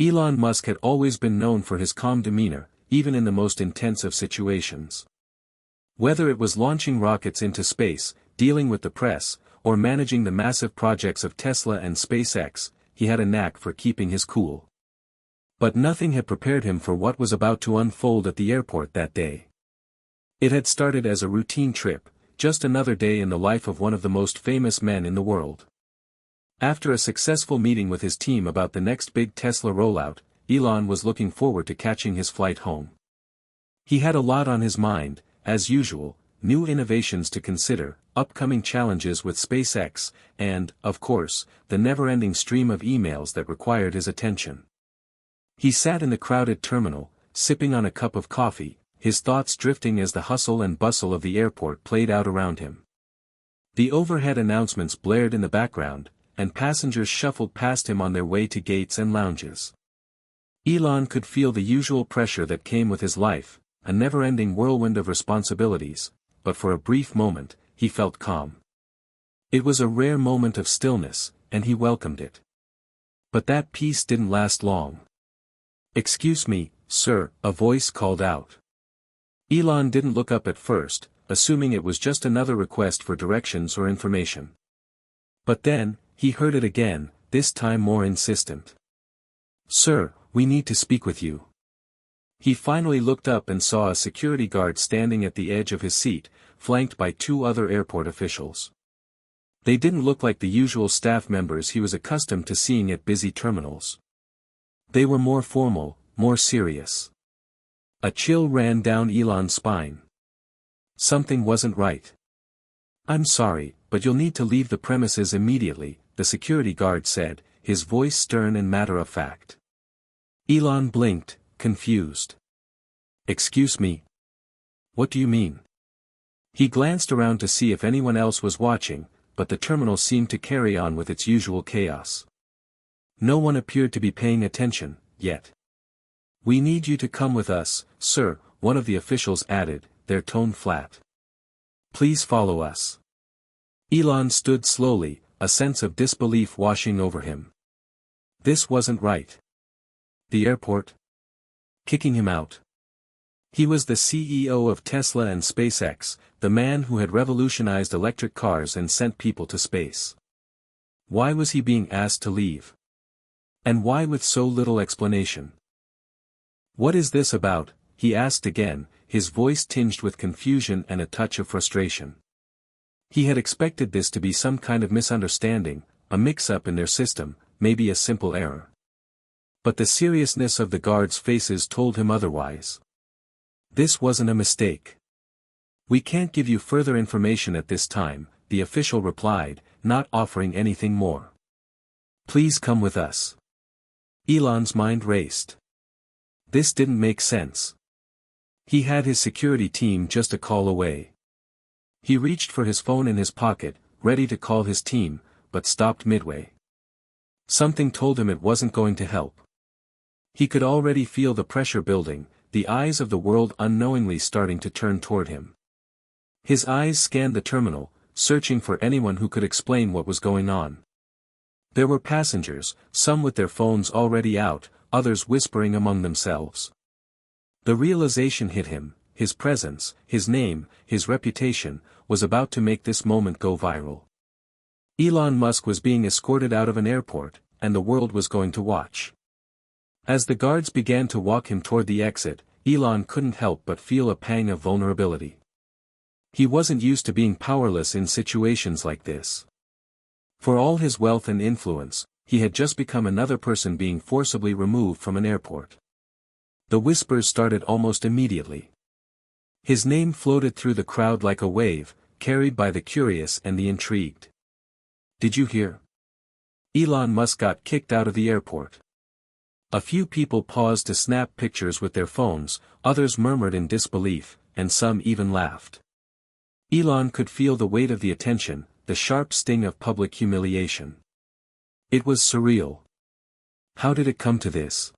Elon Musk had always been known for his calm demeanor, even in the most intense of situations. Whether it was launching rockets into space, dealing with the press, or managing the massive projects of Tesla and SpaceX, he had a knack for keeping his cool. But nothing had prepared him for what was about to unfold at the airport that day. It had started as a routine trip, just another day in the life of one of the most famous men in the world. After a successful meeting with his team about the next big Tesla rollout, Elon was looking forward to catching his flight home. He had a lot on his mind, as usual, new innovations to consider, upcoming challenges with SpaceX, and, of course, the never-ending stream of emails that required his attention. He sat in the crowded terminal, sipping on a cup of coffee, his thoughts drifting as the hustle and bustle of the airport played out around him. The overhead announcements blared in the background, and passengers shuffled past him on their way to gates and lounges. Elon could feel the usual pressure that came with his life, a never-ending whirlwind of responsibilities, but for a brief moment, he felt calm. It was a rare moment of stillness, and he welcomed it. But that peace didn't last long. "Excuse me, sir," a voice called out. Elon didn't look up at first, assuming it was just another request for directions or information. But then, he heard it again, this time more insistent. "Sir, we need to speak with you." He finally looked up and saw a security guard standing at the edge of his seat, flanked by two other airport officials. They didn't look like the usual staff members he was accustomed to seeing at busy terminals. They were more formal, more serious. A chill ran down Elon's spine. Something wasn't right. "I'm sorry, but you'll need to leave the premises immediately," the security guard said, his voice stern and matter-of-fact. Elon blinked, confused. "Excuse me? What do you mean?" He glanced around to see if anyone else was watching, but the terminal seemed to carry on with its usual chaos. No one appeared to be paying attention, yet. "We need you to come with us, sir," one of the officials added, their tone flat. "Please follow us." Elon stood slowly, a sense of disbelief washing over him. This wasn't right. The airport? Kicking him out. He was the CEO of Tesla and SpaceX, the man who had revolutionized electric cars and sent people to space. Why was he being asked to leave? And why with so little explanation? "What is this about?" he asked again, his voice tinged with confusion and a touch of frustration. He had expected this to be some kind of misunderstanding, a mix-up in their system, maybe a simple error. But the seriousness of the guards' faces told him otherwise. This wasn't a mistake. "We can't give you further information at this time," the official replied, not offering anything more. "Please come with us." Elon's mind raced. This didn't make sense. He had his security team just a call away. He reached for his phone in his pocket, ready to call his team, but stopped midway. Something told him it wasn't going to help. He could already feel the pressure building, the eyes of the world unknowingly starting to turn toward him. His eyes scanned the terminal, searching for anyone who could explain what was going on. There were passengers, some with their phones already out, others whispering among themselves. The realization hit him, his presence, his name, his reputation, was about to make this moment go viral. Elon Musk was being escorted out of an airport, and the world was going to watch. As the guards began to walk him toward the exit, Elon couldn't help but feel a pang of vulnerability. He wasn't used to being powerless in situations like this. For all his wealth and influence, he had just become another person being forcibly removed from an airport. The whispers started almost immediately. His name floated through the crowd like a wave, carried by the curious and the intrigued. "Did you hear? Elon Musk got kicked out of the airport." A few people paused to snap pictures with their phones, others murmured in disbelief, and some even laughed. Elon could feel the weight of the attention, the sharp sting of public humiliation. It was surreal. How did it come to this?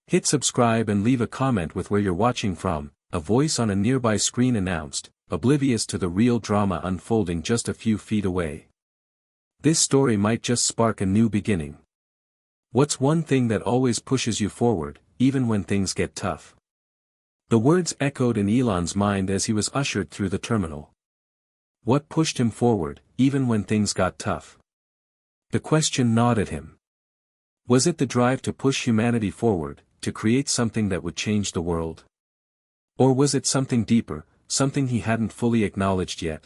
Hit subscribe and leave a comment with where you're watching from, a voice on a nearby screen announced, oblivious to the real drama unfolding just a few feet away. This story might just spark a new beginning. What's one thing that always pushes you forward, even when things get tough? The words echoed in Elon's mind as he was ushered through the terminal. What pushed him forward, even when things got tough? The question gnawed at him. Was it the drive to push humanity forward, to create something that would change the world? Or was it something deeper, something he hadn't fully acknowledged yet?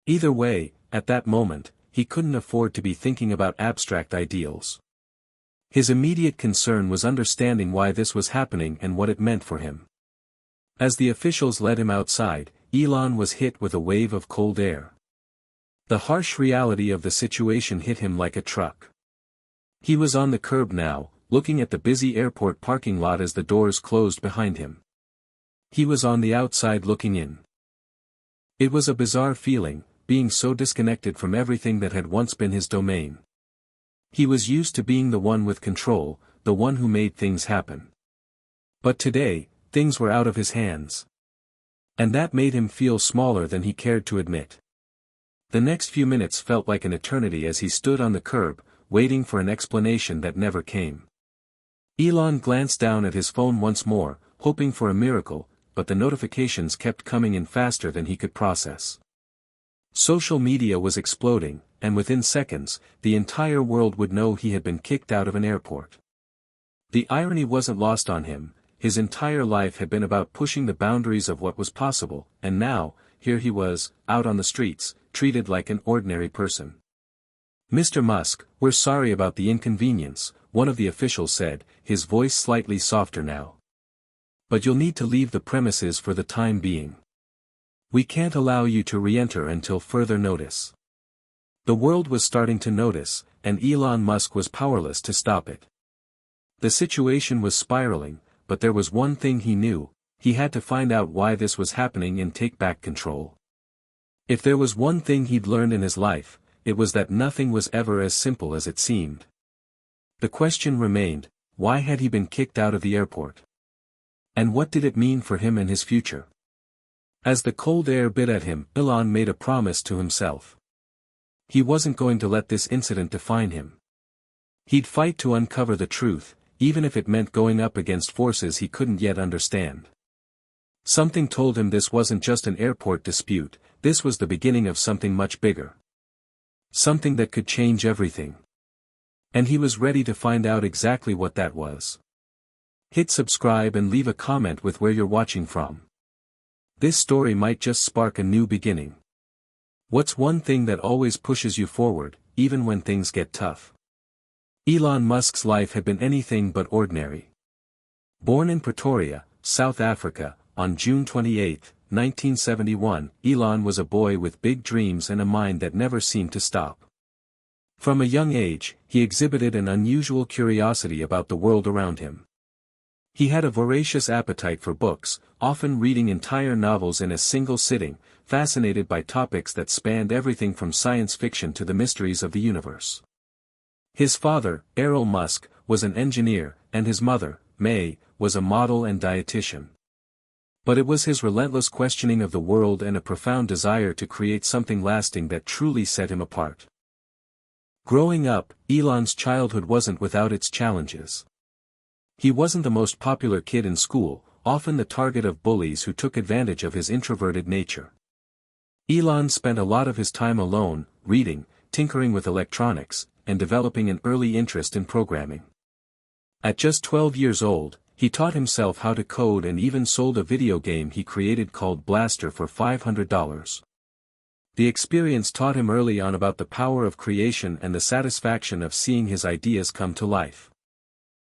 Either way, at that moment, he couldn't afford to be thinking about abstract ideals. His immediate concern was understanding why this was happening and what it meant for him. As the officials led him outside, Elon was hit with a wave of cold air. The harsh reality of the situation hit him like a truck. He was on the curb now, looking at the busy airport parking lot as the doors closed behind him. He was on the outside looking in. It was a bizarre feeling, being so disconnected from everything that had once been his domain. He was used to being the one with control, the one who made things happen. But today, things were out of his hands. And that made him feel smaller than he cared to admit. The next few minutes felt like an eternity as he stood on the curb, waiting for an explanation that never came. Elon glanced down at his phone once more, hoping for a miracle, but the notifications kept coming in faster than he could process. Social media was exploding, and within seconds, the entire world would know he had been kicked out of an airport. The irony wasn't lost on him. His entire life had been about pushing the boundaries of what was possible, and now, here he was, out on the streets, treated like an ordinary person. "Mr. Musk, we're sorry about the inconvenience," one of the officials said, his voice slightly softer now. "But you'll need to leave the premises for the time being. We can't allow you to re-enter until further notice." The world was starting to notice, and Elon Musk was powerless to stop it. The situation was spiraling, but there was one thing he knew: he had to find out why this was happening and take back control. If there was one thing he'd learned in his life, it was that nothing was ever as simple as it seemed. The question remained, why had he been kicked out of the airport? And what did it mean for him and his future? As the cold air bit at him, Elon made a promise to himself. He wasn't going to let this incident define him. He'd fight to uncover the truth, even if it meant going up against forces he couldn't yet understand. Something told him this wasn't just an airport dispute, this was the beginning of something much bigger. Something that could change everything. And he was ready to find out exactly what that was. Hit subscribe and leave a comment with where you're watching from. This story might just spark a new beginning. What's one thing that always pushes you forward, even when things get tough? Elon Musk's life had been anything but ordinary. Born in Pretoria, South Africa, on June 28, 1971, Elon was a boy with big dreams and a mind that never seemed to stop. From a young age, he exhibited an unusual curiosity about the world around him. He had a voracious appetite for books, often reading entire novels in a single sitting, fascinated by topics that spanned everything from science fiction to the mysteries of the universe. His father, Elon Musk, was an engineer, and his mother, May, was a model and dietitian. But it was his relentless questioning of the world and a profound desire to create something lasting that truly set him apart. Growing up, Elon's childhood wasn't without its challenges. He wasn't the most popular kid in school, often the target of bullies who took advantage of his introverted nature. Elon spent a lot of his time alone, reading, tinkering with electronics, and developing an early interest in programming. At just 12 years old, he taught himself how to code and even sold a video game he created called Blaster for $500. The experience taught him early on about the power of creation and the satisfaction of seeing his ideas come to life.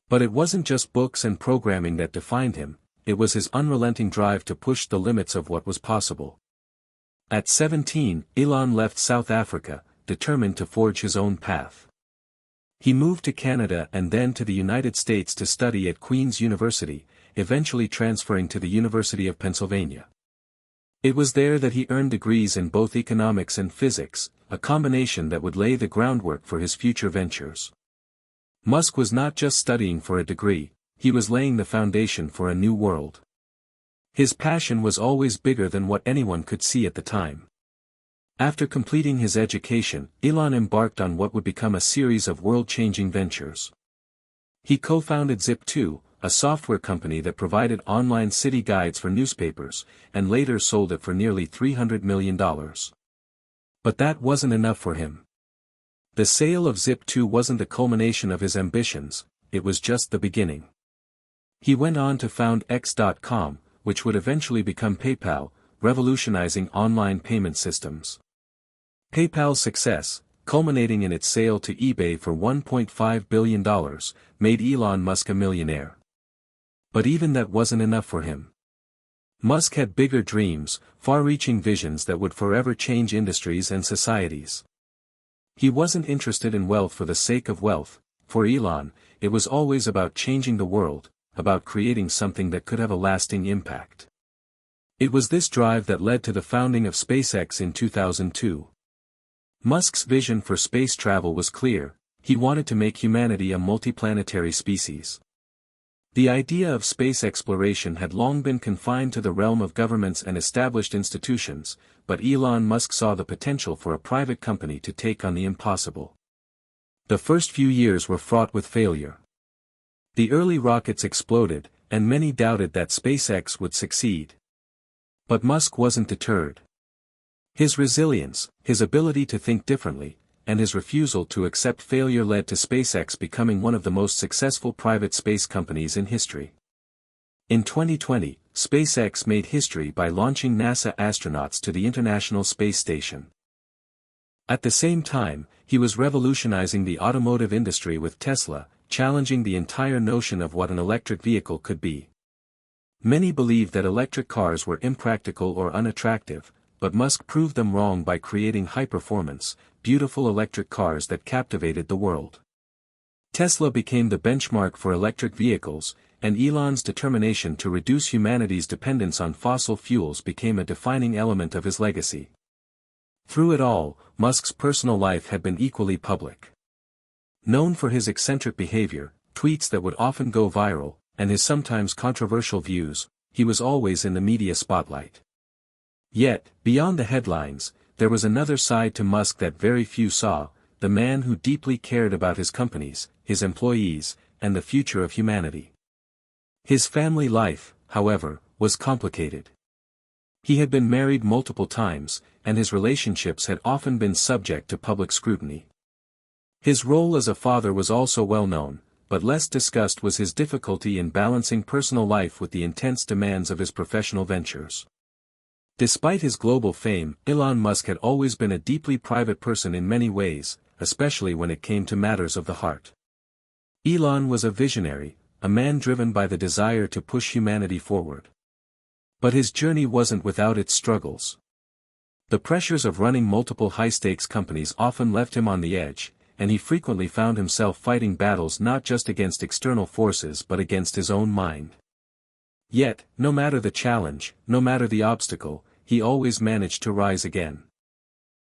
But it wasn't just books and programming that defined him, it was his unrelenting drive to push the limits of what was possible. At 17, Elon left South Africa, determined to forge his own path. He moved to Canada and then to the United States to study at Queen's University, eventually transferring to the University of Pennsylvania. It was there that he earned degrees in both economics and physics, a combination that would lay the groundwork for his future ventures. Musk was not just studying for a degree, he was laying the foundation for a new world. His passion was always bigger than what anyone could see at the time. After completing his education, Elon embarked on what would become a series of world-changing ventures. He co-founded Zip2, a software company that provided online city guides for newspapers, and later sold it for nearly $300 million. But that wasn't enough for him. The sale of Zip2 wasn't the culmination of his ambitions, it was just the beginning. He went on to found X.com, which would eventually become PayPal, revolutionizing online payment systems. PayPal's success, culminating in its sale to eBay for $1.5 billion, made Elon Musk a millionaire. But even that wasn't enough for him. Musk had bigger dreams, far-reaching visions that would forever change industries and societies. He wasn't interested in wealth for the sake of wealth. For Elon, it was always about changing the world, about creating something that could have a lasting impact. It was this drive that led to the founding of SpaceX in 2002. Musk's vision for space travel was clear: he wanted to make humanity a multiplanetary species. The idea of space exploration had long been confined to the realm of governments and established institutions, but Elon Musk saw the potential for a private company to take on the impossible. The first few years were fraught with failure. The early rockets exploded, and many doubted that SpaceX would succeed. But Musk wasn't deterred. His resilience, his ability to think differently, and his refusal to accept failure led to SpaceX becoming one of the most successful private space companies in history. In 2020, SpaceX made history by launching NASA astronauts to the International Space Station. At the same time, he was revolutionizing the automotive industry with Tesla, challenging the entire notion of what an electric vehicle could be. Many believed that electric cars were impractical or unattractive, but Musk proved them wrong by creating high-performance, beautiful electric cars that captivated the world. Tesla became the benchmark for electric vehicles, and Elon's determination to reduce humanity's dependence on fossil fuels became a defining element of his legacy. Through it all, Musk's personal life had been equally public. Known for his eccentric behavior, tweets that would often go viral, and his sometimes controversial views, he was always in the media spotlight. Yet, beyond the headlines, there was another side to Musk that very few saw: the man who deeply cared about his companies, his employees, and the future of humanity. His family life, however, was complicated. He had been married multiple times, and his relationships had often been subject to public scrutiny. His role as a father was also well known, but less discussed was his difficulty in balancing personal life with the intense demands of his professional ventures. Despite his global fame, Elon Musk had always been a deeply private person in many ways, especially when it came to matters of the heart. Elon was a visionary, a man driven by the desire to push humanity forward. But his journey wasn't without its struggles. The pressures of running multiple high-stakes companies often left him on the edge, and he frequently found himself fighting battles not just against external forces but against his own mind. Yet, no matter the challenge, no matter the obstacle, he always managed to rise again.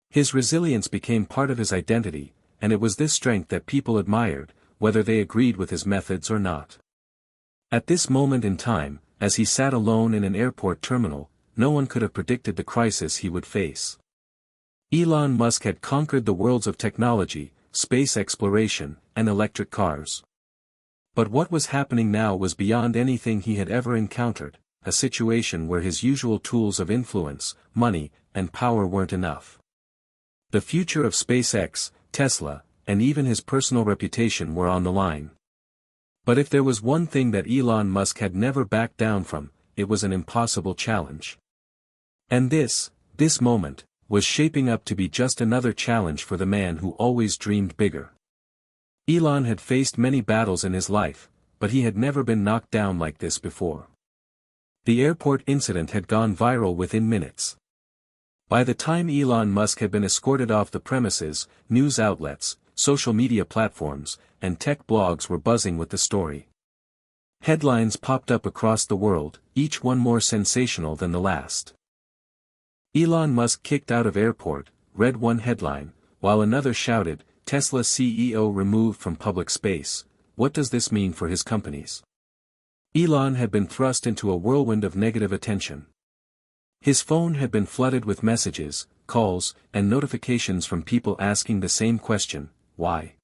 His resilience became part of his identity, and it was this strength that people admired, whether they agreed with his methods or not. At this moment in time, as he sat alone in an airport terminal, no one could have predicted the crisis he would face. Elon Musk had conquered the worlds of technology, space exploration, and electric cars. But what was happening now was beyond anything he had ever encountered, a situation where his usual tools of influence, money, and power weren't enough. The future of SpaceX, Tesla, and even his personal reputation were on the line. But if there was one thing that Elon Musk had never backed down from, it was an impossible challenge. And this moment, was shaping up to be just another challenge for the man who always dreamed bigger. Elon had faced many battles in his life, but he had never been knocked down like this before. The airport incident had gone viral within minutes. By the time Elon Musk had been escorted off the premises, news outlets, social media platforms, and tech blogs were buzzing with the story. Headlines popped up across the world, each one more sensational than the last. Elon Musk kicked out of airport, read one headline, while another shouted, Tesla CEO removed from public space. What does this mean for his companies? Elon had been thrust into a whirlwind of negative attention. His phone had been flooded with messages, calls, and notifications from people asking the same question: why?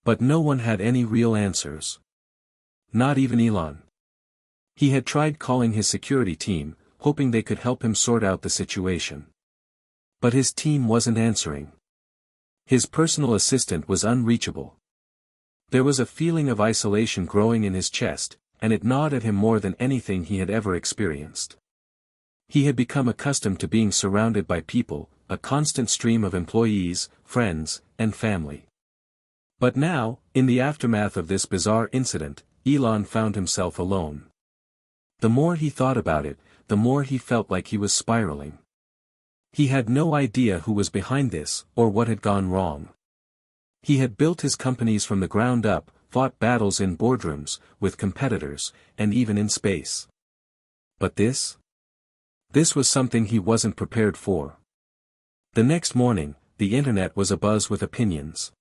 But no one had any real answers. Not even Elon. He had tried calling his security team, hoping they could help him sort out the situation. But his team wasn't answering. His personal assistant was unreachable. There was a feeling of isolation growing in his chest, and it gnawed at him more than anything he had ever experienced. He had become accustomed to being surrounded by people, a constant stream of employees, friends, and family. But now, in the aftermath of this bizarre incident, Elon found himself alone. The more he thought about it, the more he felt like he was spiraling. He had no idea who was behind this, or what had gone wrong. He had built his companies from the ground up, fought battles in boardrooms, with competitors, and even in space. But this? This was something he wasn't prepared for. The next morning, the internet was abuzz with opinions.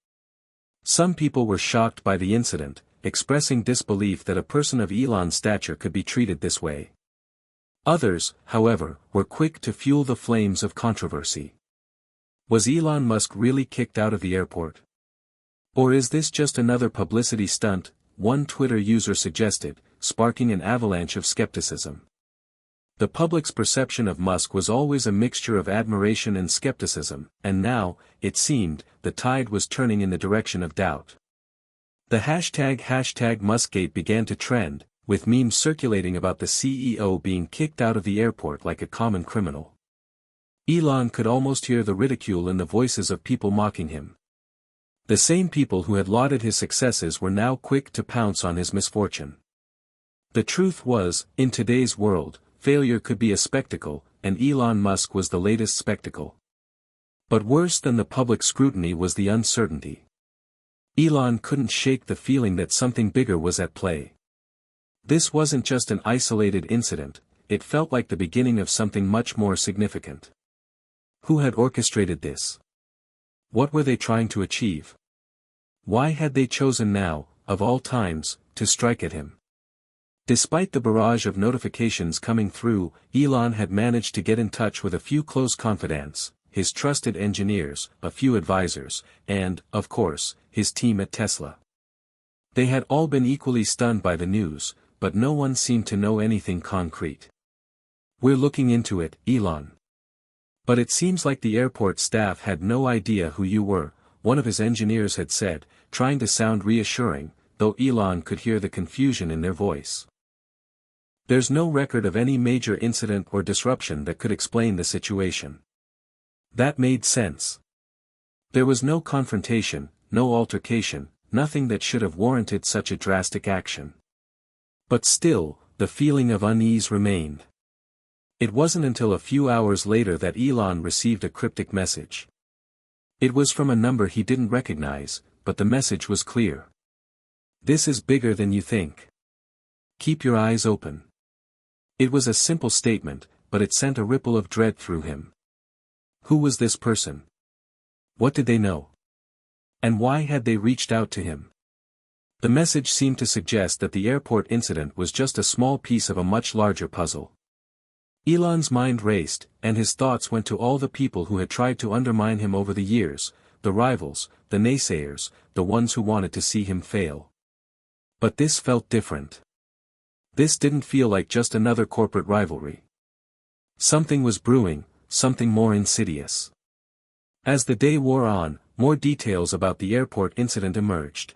Some people were shocked by the incident, expressing disbelief that a person of Elon's stature could be treated this way. Others, however, were quick to fuel the flames of controversy. Was Elon Musk really kicked out of the airport? Or is this just another publicity stunt, one Twitter user suggested, sparking an avalanche of skepticism? The public's perception of Musk was always a mixture of admiration and skepticism, and now, it seemed, the tide was turning in the direction of doubt. The hashtag #Muskgate began to trend, with memes circulating about the CEO being kicked out of the airport like a common criminal. Elon could almost hear the ridicule in the voices of people mocking him. The same people who had lauded his successes were now quick to pounce on his misfortune. The truth was, in today's world, failure could be a spectacle, and Elon Musk was the latest spectacle. But worse than the public scrutiny was the uncertainty. Elon couldn't shake the feeling that something bigger was at play. This wasn't just an isolated incident, it felt like the beginning of something much more significant. Who had orchestrated this? What were they trying to achieve? Why had they chosen now, of all times, to strike at him? Despite the barrage of notifications coming through, Elon had managed to get in touch with a few close confidants, his trusted engineers, a few advisors, and, of course, his team at Tesla. They had all been equally stunned by the news, but no one seemed to know anything concrete. "We're looking into it, Elon. But it seems like the airport staff had no idea who you were," one of his engineers had said, trying to sound reassuring, though Elon could hear the confusion in their voice. There's no record of any major incident or disruption that could explain the situation. That made sense. There was no confrontation, no altercation, nothing that should have warranted such a drastic action. But still, the feeling of unease remained. It wasn't until a few hours later that Elon received a cryptic message. It was from a number he didn't recognize, but the message was clear. "This is bigger than you think. Keep your eyes open." It was a simple statement, but it sent a ripple of dread through him. Who was this person? What did they know? And why had they reached out to him? The message seemed to suggest that the airport incident was just a small piece of a much larger puzzle. Elon's mind raced, and his thoughts went to all the people who had tried to undermine him over the years, the rivals, the naysayers, the ones who wanted to see him fail. But this felt different. This didn't feel like just another corporate rivalry. Something was brewing, something more insidious. As the day wore on, more details about the airport incident emerged.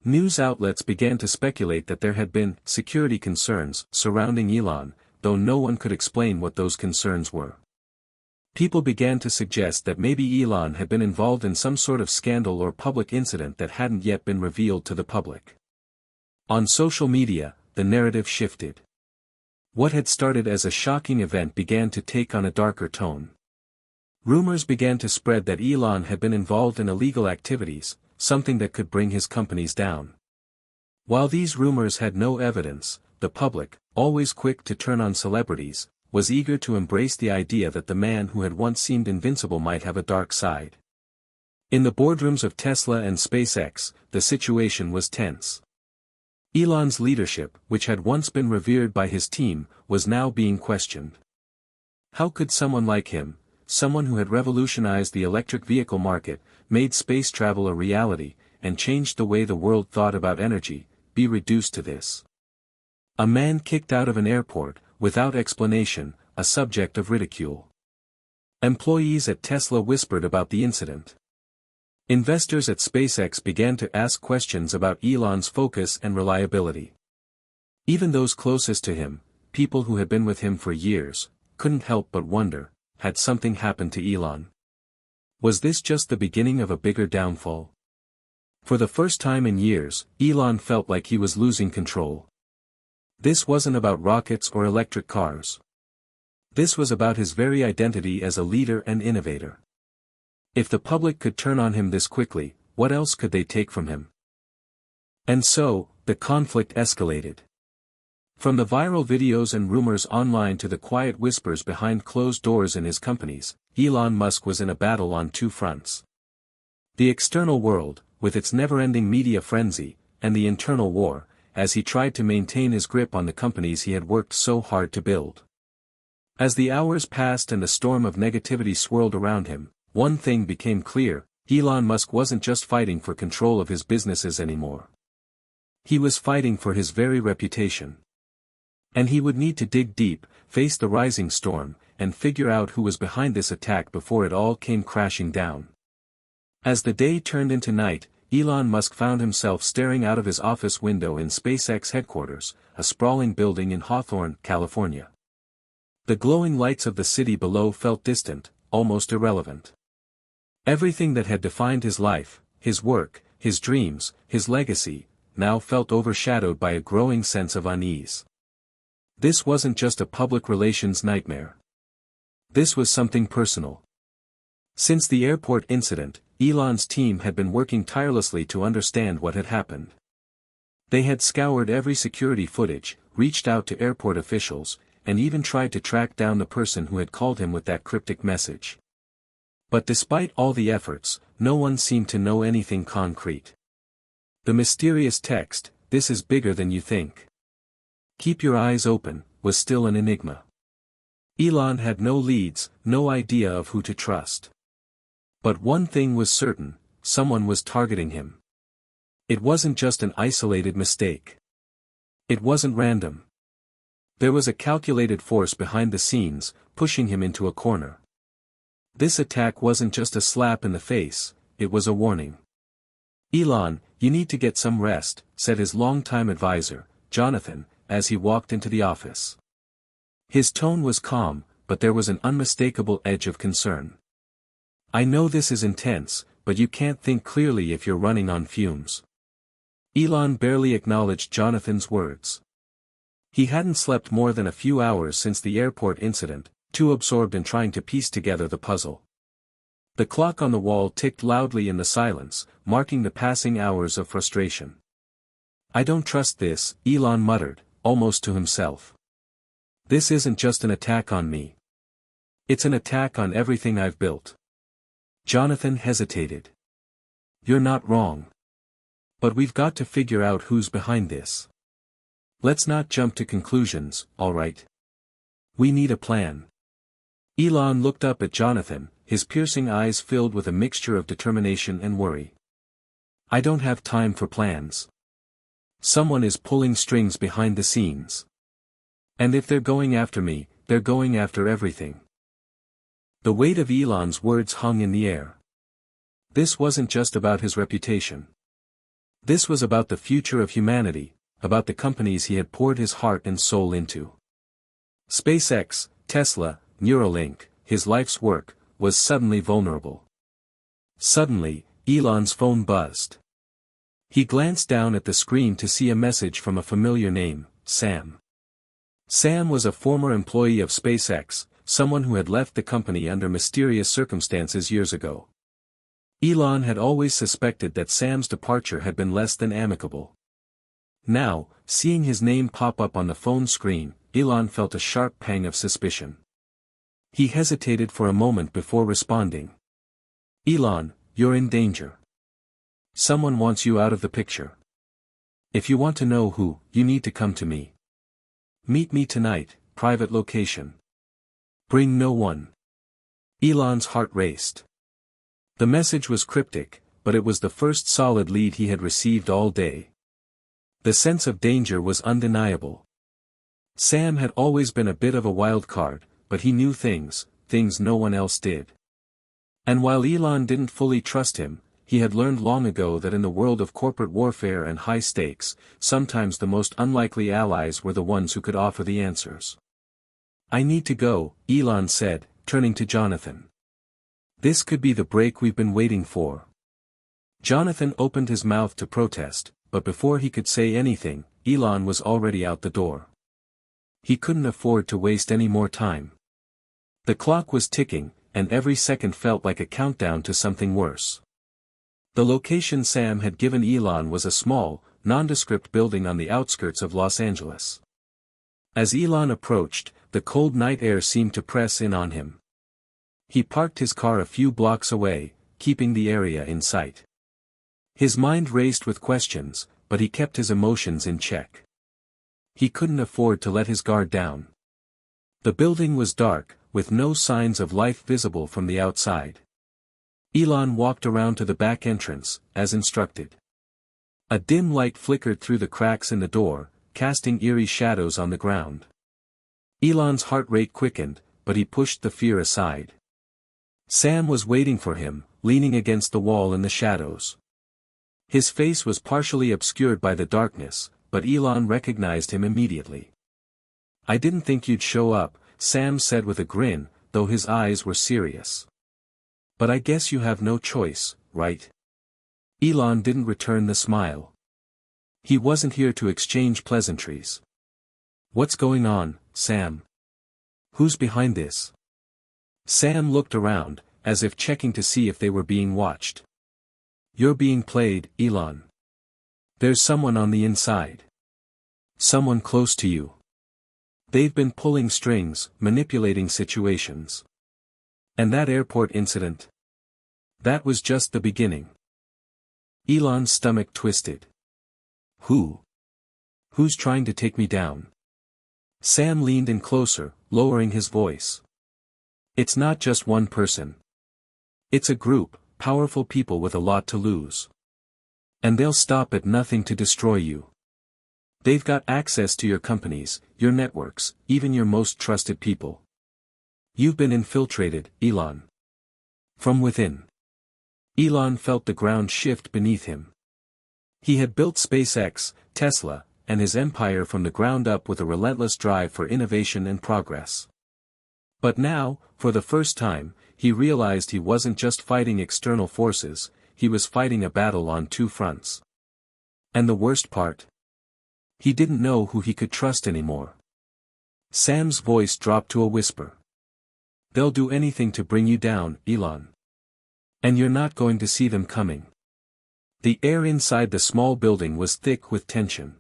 News outlets began to speculate that there had been security concerns surrounding Elon, though no one could explain what those concerns were. People began to suggest that maybe Elon had been involved in some sort of scandal or public incident that hadn't yet been revealed to the public. On social media, the narrative shifted. What had started as a shocking event began to take on a darker tone. Rumors began to spread that Elon had been involved in illegal activities, something that could bring his companies down. While these rumors had no evidence, the public, always quick to turn on celebrities, was eager to embrace the idea that the man who had once seemed invincible might have a dark side. In the boardrooms of Tesla and SpaceX, the situation was tense. Elon's leadership, which had once been revered by his team, was now being questioned. How could someone like him, someone who had revolutionized the electric vehicle market, made space travel a reality, and changed the way the world thought about energy, be reduced to this. A man kicked out of an airport, without explanation, a subject of ridicule. Employees at Tesla whispered about the incident. Investors at SpaceX began to ask questions about Elon's focus and reliability. Even those closest to him, people who had been with him for years, couldn't help but wonder, had something happened to Elon? Was this just the beginning of a bigger downfall? For the first time in years, Elon felt like he was losing control. This wasn't about rockets or electric cars. This was about his very identity as a leader and innovator. If the public could turn on him this quickly, what else could they take from him? And so, the conflict escalated. From the viral videos and rumors online to the quiet whispers behind closed doors in his companies, Elon Musk was in a battle on two fronts. The external world, with its never-ending media frenzy, and the internal war, as he tried to maintain his grip on the companies he had worked so hard to build. As the hours passed and the storm of negativity swirled around him, one thing became clear: Elon Musk wasn't just fighting for control of his businesses anymore. He was fighting for his very reputation. And he would need to dig deep, face the rising storm, and figure out who was behind this attack before it all came crashing down. As the day turned into night, Elon Musk found himself staring out of his office window in SpaceX headquarters, a sprawling building in Hawthorne, California. The glowing lights of the city below felt distant, almost irrelevant. Everything that had defined his life, his work, his dreams, his legacy, now felt overshadowed by a growing sense of unease. This wasn't just a public relations nightmare. This was something personal. Since the airport incident, Elon's team had been working tirelessly to understand what had happened. They had scoured every security footage, reached out to airport officials, and even tried to track down the person who had called him with that cryptic message. But despite all the efforts, no one seemed to know anything concrete. The mysterious text, "This is bigger than you think. Keep your eyes open," was still an enigma. Elon had no leads, no idea of who to trust. But one thing was certain: someone was targeting him. It wasn't just an isolated mistake. It wasn't random. There was a calculated force behind the scenes, pushing him into a corner. This attack wasn't just a slap in the face, it was a warning. "Elon, you need to get some rest," said his longtime advisor, Jonathan, as he walked into the office. His tone was calm, but there was an unmistakable edge of concern. "I know this is intense, but you can't think clearly if you're running on fumes." Elon barely acknowledged Jonathan's words. He hadn't slept more than a few hours since the airport incident, too absorbed in trying to piece together the puzzle. The clock on the wall ticked loudly in the silence, marking the passing hours of frustration. "I don't trust this," Elon muttered, almost to himself. "This isn't just an attack on me. It's an attack on everything I've built." Jonathan hesitated. "You're not wrong. But we've got to figure out who's behind this. Let's not jump to conclusions, all right? We need a plan." Elon looked up at Jonathan, his piercing eyes filled with a mixture of determination and worry. "I don't have time for plans. Someone is pulling strings behind the scenes. And if they're going after me, they're going after everything." The weight of Elon's words hung in the air. This wasn't just about his reputation. This was about the future of humanity, about the companies he had poured his heart and soul into. SpaceX, Tesla, Neuralink, his life's work, was suddenly vulnerable. Suddenly, Elon's phone buzzed. He glanced down at the screen to see a message from a familiar name, Sam. Sam was a former employee of SpaceX, someone who had left the company under mysterious circumstances years ago. Elon had always suspected that Sam's departure had been less than amicable. Now, seeing his name pop up on the phone screen, Elon felt a sharp pang of suspicion. He hesitated for a moment before responding. "Elon, you're in danger. Someone wants you out of the picture. If you want to know who, you need to come to me. Meet me tonight, private location. Bring no one." Elon's heart raced. The message was cryptic, but it was the first solid lead he had received all day. The sense of danger was undeniable. Sam had always been a bit of a wild card, but he knew things no one else did. And while Elon didn't fully trust him, he had learned long ago that in the world of corporate warfare and high stakes, sometimes the most unlikely allies were the ones who could offer the answers. "I need to go," Elon said, turning to Jonathan. "This could be the break we've been waiting for." Jonathan opened his mouth to protest, but before he could say anything, Elon was already out the door. He couldn't afford to waste any more time. The clock was ticking, and every second felt like a countdown to something worse. The location Sam had given Elon was a small, nondescript building on the outskirts of Los Angeles. As Elon approached, the cold night air seemed to press in on him. He parked his car a few blocks away, keeping the area in sight. His mind raced with questions, but he kept his emotions in check. He couldn't afford to let his guard down. The building was dark, with no signs of life visible from the outside. Elon walked around to the back entrance, as instructed. A dim light flickered through the cracks in the door, casting eerie shadows on the ground. Elon's heart rate quickened, but he pushed the fear aside. Sam was waiting for him, leaning against the wall in the shadows. His face was partially obscured by the darkness, but Elon recognized him immediately. "I didn't think you'd show up," Sam said with a grin, though his eyes were serious. "But I guess you have no choice, right?" Elon didn't return the smile. He wasn't here to exchange pleasantries. "What's going on, Sam? Who's behind this?" Sam looked around, as if checking to see if they were being watched. "You're being played, Elon. There's someone on the inside. Someone close to you. They've been pulling strings, manipulating situations. And that airport incident? That was just the beginning." Elon's stomach twisted. "Who? Who's trying to take me down?" Sam leaned in closer, lowering his voice. "It's not just one person. It's a group, powerful people with a lot to lose. And they'll stop at nothing to destroy you. They've got access to your companies, your networks, even your most trusted people. You've been infiltrated, Elon. From within." Elon felt the ground shift beneath him. He had built SpaceX, Tesla, and his empire from the ground up with a relentless drive for innovation and progress. But now, for the first time, he realized he wasn't just fighting external forces, he was fighting a battle on two fronts. And the worst part? He didn't know who he could trust anymore. Sam's voice dropped to a whisper. "They'll do anything to bring you down, Elon. And you're not going to see them coming." The air inside the small building was thick with tension.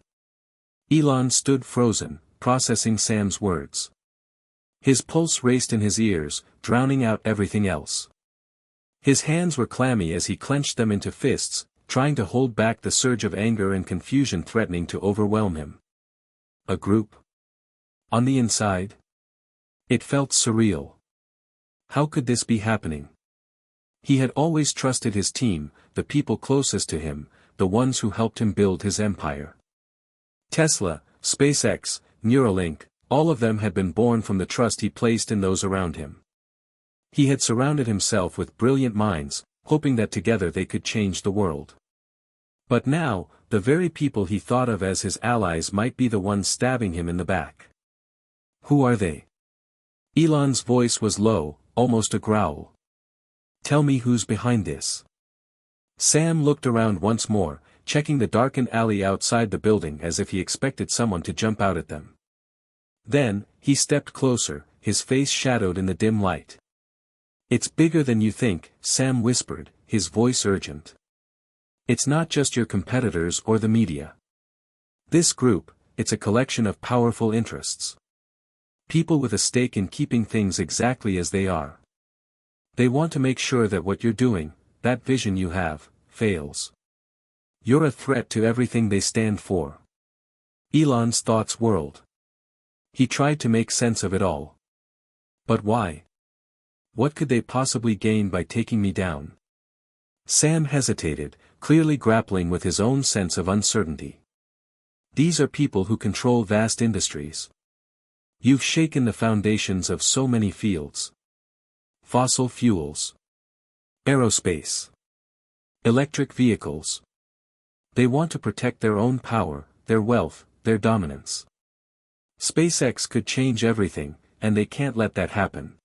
Elon stood frozen, processing Sam's words. His pulse raced in his ears, drowning out everything else. His hands were clammy as he clenched them into fists, trying to hold back the surge of anger and confusion threatening to overwhelm him. A group? On the inside? It felt surreal. How could this be happening? He had always trusted his team, the people closest to him, the ones who helped him build his empire. Tesla, SpaceX, Neuralink, all of them had been born from the trust he placed in those around him. He had surrounded himself with brilliant minds, hoping that together they could change the world. But now, the very people he thought of as his allies might be the ones stabbing him in the back. Who are they? Elon's voice was low, almost a growl. Tell me who's behind this. Sam looked around once more, checking the darkened alley outside the building as if he expected someone to jump out at them. Then, he stepped closer, his face shadowed in the dim light. It's bigger than you think, Sam whispered, his voice urgent. It's not just your competitors or the media. This group, it's a collection of powerful interests. People with a stake in keeping things exactly as they are. They want to make sure that what you're doing, that vision you have, fails. You're a threat to everything they stand for. Elon's thoughts whirled. He tried to make sense of it all. But why? What could they possibly gain by taking me down? Sam hesitated, clearly grappling with his own sense of uncertainty. These are people who control vast industries. You've shaken the foundations of so many fields. Fossil fuels. Aerospace. Electric vehicles. They want to protect their own power, their wealth, their dominance. SpaceX could change everything, and they can't let that happen.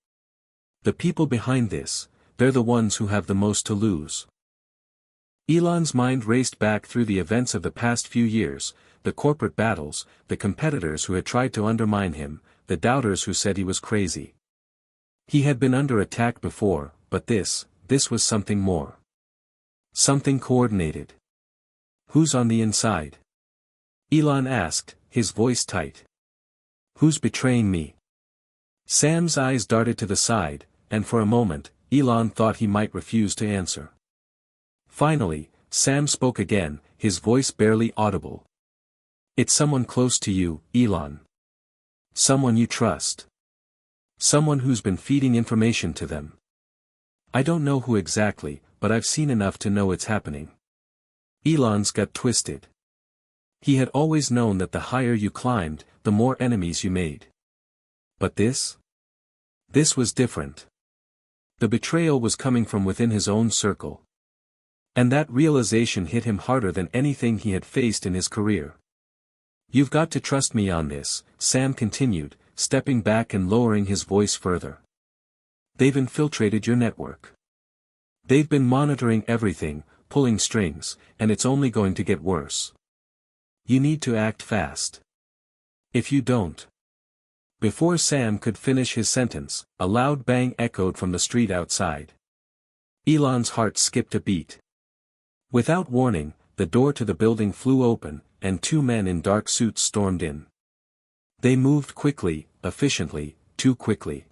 The people behind this, they're the ones who have the most to lose. Elon's mind raced back through the events of the past few years, the corporate battles, the competitors who had tried to undermine him, the doubters who said he was crazy. He had been under attack before, but this was something more. Something coordinated. Who's on the inside? Elon asked, his voice tight. Who's betraying me? Sam's eyes darted to the side, and for a moment, Elon thought he might refuse to answer. Finally, Sam spoke again, his voice barely audible. It's someone close to you, Elon. Someone you trust. Someone who's been feeding information to them. I don't know who exactly, but I've seen enough to know it's happening. Elon's gut twisted. He had always known that the higher you climbed, the more enemies you made. But this? This was different. The betrayal was coming from within his own circle. And that realization hit him harder than anything he had faced in his career. You've got to trust me on this, Sam continued, stepping back and lowering his voice further. They've infiltrated your network. They've been monitoring everything, pulling strings, and it's only going to get worse. You need to act fast. If you don't. Before Sam could finish his sentence, a loud bang echoed from the street outside. Elon's heart skipped a beat. Without warning, the door to the building flew open, and two men in dark suits stormed in. They moved quickly, efficiently, too quickly.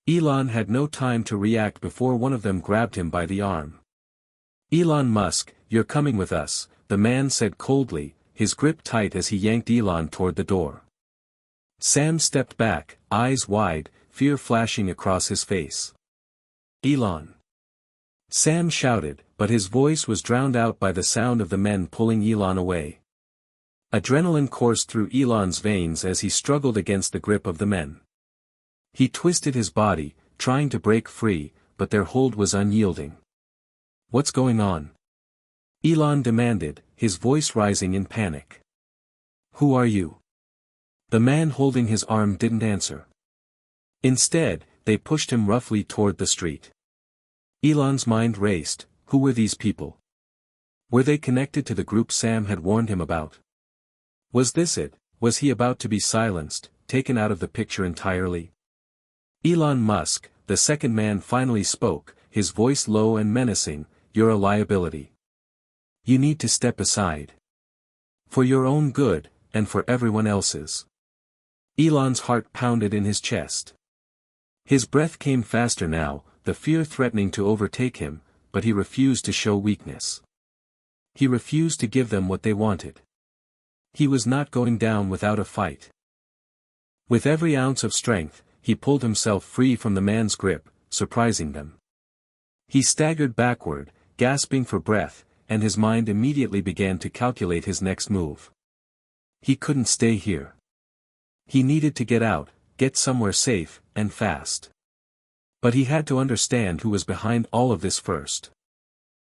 Elon had no time to react before one of them grabbed him by the arm. Elon Musk, you're coming with us, the man said coldly, his grip tight as he yanked Elon toward the door. Sam stepped back, eyes wide, fear flashing across his face. Elon. Sam shouted, but his voice was drowned out by the sound of the men pulling Elon away. Adrenaline coursed through Elon's veins as he struggled against the grip of the men. He twisted his body, trying to break free, but their hold was unyielding. What's going on? Elon demanded, his voice rising in panic. Who are you? The man holding his arm didn't answer. Instead, they pushed him roughly toward the street. Elon's mind raced, who were these people? Were they connected to the group Sam had warned him about? Was this it? Was he about to be silenced, taken out of the picture entirely? Elon Musk, the second man finally spoke, his voice low and menacing, you're a liability. You need to step aside. For your own good, and for everyone else's. Elon's heart pounded in his chest. His breath came faster now, the fear threatening to overtake him, but he refused to show weakness. He refused to give them what they wanted. He was not going down without a fight. With every ounce of strength, he pulled himself free from the man's grip, surprising them. He staggered backward, gasping for breath, and his mind immediately began to calculate his next move. He couldn't stay here. He needed to get out, get somewhere safe, and fast. But he had to understand who was behind all of this first.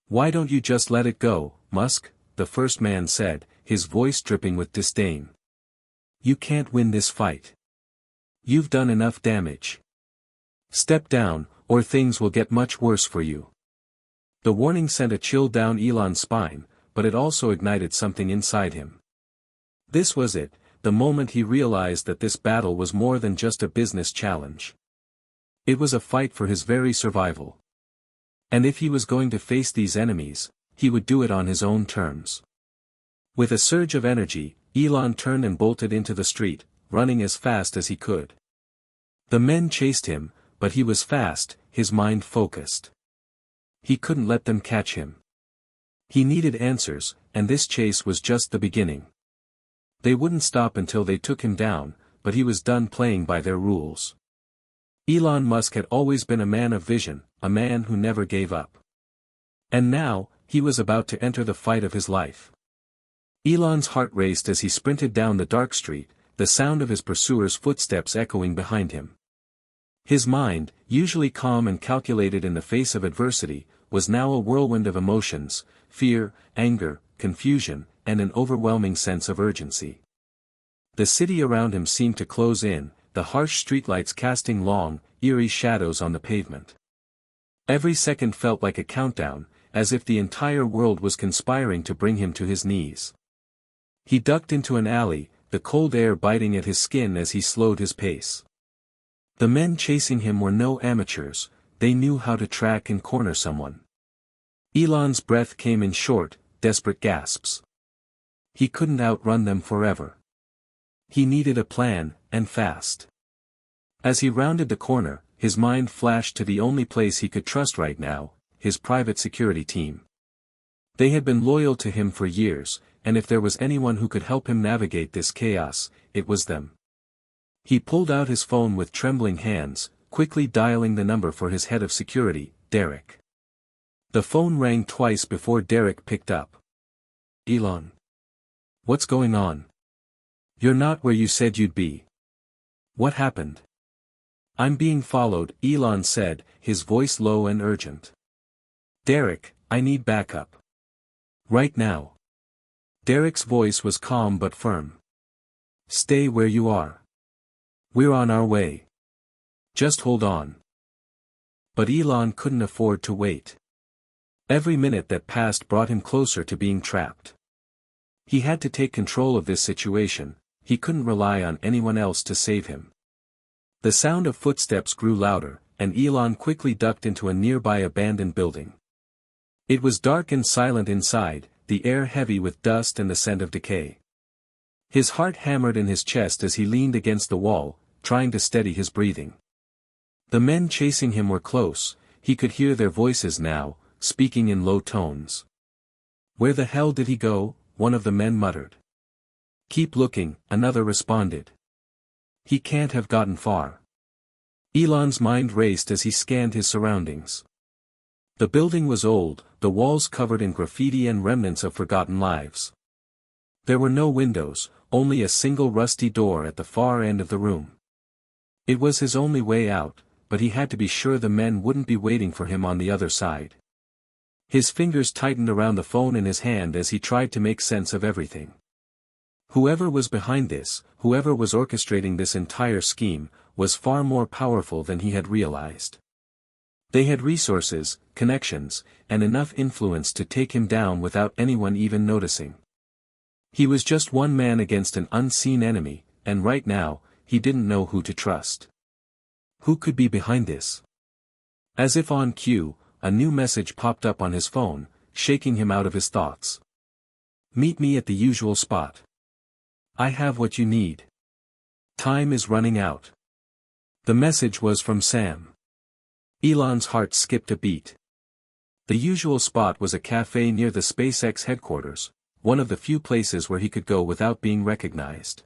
Why don't you just let it go, Musk? The first man said, his voice dripping with disdain. You can't win this fight. You've done enough damage. Step down, or things will get much worse for you. The warning sent a chill down Elon's spine, but it also ignited something inside him. This was it, the moment he realized that this battle was more than just a business challenge. It was a fight for his very survival. And if he was going to face these enemies, he would do it on his own terms. With a surge of energy, Elon turned and bolted into the street, running as fast as he could. The men chased him, but he was fast, his mind focused. He couldn't let them catch him. He needed answers, and this chase was just the beginning. They wouldn't stop until they took him down, but he was done playing by their rules. Elon Musk had always been a man of vision, a man who never gave up. And now, he was about to enter the fight of his life. Elon's heart raced as he sprinted down the dark street, the sound of his pursuer's footsteps echoing behind him. His mind, usually calm and calculated in the face of adversity, was now a whirlwind of emotions: fear, anger, confusion, and an overwhelming sense of urgency. The city around him seemed to close in, the harsh streetlights casting long, eerie shadows on the pavement. Every second felt like a countdown, as if the entire world was conspiring to bring him to his knees. He ducked into an alley, the cold air biting at his skin as he slowed his pace. The men chasing him were no amateurs, they knew how to track and corner someone. Elon's breath came in short, desperate gasps. He couldn't outrun them forever. He needed a plan, and fast. As he rounded the corner, his mind flashed to the only place he could trust right now, his private security team. They had been loyal to him for years, and if there was anyone who could help him navigate this chaos, it was them. He pulled out his phone with trembling hands, quickly dialing the number for his head of security, Derek. The phone rang twice before Derek picked up. "Elon. What's going on? You're not where you said you'd be. What happened?" "I'm being followed," Elon said, his voice low and urgent. "Derek, I need backup. Right now." Derek's voice was calm but firm. "Stay where you are. We're on our way. Just hold on." But Elon couldn't afford to wait. Every minute that passed brought him closer to being trapped. He had to take control of this situation, he couldn't rely on anyone else to save him. The sound of footsteps grew louder, and Elon quickly ducked into a nearby abandoned building. It was dark and silent inside, the air heavy with dust and the scent of decay. His heart hammered in his chest as he leaned against the wall, trying to steady his breathing. The men chasing him were close, he could hear their voices now, speaking in low tones. "Where the hell did he go?" one of the men muttered. "Keep looking," another responded. "He can't have gotten far." Elon's mind raced as he scanned his surroundings. The building was old, the walls covered in graffiti and remnants of forgotten lives. There were no windows, only a single rusty door at the far end of the room. It was his only way out, but he had to be sure the men wouldn't be waiting for him on the other side. His fingers tightened around the phone in his hand as he tried to make sense of everything. Whoever was behind this, whoever was orchestrating this entire scheme, was far more powerful than he had realized. They had resources, connections, and enough influence to take him down without anyone even noticing. He was just one man against an unseen enemy, and right now, he didn't know who to trust. Who could be behind this? As if on cue, a new message popped up on his phone, shaking him out of his thoughts. "Meet me at the usual spot. I have what you need. Time is running out." The message was from Sam. Elon's heart skipped a beat. The usual spot was a cafe near the SpaceX headquarters, one of the few places where he could go without being recognized.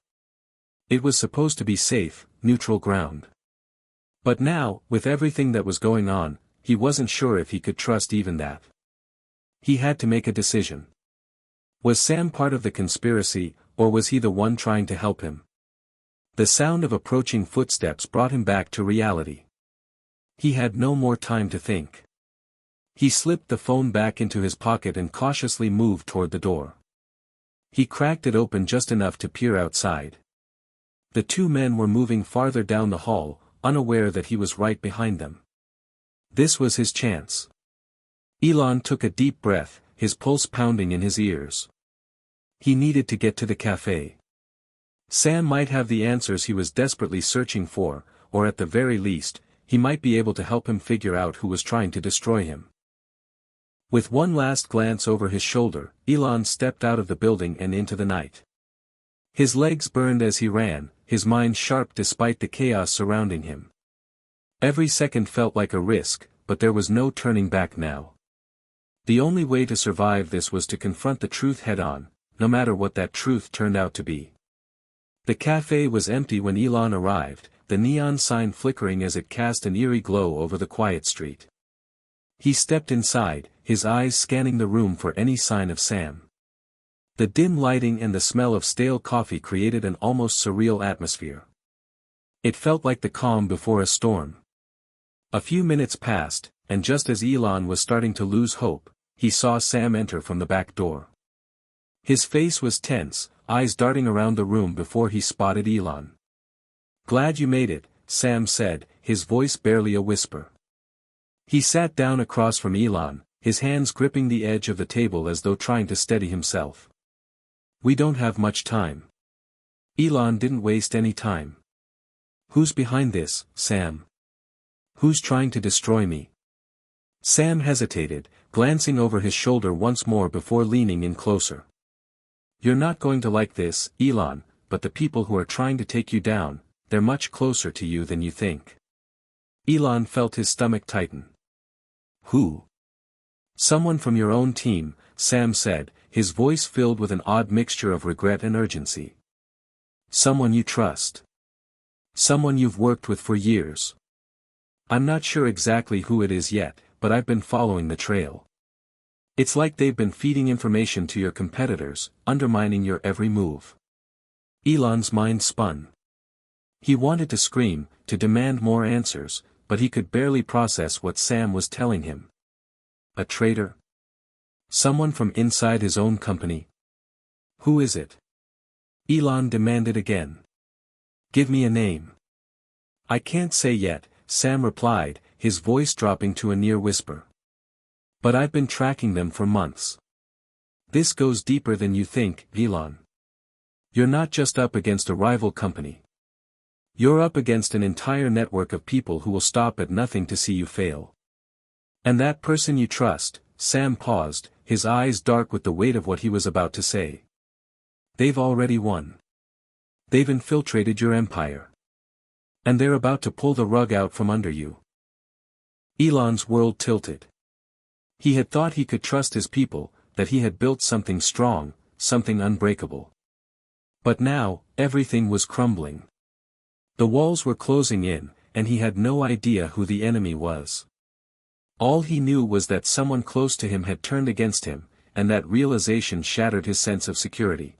It was supposed to be safe, neutral ground. But now, with everything that was going on, he wasn't sure if he could trust even that. He had to make a decision. Was Sam part of the conspiracy, or was he the one trying to help him? The sound of approaching footsteps brought him back to reality. He had no more time to think. He slipped the phone back into his pocket and cautiously moved toward the door. He cracked it open just enough to peer outside. The two men were moving farther down the hall, unaware that he was right behind them. This was his chance. Elon took a deep breath, his pulse pounding in his ears. He needed to get to the cafe. Sam might have the answers he was desperately searching for, or at the very least, he might be able to help him figure out who was trying to destroy him. With one last glance over his shoulder, Elon stepped out of the building and into the night. His legs burned as he ran, his mind sharp despite the chaos surrounding him. Every second felt like a risk, but there was no turning back now. The only way to survive this was to confront the truth head-on, no matter what that truth turned out to be. The cafe was empty when Elon arrived, the neon sign flickering as it cast an eerie glow over the quiet street. He stepped inside, his eyes scanning the room for any sign of Sam. The dim lighting and the smell of stale coffee created an almost surreal atmosphere. It felt like the calm before a storm. A few minutes passed, and just as Elon was starting to lose hope, he saw Sam enter from the back door. His face was tense, eyes darting around the room before he spotted Elon. "Glad you made it," Sam said, his voice barely a whisper. He sat down across from Elon, his hands gripping the edge of the table as though trying to steady himself. "We don't have much time." Elon didn't waste any time. "Who's behind this, Sam? Who's trying to destroy me?" Sam hesitated, glancing over his shoulder once more before leaning in closer. "You're not going to like this, Elon, but the people who are trying to take you down, they're much closer to you than you think." Elon felt his stomach tighten. "Who?" "Someone from your own team," Sam said, his voice filled with an odd mixture of regret and urgency. "Someone you trust. Someone you've worked with for years. I'm not sure exactly who it is yet, but I've been following the trail. It's like they've been feeding information to your competitors, undermining your every move." Elon's mind spun. He wanted to scream, to demand more answers, but he could barely process what Sam was telling him. A traitor? Someone from inside his own company? Who is it? Elon demanded again. "Give me a name." "I can't say yet," Sam replied, his voice dropping to a near whisper. "But I've been tracking them for months. This goes deeper than you think, Elon. You're not just up against a rival company. You're up against an entire network of people who will stop at nothing to see you fail. And that person you trust," Sam paused, his eyes dark with the weight of what he was about to say. "They've already won. They've infiltrated your empire. And they're about to pull the rug out from under you." Elon's world tilted. He had thought he could trust his people, that he had built something strong, something unbreakable. But now, everything was crumbling. The walls were closing in, and he had no idea who the enemy was. All he knew was that someone close to him had turned against him, and that realization shattered his sense of security.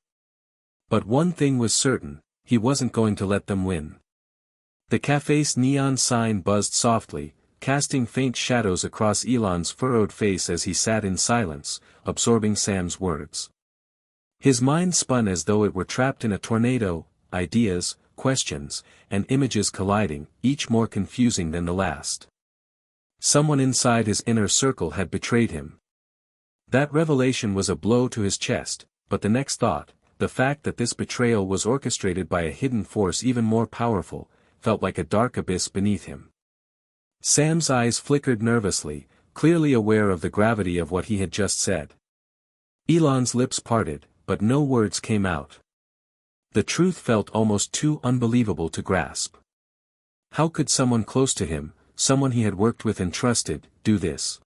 But one thing was certain, he wasn't going to let them win. The cafe's neon sign buzzed softly, casting faint shadows across Elon's furrowed face as he sat in silence, absorbing Sam's words. His mind spun as though it were trapped in a tornado, ideas, questions, and images colliding, each more confusing than the last. Someone inside his inner circle had betrayed him. That revelation was a blow to his chest, but the next thought, the fact that this betrayal was orchestrated by a hidden force even more powerful, felt like a dark abyss beneath him. Sam's eyes flickered nervously, clearly aware of the gravity of what he had just said. Elon's lips parted, but no words came out. The truth felt almost too unbelievable to grasp. How could someone close to him, someone he had worked with and trusted, do this?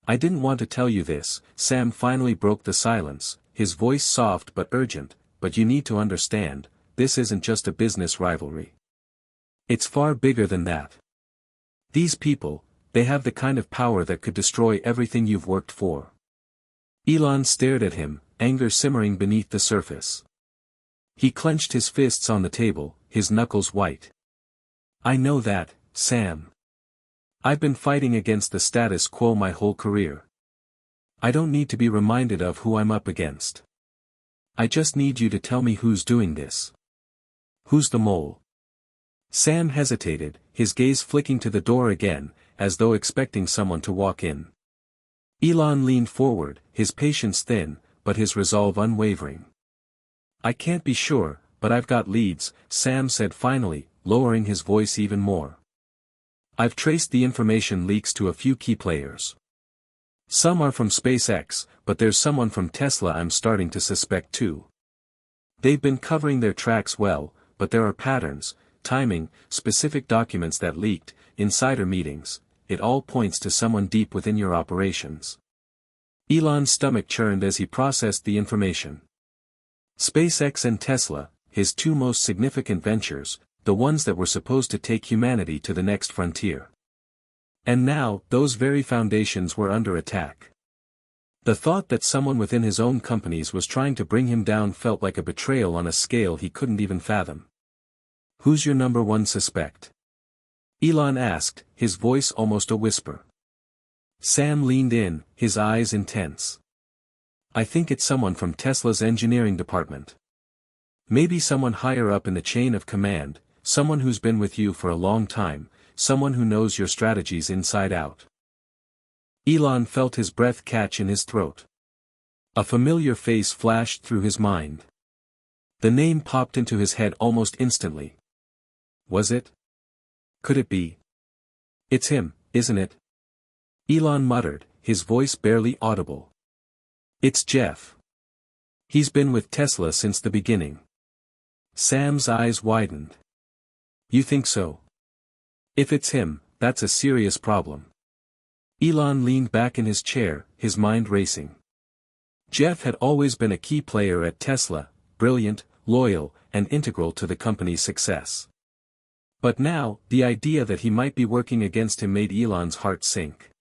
"I didn't want to tell you this," Sam finally broke the silence, his voice soft but urgent, "but you need to understand, this isn't just a business rivalry. It's far bigger than that. These people, they have the kind of power that could destroy everything you've worked for." Elon stared at him, anger simmering beneath the surface. He clenched his fists on the table, his knuckles white. "I know that, Sam. I've been fighting against the status quo my whole career. I don't need to be reminded of who I'm up against. I just need you to tell me who's doing this. Who's the mole?" Sam hesitated, his gaze flicking to the door again, as though expecting someone to walk in. Elon leaned forward, his patience thin, but his resolve unwavering. "I can't be sure, but I've got leads," Sam said finally, lowering his voice even more. "I've traced the information leaks to a few key players. Some are from SpaceX, but there's someone from Tesla I'm starting to suspect too. They've been covering their tracks well, but there are patterns, timing, specific documents that leaked, insider meetings. It all points to someone deep within your operations." Elon's stomach churned as he processed the information. SpaceX and Tesla, his two most significant ventures, the ones that were supposed to take humanity to the next frontier. And now, those very foundations were under attack. The thought that someone within his own companies was trying to bring him down felt like a betrayal on a scale he couldn't even fathom. "Who's your number one suspect?" Elon asked, his voice almost a whisper. Sam leaned in, his eyes intense. "I think it's someone from Tesla's engineering department. Maybe someone higher up in the chain of command, someone who's been with you for a long time, someone who knows your strategies inside out." Elon felt his breath catch in his throat. A familiar face flashed through his mind. The name popped into his head almost instantly. Was it? Could it be? "It's him, isn't it?" Elon muttered, his voice barely audible. "It's Jeff. He's been with Tesla since the beginning." Sam's eyes widened. "You think so? If it's him, that's a serious problem." Elon leaned back in his chair, his mind racing. Jeff had always been a key player at Tesla, brilliant, loyal, and integral to the company's success. But now, the idea that he might be working against him made Elon's heart sink.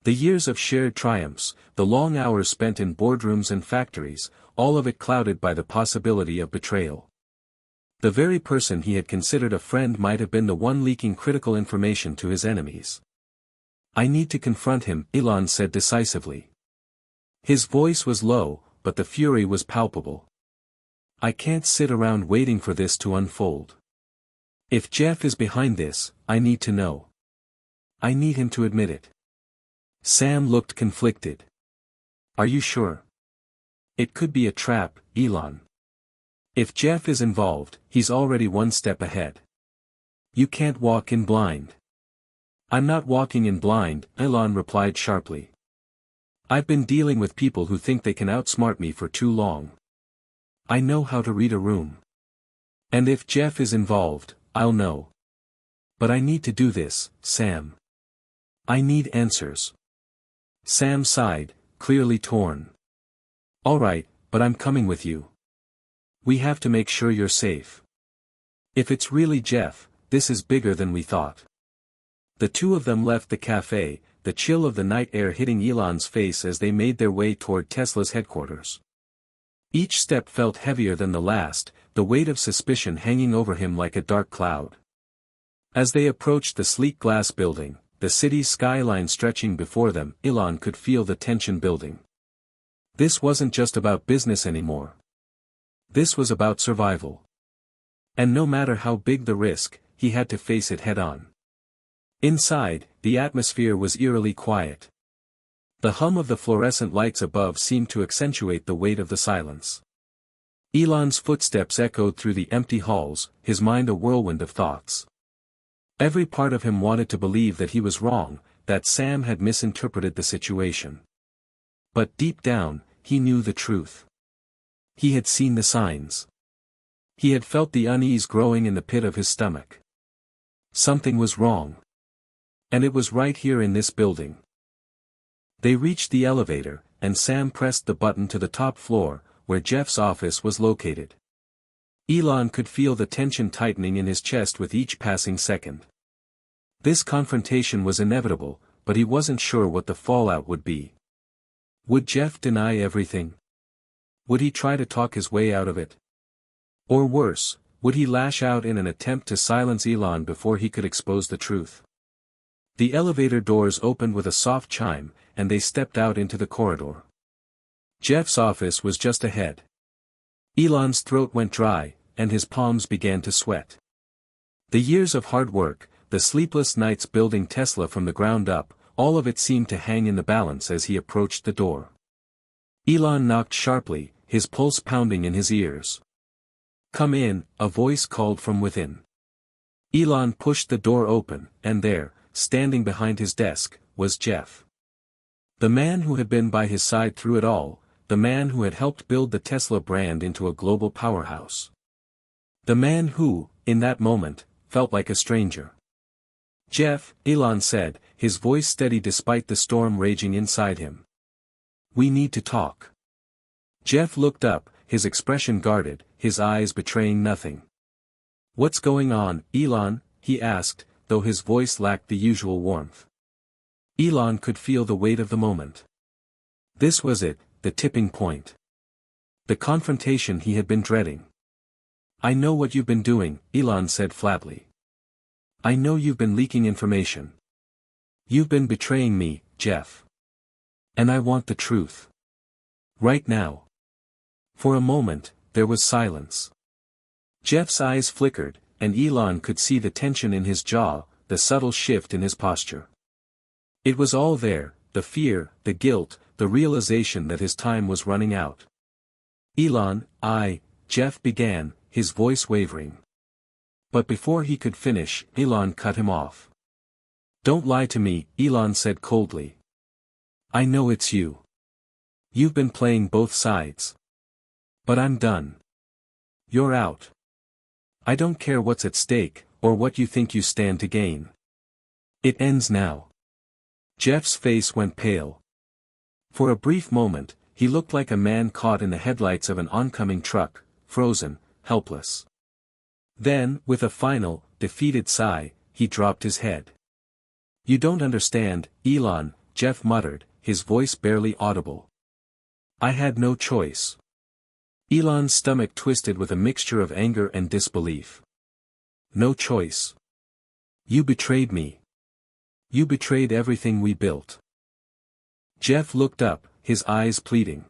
The years of shared triumphs, the long hours spent in boardrooms and factories, all of it clouded by the possibility of betrayal. The very person he had considered a friend might have been the one leaking critical information to his enemies. "I need to confront him," Elon said decisively. His voice was low, but the fury was palpable. "I can't sit around waiting for this to unfold. If Jeff is behind this, I need to know. I need him to admit it." Sam looked conflicted. "Are you sure? It could be a trap, Elon. If Jeff is involved, he's already one step ahead. You can't walk in blind." "I'm not walking in blind," Elon replied sharply. "I've been dealing with people who think they can outsmart me for too long. I know how to read a room. And if Jeff is involved, I'll know. But I need to do this, Sam. I need answers." Sam sighed, clearly torn. "All right, but I'm coming with you. We have to make sure you're safe. If it's really Jeff, this is bigger than we thought." The two of them left the cafe, the chill of the night air hitting Elon's face as they made their way toward Tesla's headquarters. Each step felt heavier than the last, the weight of suspicion hanging over him like a dark cloud. As they approached the sleek glass building, the city's skyline stretching before them, Elon could feel the tension building. This wasn't just about business anymore. This was about survival. And no matter how big the risk, he had to face it head-on. Inside, the atmosphere was eerily quiet. The hum of the fluorescent lights above seemed to accentuate the weight of the silence. Elon's footsteps echoed through the empty halls, his mind a whirlwind of thoughts. Every part of him wanted to believe that he was wrong, that Sam had misinterpreted the situation. But deep down, he knew the truth. He had seen the signs. He had felt the unease growing in the pit of his stomach. Something was wrong. And it was right here in this building. They reached the elevator, and Sam pressed the button to the top floor, where Jeff's office was located. Elon could feel the tension tightening in his chest with each passing second. This confrontation was inevitable, but he wasn't sure what the fallout would be. Would Jeff deny everything? Would he try to talk his way out of it? Or worse, would he lash out in an attempt to silence Elon before he could expose the truth? The elevator doors opened with a soft chime, and they stepped out into the corridor. Jeff's office was just ahead. Elon's throat went dry, and his palms began to sweat. The years of hard work, the sleepless nights building Tesla from the ground up, all of it seemed to hang in the balance as he approached the door. Elon knocked sharply, his pulse pounding in his ears. "Come in," a voice called from within. Elon pushed the door open, and there, standing behind his desk, was Jeff. The man who had been by his side through it all, the man who had helped build the Tesla brand into a global powerhouse. The man who, in that moment, felt like a stranger. "Jeff," Elon said, his voice steady despite the storm raging inside him. "We need to talk." Jeff looked up, his expression guarded, his eyes betraying nothing. "What's going on, Elon?" he asked, though his voice lacked the usual warmth. Elon could feel the weight of the moment. This was it, the tipping point. The confrontation he had been dreading. "I know what you've been doing," Elon said flatly. "I know you've been leaking information. You've been betraying me, Jeff. And I want the truth. Right now." For a moment, there was silence. Jeff's eyes flickered, and Elon could see the tension in his jaw, the subtle shift in his posture. It was all there, the fear, the guilt, the realization that his time was running out. "Elon, Jeff began, his voice wavering. But before he could finish, Elon cut him off. "Don't lie to me," Elon said coldly. "I know it's you. You've been playing both sides. But I'm done. You're out. I don't care what's at stake, or what you think you stand to gain. It ends now." Jeff's face went pale. For a brief moment, he looked like a man caught in the headlights of an oncoming truck, frozen, helpless. Then, with a final, defeated sigh, he dropped his head. "You don't understand, Elon," Jeff muttered, his voice barely audible. "I had no choice." Elon's stomach twisted with a mixture of anger and disbelief. "No choice. You betrayed me. You betrayed everything we built." Jeff looked up, his eyes pleading.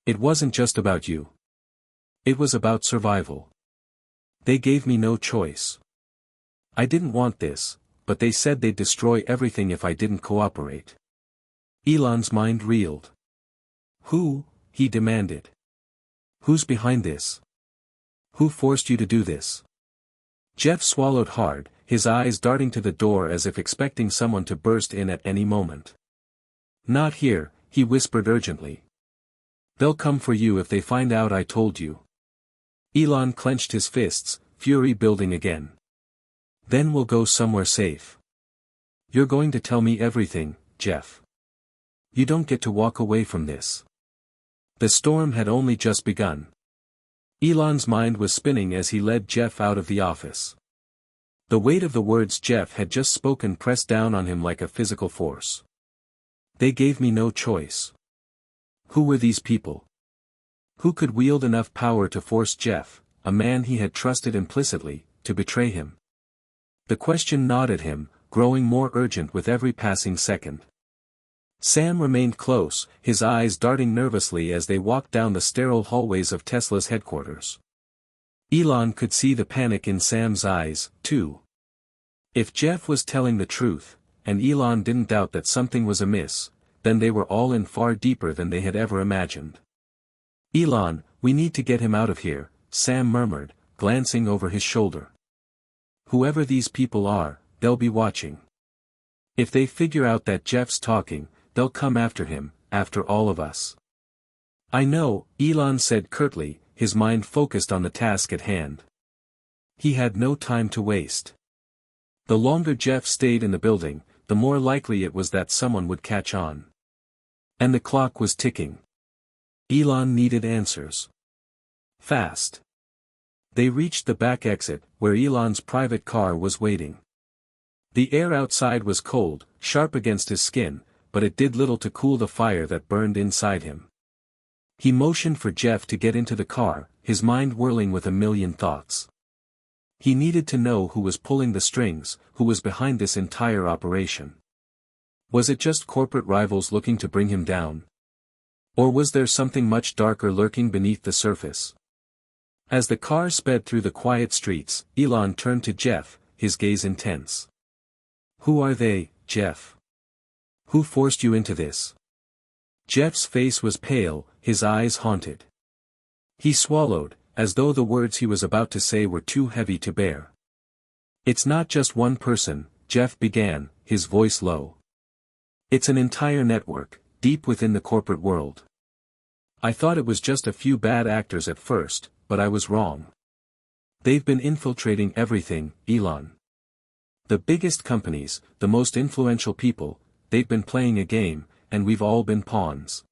"It wasn't just about you. It was about survival. They gave me no choice. I didn't want this, but they said they'd destroy everything if I didn't cooperate." Elon's mind reeled. "Who?" he demanded. "Who's behind this? Who forced you to do this?" Jeff swallowed hard, his eyes darting to the door as if expecting someone to burst in at any moment. "Not here," he whispered urgently. "They'll come for you if they find out I told you." Elon clenched his fists, fury building again. "Then we'll go somewhere safe. You're going to tell me everything, Jeff. You don't get to walk away from this." The storm had only just begun. Elon's mind was spinning as he led Jeff out of the office. The weight of the words Jeff had just spoken pressed down on him like a physical force. They gave me no choice. Who were these people? Who could wield enough power to force Jeff, a man he had trusted implicitly, to betray him? The question gnawed at him, growing more urgent with every passing second. Sam remained close, his eyes darting nervously as they walked down the sterile hallways of Tesla's headquarters. Elon could see the panic in Sam's eyes, too. If Jeff was telling the truth, and Elon didn't doubt that something was amiss, then they were all in far deeper than they had ever imagined. "Elon, we need to get him out of here," Sam murmured, glancing over his shoulder. "Whoever these people are, they'll be watching. If they figure out that Jeff's talking, they'll come after him, after all of us." "I know," Elon said curtly, his mind focused on the task at hand. He had no time to waste. The longer Jeff stayed in the building, the more likely it was that someone would catch on. And the clock was ticking. Elon needed answers. Fast. They reached the back exit, where Elon's private car was waiting. The air outside was cold, sharp against his skin, but it did little to cool the fire that burned inside him. He motioned for Jeff to get into the car, his mind whirling with a million thoughts. He needed to know who was pulling the strings, who was behind this entire operation. Was it just corporate rivals looking to bring him down? Or was there something much darker lurking beneath the surface? As the car sped through the quiet streets, Elon turned to Jeff, his gaze intense. "Who are they, Jeff? Who forced you into this?" Jeff's face was pale, his eyes haunted. He swallowed, as though the words he was about to say were too heavy to bear. "It's not just one person," Jeff began, his voice low. "It's an entire network, deep within the corporate world. I thought it was just a few bad actors at first, but I was wrong. They've been infiltrating everything, Elon. The biggest companies, the most influential people, they've been playing a game, and we've all been pawns."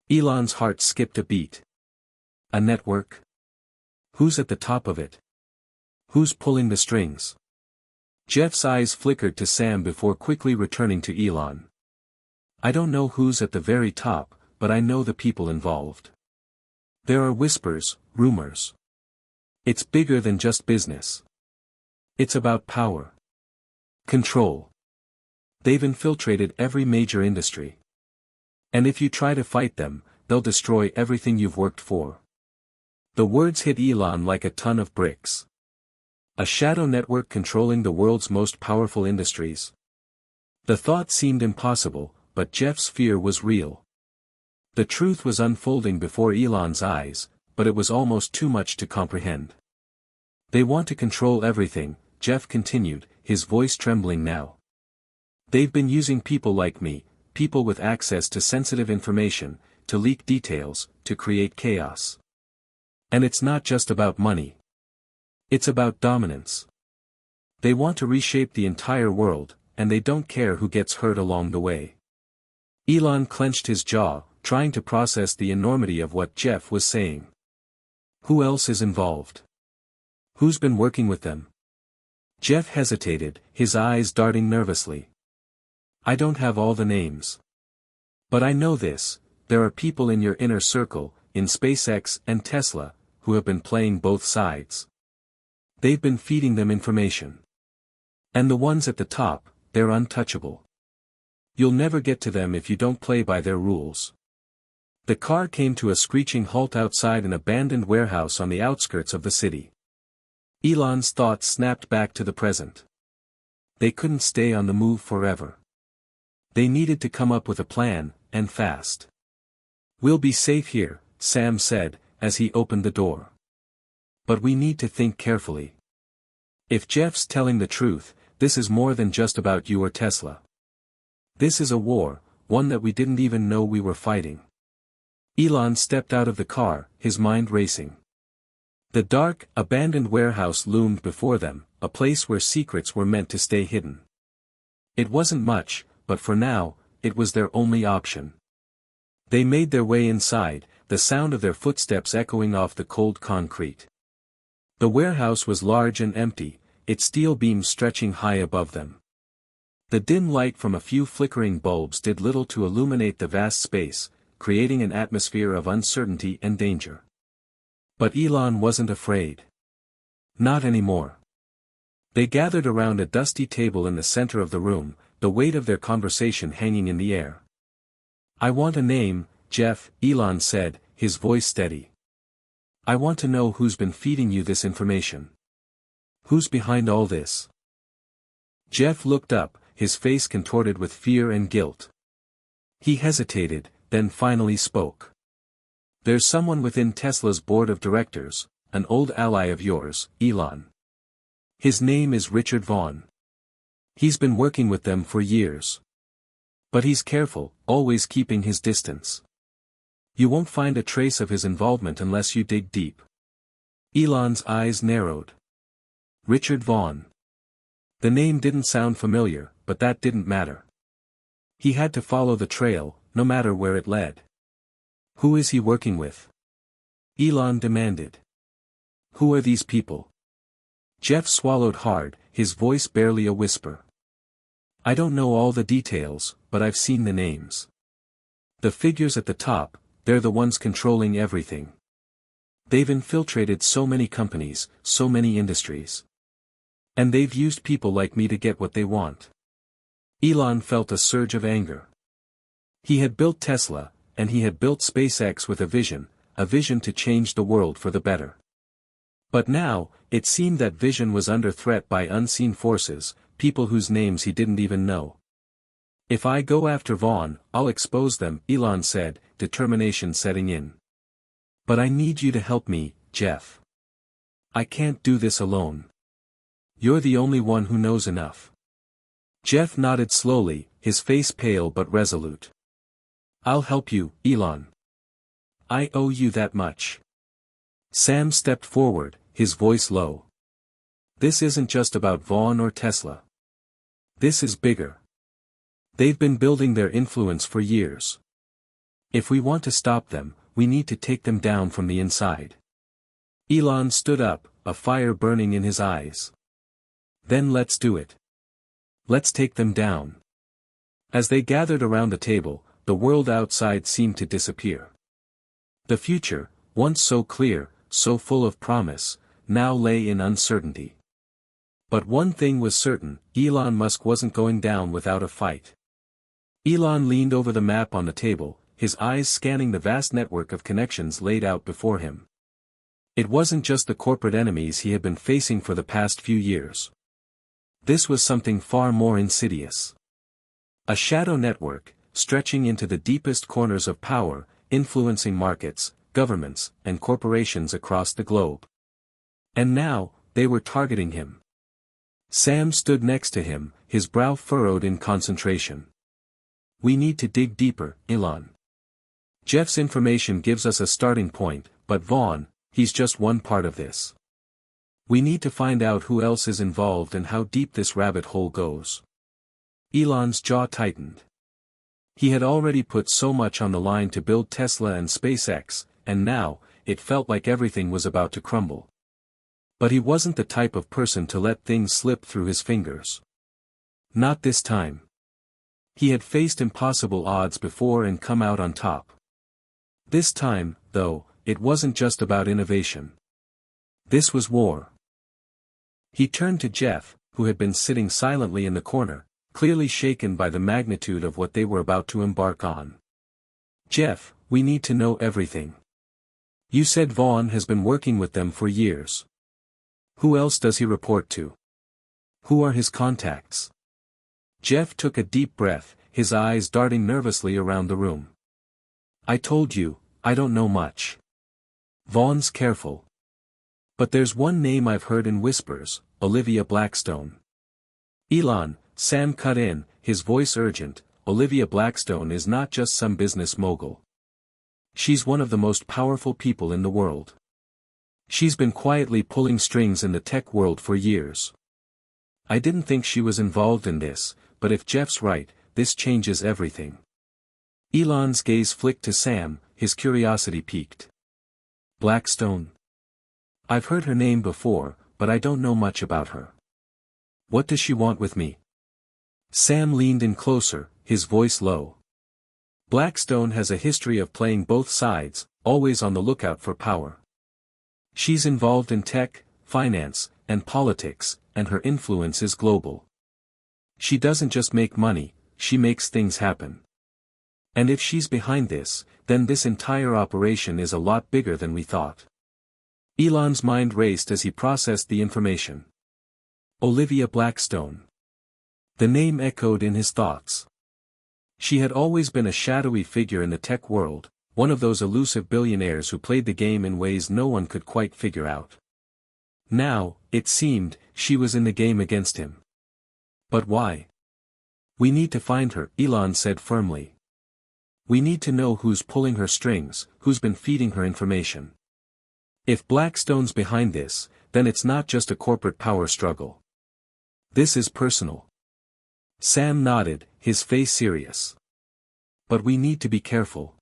Elon's heart skipped a beat. A network? Who's at the top of it? Who's pulling the strings? Jeff's eyes flickered to Sam before quickly returning to Elon. I don't know who's at the very top, but I know the people involved. There are whispers, rumors. It's bigger than just business. It's about power. Control. They've infiltrated every major industry. And if you try to fight them, they'll destroy everything you've worked for. The words hit Elon like a ton of bricks. A shadow network controlling the world's most powerful industries. The thought seemed impossible, but Jeff's fear was real. The truth was unfolding before Elon's eyes, but it was almost too much to comprehend. They want to control everything, Jeff continued, his voice trembling now. They've been using people like me, people with access to sensitive information, to leak details, to create chaos. And it's not just about money. It's about dominance. They want to reshape the entire world, and they don't care who gets hurt along the way. Elon clenched his jaw, trying to process the enormity of what Jeff was saying. Who else is involved? Who's been working with them? Jeff hesitated, his eyes darting nervously. I don't have all the names. But I know this, there are people in your inner circle, in SpaceX and Tesla, who have been playing both sides. They've been feeding them information. And the ones at the top, they're untouchable. You'll never get to them if you don't play by their rules. The car came to a screeching halt outside an abandoned warehouse on the outskirts of the city. Elon's thoughts snapped back to the present. They couldn't stay on the move forever. They needed to come up with a plan, and fast. We'll be safe here, Sam said, as he opened the door. But we need to think carefully. If Jeff's telling the truth, this is more than just about you or Tesla. This is a war, one that we didn't even know we were fighting. Elon stepped out of the car, his mind racing. The dark, abandoned warehouse loomed before them, a place where secrets were meant to stay hidden. It wasn't much, but for now, it was their only option. They made their way inside, the sound of their footsteps echoing off the cold concrete. The warehouse was large and empty, its steel beams stretching high above them. The dim light from a few flickering bulbs did little to illuminate the vast space, creating an atmosphere of uncertainty and danger. But Elon wasn't afraid. Not anymore. They gathered around a dusty table in the center of the room, the weight of their conversation hanging in the air. I want a name, Jeff, Elon said, his voice steady. I want to know who's been feeding you this information. Who's behind all this? Jeff looked up, his face contorted with fear and guilt. He hesitated, then finally spoke. There's someone within Tesla's board of directors, an old ally of yours, Elon. His name is Richard Vaughn. He's been working with them for years. But he's careful, always keeping his distance. You won't find a trace of his involvement unless you dig deep. Elon's eyes narrowed. Richard Vaughn. The name didn't sound familiar, but that didn't matter. He had to follow the trail, no matter where it led. Who is he working with? Elon demanded. Who are these people? Jeff swallowed hard, his voice barely a whisper. I don't know all the details, but I've seen the names. The figures at the top, they're the ones controlling everything. They've infiltrated so many companies, so many industries. And they've used people like me to get what they want. Elon felt a surge of anger. He had built Tesla, and he had built SpaceX with a vision to change the world for the better. But now, it seemed that vision was under threat by unseen forces, people whose names he didn't even know. If I go after Vaughn, I'll expose them, Elon said, determination setting in. But I need you to help me, Jeff. I can't do this alone. You're the only one who knows enough. Jeff nodded slowly, his face pale but resolute. I'll help you, Elon. I owe you that much. Sam stepped forward, his voice low. This isn't just about Vaughn or Tesla. This is bigger. They've been building their influence for years. If we want to stop them, we need to take them down from the inside. Elon stood up, a fire burning in his eyes. Then let's do it. Let's take them down. As they gathered around the table, the world outside seemed to disappear. The future, once so clear, so full of promise, now lay in uncertainty. But one thing was certain, Elon Musk wasn't going down without a fight. Elon leaned over the map on the table, his eyes scanning the vast network of connections laid out before him. It wasn't just the corporate enemies he had been facing for the past few years. This was something far more insidious. A shadow network, stretching into the deepest corners of power, influencing markets, governments, and corporations across the globe. And now, they were targeting him. Sam stood next to him, his brow furrowed in concentration. We need to dig deeper, Elon. Jeff's information gives us a starting point, but Vaughn, he's just one part of this. We need to find out who else is involved and how deep this rabbit hole goes. Elon's jaw tightened. He had already put so much on the line to build Tesla and SpaceX, and now, it felt like everything was about to crumble. But he wasn't the type of person to let things slip through his fingers. Not this time. He had faced impossible odds before and come out on top. This time, though, it wasn't just about innovation. This was war. He turned to Jeff, who had been sitting silently in the corner, clearly shaken by the magnitude of what they were about to embark on. Jeff, we need to know everything. You said Vaughn has been working with them for years. Who else does he report to? Who are his contacts? Jeff took a deep breath, his eyes darting nervously around the room. I told you, I don't know much. Vaughn's careful. But there's one name I've heard in whispers, Olivia Blackstone. Elon, Sam cut in, his voice urgent, Olivia Blackstone is not just some business mogul. She's one of the most powerful people in the world. She's been quietly pulling strings in the tech world for years. I didn't think she was involved in this, but if Jeff's right, this changes everything. Elon's gaze flicked to Sam, his curiosity piqued. Blackstone. I've heard her name before, but I don't know much about her. What does she want with me? Sam leaned in closer, his voice low. Blackstone has a history of playing both sides, always on the lookout for power. She's involved in tech, finance, and politics, and her influence is global. She doesn't just make money, she makes things happen. And if she's behind this, then this entire operation is a lot bigger than we thought. Elon's mind raced as he processed the information. Olivia Blackstone. The name echoed in his thoughts. She had always been a shadowy figure in the tech world, one of those elusive billionaires who played the game in ways no one could quite figure out. Now, it seemed, she was in the game against him. But why? We need to find her, Elon said firmly. We need to know who's pulling her strings, who's been feeding her information. If Blackstone's behind this, then it's not just a corporate power struggle. This is personal. Sam nodded, his face serious. But we need to be careful.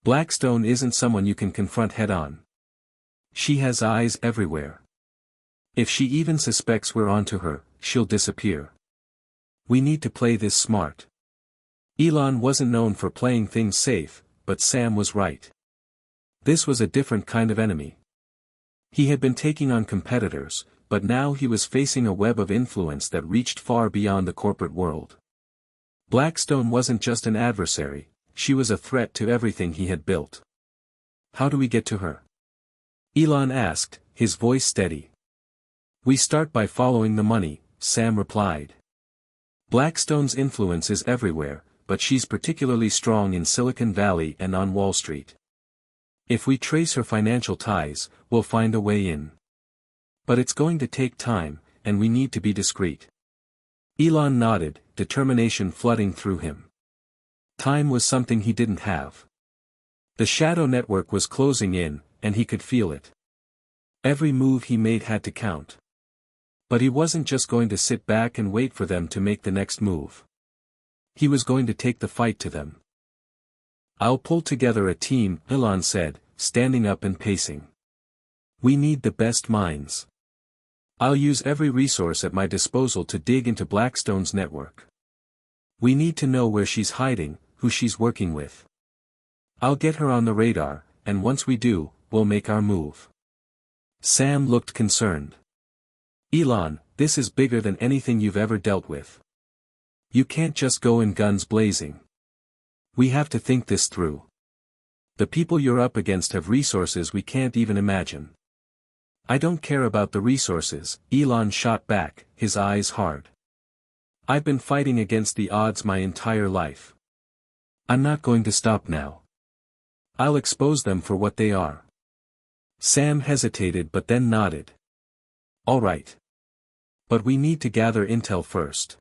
Blackstone isn't someone you can confront head-on. She has eyes everywhere. If she even suspects we're onto her, she'll disappear. We need to play this smart. Elon wasn't known for playing things safe, but Sam was right. This was a different kind of enemy. He had been taking on competitors, but now he was facing a web of influence that reached far beyond the corporate world. Blackstone wasn't just an adversary, she was a threat to everything he had built. How do we get to her? Elon asked, his voice steady. We start by following the money, Sam replied. Blackstone's influence is everywhere, but she's particularly strong in Silicon Valley and on Wall Street. If we trace her financial ties, we'll find a way in. But it's going to take time, and we need to be discreet. Elon nodded, determination flooding through him. Time was something he didn't have. The shadow network was closing in, and he could feel it. Every move he made had to count. But he wasn't just going to sit back and wait for them to make the next move. He was going to take the fight to them. I'll pull together a team, Elon said, standing up and pacing. We need the best minds. I'll use every resource at my disposal to dig into Blackstone's network. We need to know where she's hiding, who she's working with. I'll get her on the radar, and once we do, we'll make our move. Sam looked concerned. Elon, this is bigger than anything you've ever dealt with. You can't just go in guns blazing. We have to think this through. The people you're up against have resources we can't even imagine. I don't care about the resources, Elon shot back, his eyes hard. I've been fighting against the odds my entire life. I'm not going to stop now. I'll expose them for what they are. Sam hesitated but then nodded. All right. But we need to gather intel first.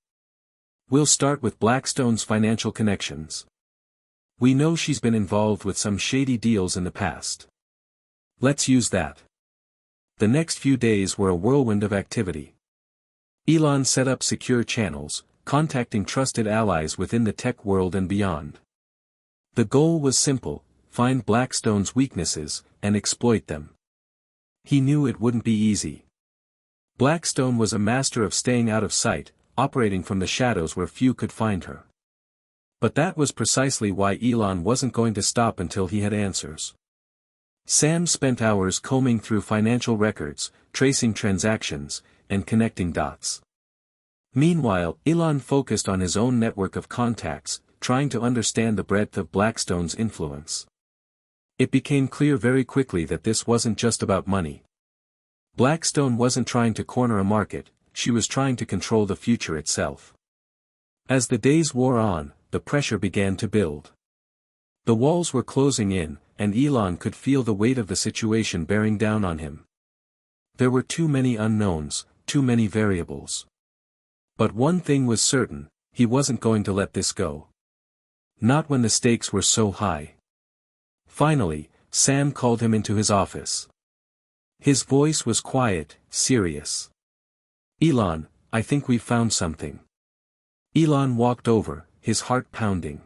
We'll start with Blackstone's financial connections. We know she's been involved with some shady deals in the past. Let's use that. The next few days were a whirlwind of activity. Elon set up secure channels, contacting trusted allies within the tech world and beyond. The goal was simple: find Blackstone's weaknesses, and exploit them. He knew it wouldn't be easy. Blackstone was a master of staying out of sight, operating from the shadows where few could find her. But that was precisely why Elon wasn't going to stop until he had answers. Sam spent hours combing through financial records, tracing transactions, and connecting dots. Meanwhile, Elon focused on his own network of contacts, trying to understand the breadth of Blackstone's influence. It became clear very quickly that this wasn't just about money. Blackstone wasn't trying to corner a market, she was trying to control the future itself. As the days wore on, the pressure began to build. The walls were closing in, and Elon could feel the weight of the situation bearing down on him. There were too many unknowns, too many variables. But one thing was certain: he wasn't going to let this go. Not when the stakes were so high. Finally, Sam called him into his office. His voice was quiet, serious. Elon, I think we've found something. Elon walked over, his heart pounding.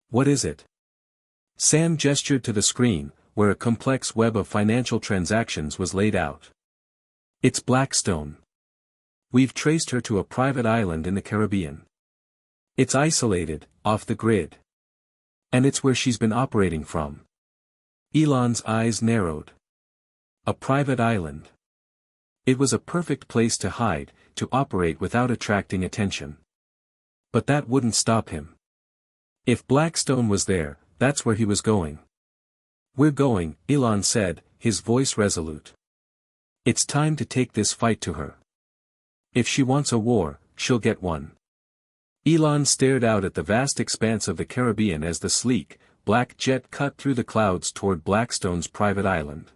What is it? Sam gestured to the screen, where a complex web of financial transactions was laid out. It's Blackstone. We've traced her to a private island in the Caribbean. It's isolated, off the grid. And it's where she's been operating from. Elon's eyes narrowed. A private island. It was a perfect place to hide, to operate without attracting attention. But that wouldn't stop him. If Blackstone was there, that's where he was going. We're going, Elon said, his voice resolute. It's time to take this fight to her. If she wants a war, she'll get one. Elon stared out at the vast expanse of the Caribbean as the sleek, black jet cut through the clouds toward Blackstone's private island.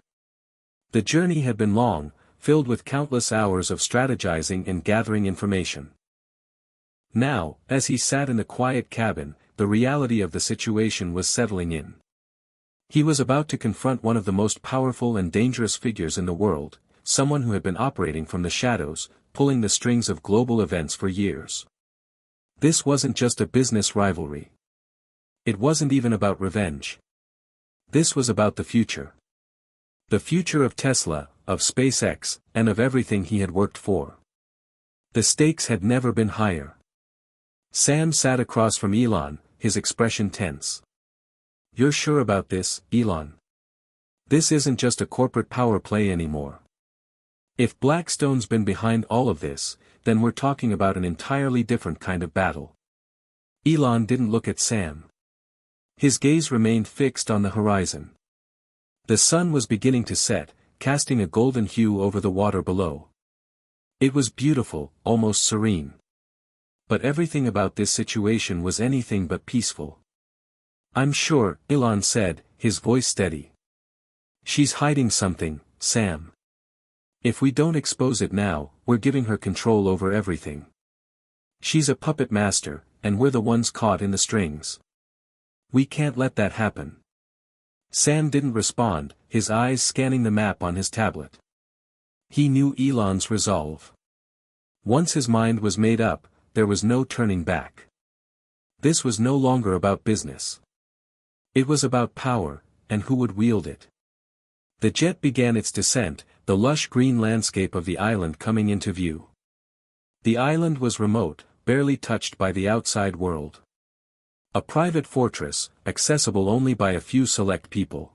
The journey had been long, filled with countless hours of strategizing and gathering information. Now, as he sat in the quiet cabin, the reality of the situation was settling in. He was about to confront one of the most powerful and dangerous figures in the world, someone who had been operating from the shadows, pulling the strings of global events for years. This wasn't just a business rivalry. It wasn't even about revenge. This was about the future. The future of Tesla, of SpaceX, and of everything he had worked for. The stakes had never been higher. Sam sat across from Elon, his expression tense. You're sure about this, Elon? This isn't just a corporate power play anymore. If Blackstone's been behind all of this, then we're talking about an entirely different kind of battle. Elon didn't look at Sam. His gaze remained fixed on the horizon. The sun was beginning to set, casting a golden hue over the water below. It was beautiful, almost serene. But everything about this situation was anything but peaceful. I'm sure, Elon said, his voice steady. She's hiding something, Sam. If we don't expose it now, we're giving her control over everything. She's a puppet master, and we're the ones caught in the strings. We can't let that happen. Sam didn't respond, his eyes scanning the map on his tablet. He knew Elon's resolve. Once his mind was made up, there was no turning back. This was no longer about business. It was about power, and who would wield it. The jet began its descent, the lush green landscape of the island coming into view. The island was remote, barely touched by the outside world. A private fortress, accessible only by a few select people.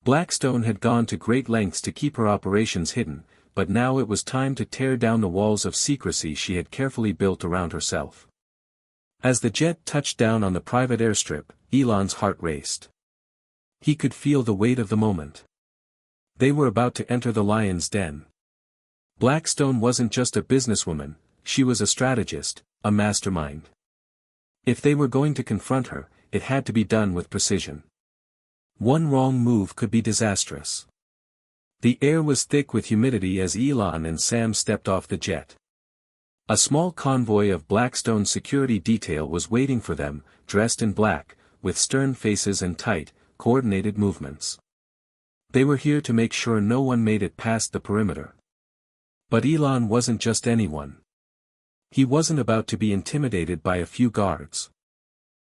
Blackstone had gone to great lengths to keep her operations hidden, but now it was time to tear down the walls of secrecy she had carefully built around herself. As the jet touched down on the private airstrip, Elon's heart raced. He could feel the weight of the moment. They were about to enter the lion's den. Blackstone wasn't just a businesswoman, she was a strategist, a mastermind. If they were going to confront her, it had to be done with precision. One wrong move could be disastrous. The air was thick with humidity as Elon and Sam stepped off the jet. A small convoy of Blackstone's security detail was waiting for them, dressed in black, with stern faces and tight, coordinated movements. They were here to make sure no one made it past the perimeter. But Elon wasn't just anyone. He wasn't about to be intimidated by a few guards.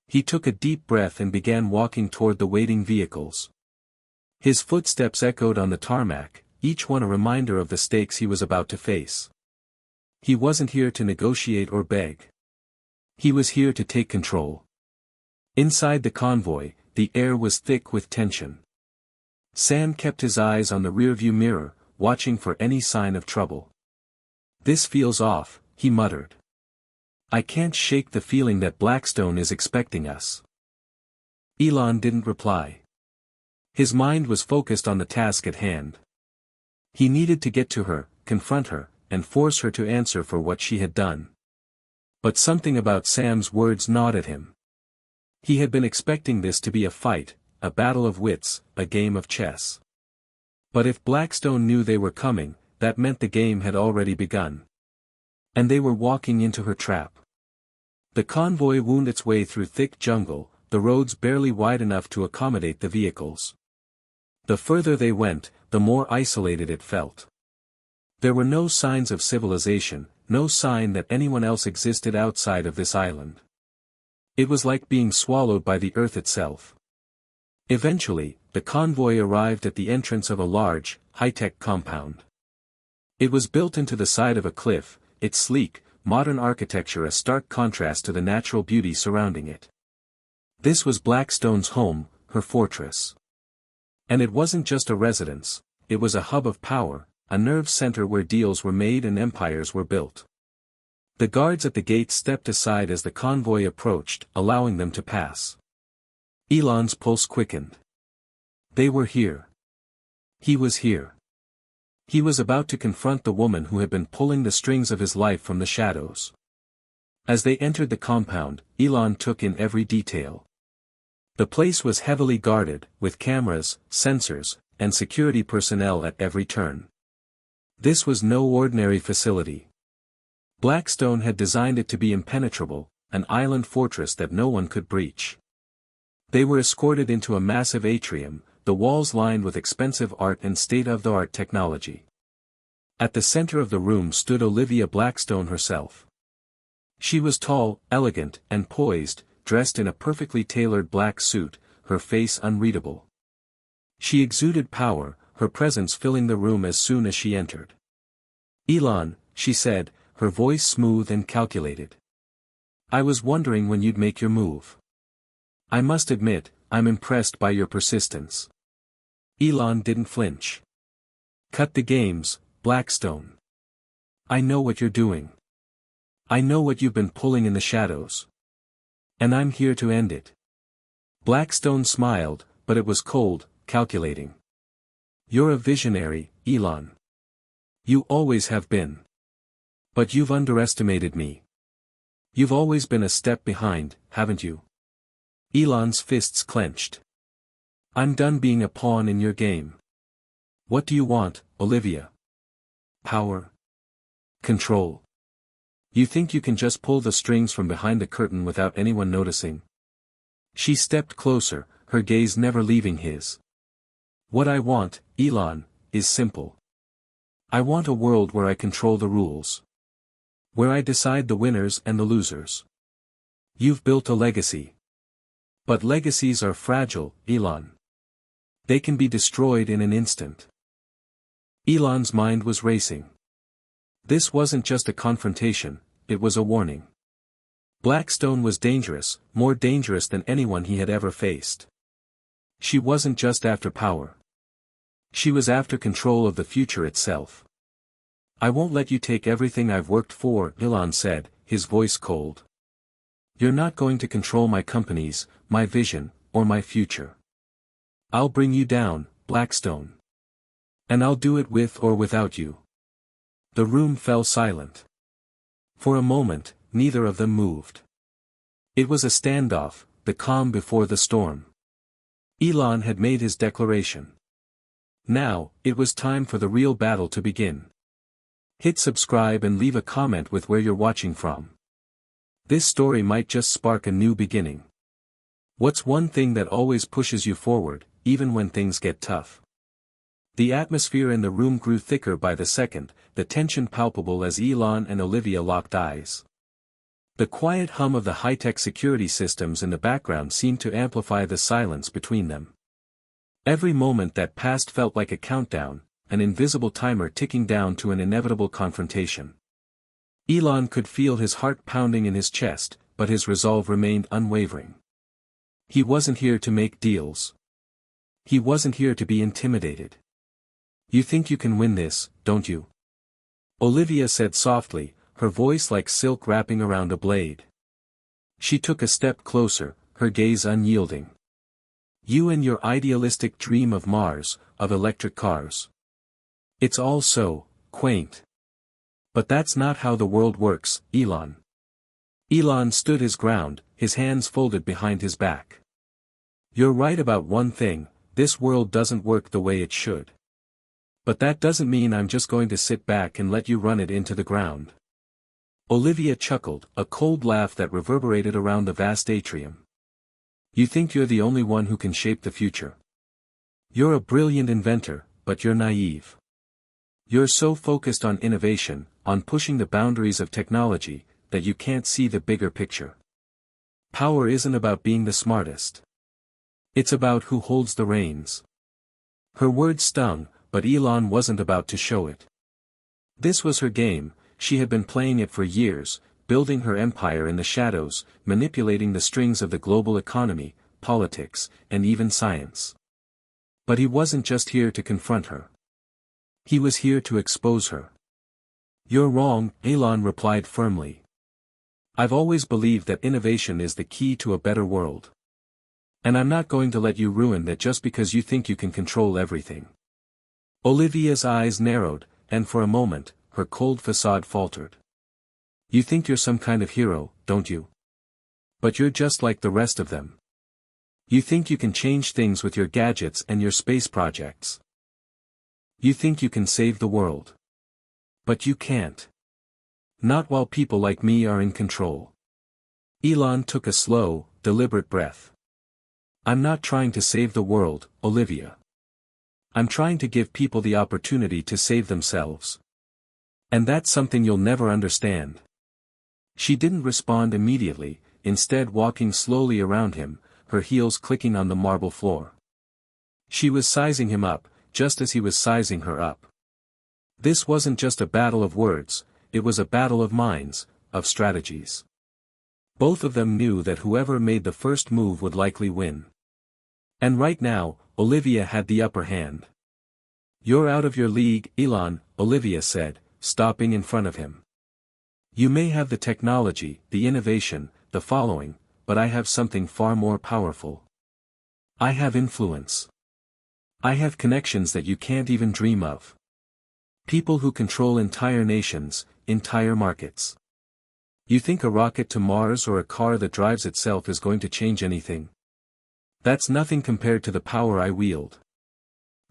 He took a deep breath and began walking toward the waiting vehicles. His footsteps echoed on the tarmac, each one a reminder of the stakes he was about to face. He wasn't here to negotiate or beg. He was here to take control. Inside the convoy, the air was thick with tension. Sam kept his eyes on the rearview mirror, watching for any sign of trouble. "This feels off," he muttered. "I can't shake the feeling that Blackstone is expecting us." Elon didn't reply. His mind was focused on the task at hand. He needed to get to her, confront her, and force her to answer for what she had done. But something about Sam's words gnawed at him. He had been expecting this to be a fight, a battle of wits, a game of chess. But if Blackstone knew they were coming, that meant the game had already begun. And they were walking into her trap. The convoy wound its way through thick jungle, the roads barely wide enough to accommodate the vehicles. The further they went, the more isolated it felt. There were no signs of civilization, no sign that anyone else existed outside of this island. It was like being swallowed by the earth itself. Eventually, the convoy arrived at the entrance of a large, high-tech compound. It was built into the side of a cliff, its sleek, modern architecture a stark contrast to the natural beauty surrounding it. This was Blackstone's home, her fortress. And it wasn't just a residence, it was a hub of power, a nerve center where deals were made and empires were built. The guards at the gate stepped aside as the convoy approached, allowing them to pass. Elon's pulse quickened. They were here. He was here. He was about to confront the woman who had been pulling the strings of his life from the shadows. As they entered the compound, Elon took in every detail. The place was heavily guarded, with cameras, sensors, and security personnel at every turn. This was no ordinary facility. Blackstone had designed it to be impenetrable, an island fortress that no one could breach. They were escorted into a massive atrium, the walls lined with expensive art and state-of-the-art technology. At the center of the room stood Olivia Blackstone herself. She was tall, elegant, and poised, dressed in a perfectly tailored black suit, her face unreadable. She exuded power, her presence filling the room as soon as she entered. "Elon," she said, her voice smooth and calculated. "I was wondering when you'd make your move. I must admit, I'm impressed by your persistence." Elon didn't flinch. "Cut the games, Blackstone. I know what you're doing. I know what you've been pulling in the shadows. And I'm here to end it." Blackstone smiled, but it was cold, calculating. "You're a visionary, Elon. You always have been. But you've underestimated me. You've always been a step behind, haven't you?" Elon's fists clenched. "I'm done being a pawn in your game. What do you want, Olivia? Power? Control? You think you can just pull the strings from behind the curtain without anyone noticing?" She stepped closer, her gaze never leaving his. "What I want, Elon, is simple. I want a world where I control the rules. Where I decide the winners and the losers. You've built a legacy. But legacies are fragile, Elon. They can be destroyed in an instant. Elon's mind was racing. This wasn't just a confrontation, it was a warning. Blackstone was dangerous, more dangerous than anyone he had ever faced. She wasn't just after power. She was after control of the future itself. "I won't let you take everything I've worked for," Elon said, his voice cold. "You're not going to control my companies, my vision, or my future. I'll bring you down, Blackstone. And I'll do it with or without you." The room fell silent. For a moment, neither of them moved. It was a standoff, the calm before the storm. Elon had made his declaration. Now, it was time for the real battle to begin. Hit subscribe and leave a comment with where you're watching from. This story might just spark a new beginning. What's one thing that always pushes you forward, even when things get tough? The atmosphere in the room grew thicker by the second, the tension palpable as Elon and Olivia locked eyes. The quiet hum of the high-tech security systems in the background seemed to amplify the silence between them. Every moment that passed felt like a countdown, an invisible timer ticking down to an inevitable confrontation. Elon could feel his heart pounding in his chest, but his resolve remained unwavering. He wasn't here to make deals. He wasn't here to be intimidated. "You think you can win this, don't you?" Olivia said softly, her voice like silk wrapping around a blade. She took a step closer, her gaze unyielding. "You and your idealistic dream of Mars, of electric cars. It's all so quaint. But that's not how the world works, Elon." Elon stood his ground, his hands folded behind his back. "You're right about one thing, this world doesn't work the way it should. But that doesn't mean I'm just going to sit back and let you run it into the ground." Olivia chuckled, a cold laugh that reverberated around the vast atrium. "You think you're the only one who can shape the future? You're a brilliant inventor, but you're naive. You're so focused on innovation, on pushing the boundaries of technology, that you can't see the bigger picture. Power isn't about being the smartest. It's about who holds the reins." Her words stung, but Elon wasn't about to show it. This was her game, she had been playing it for years, building her empire in the shadows, manipulating the strings of the global economy, politics, and even science. But he wasn't just here to confront her. He was here to expose her. "You're wrong," Elon replied firmly. "I've always believed that innovation is the key to a better world. And I'm not going to let you ruin that just because you think you can control everything." Olivia's eyes narrowed, and for a moment, her cold facade faltered. "You think you're some kind of hero, don't you? But you're just like the rest of them. You think you can change things with your gadgets and your space projects. You think you can save the world. But you can't. Not while people like me are in control." Elon took a slow, deliberate breath. "I'm not trying to save the world, Olivia. I'm trying to give people the opportunity to save themselves. And that's something you'll never understand." She didn't respond immediately, instead walking slowly around him, her heels clicking on the marble floor. She was sizing him up, just as he was sizing her up. This wasn't just a battle of words, it was a battle of minds, of strategies. Both of them knew that whoever made the first move would likely win. And right now, Olivia had the upper hand. "You're out of your league, Elon," Olivia said, stopping in front of him. "You may have the technology, the innovation, the following, but I have something far more powerful. I have influence. I have connections that you can't even dream of. People who control entire nations, entire markets. You think a rocket to Mars or a car that drives itself is going to change anything? That's nothing compared to the power I wield."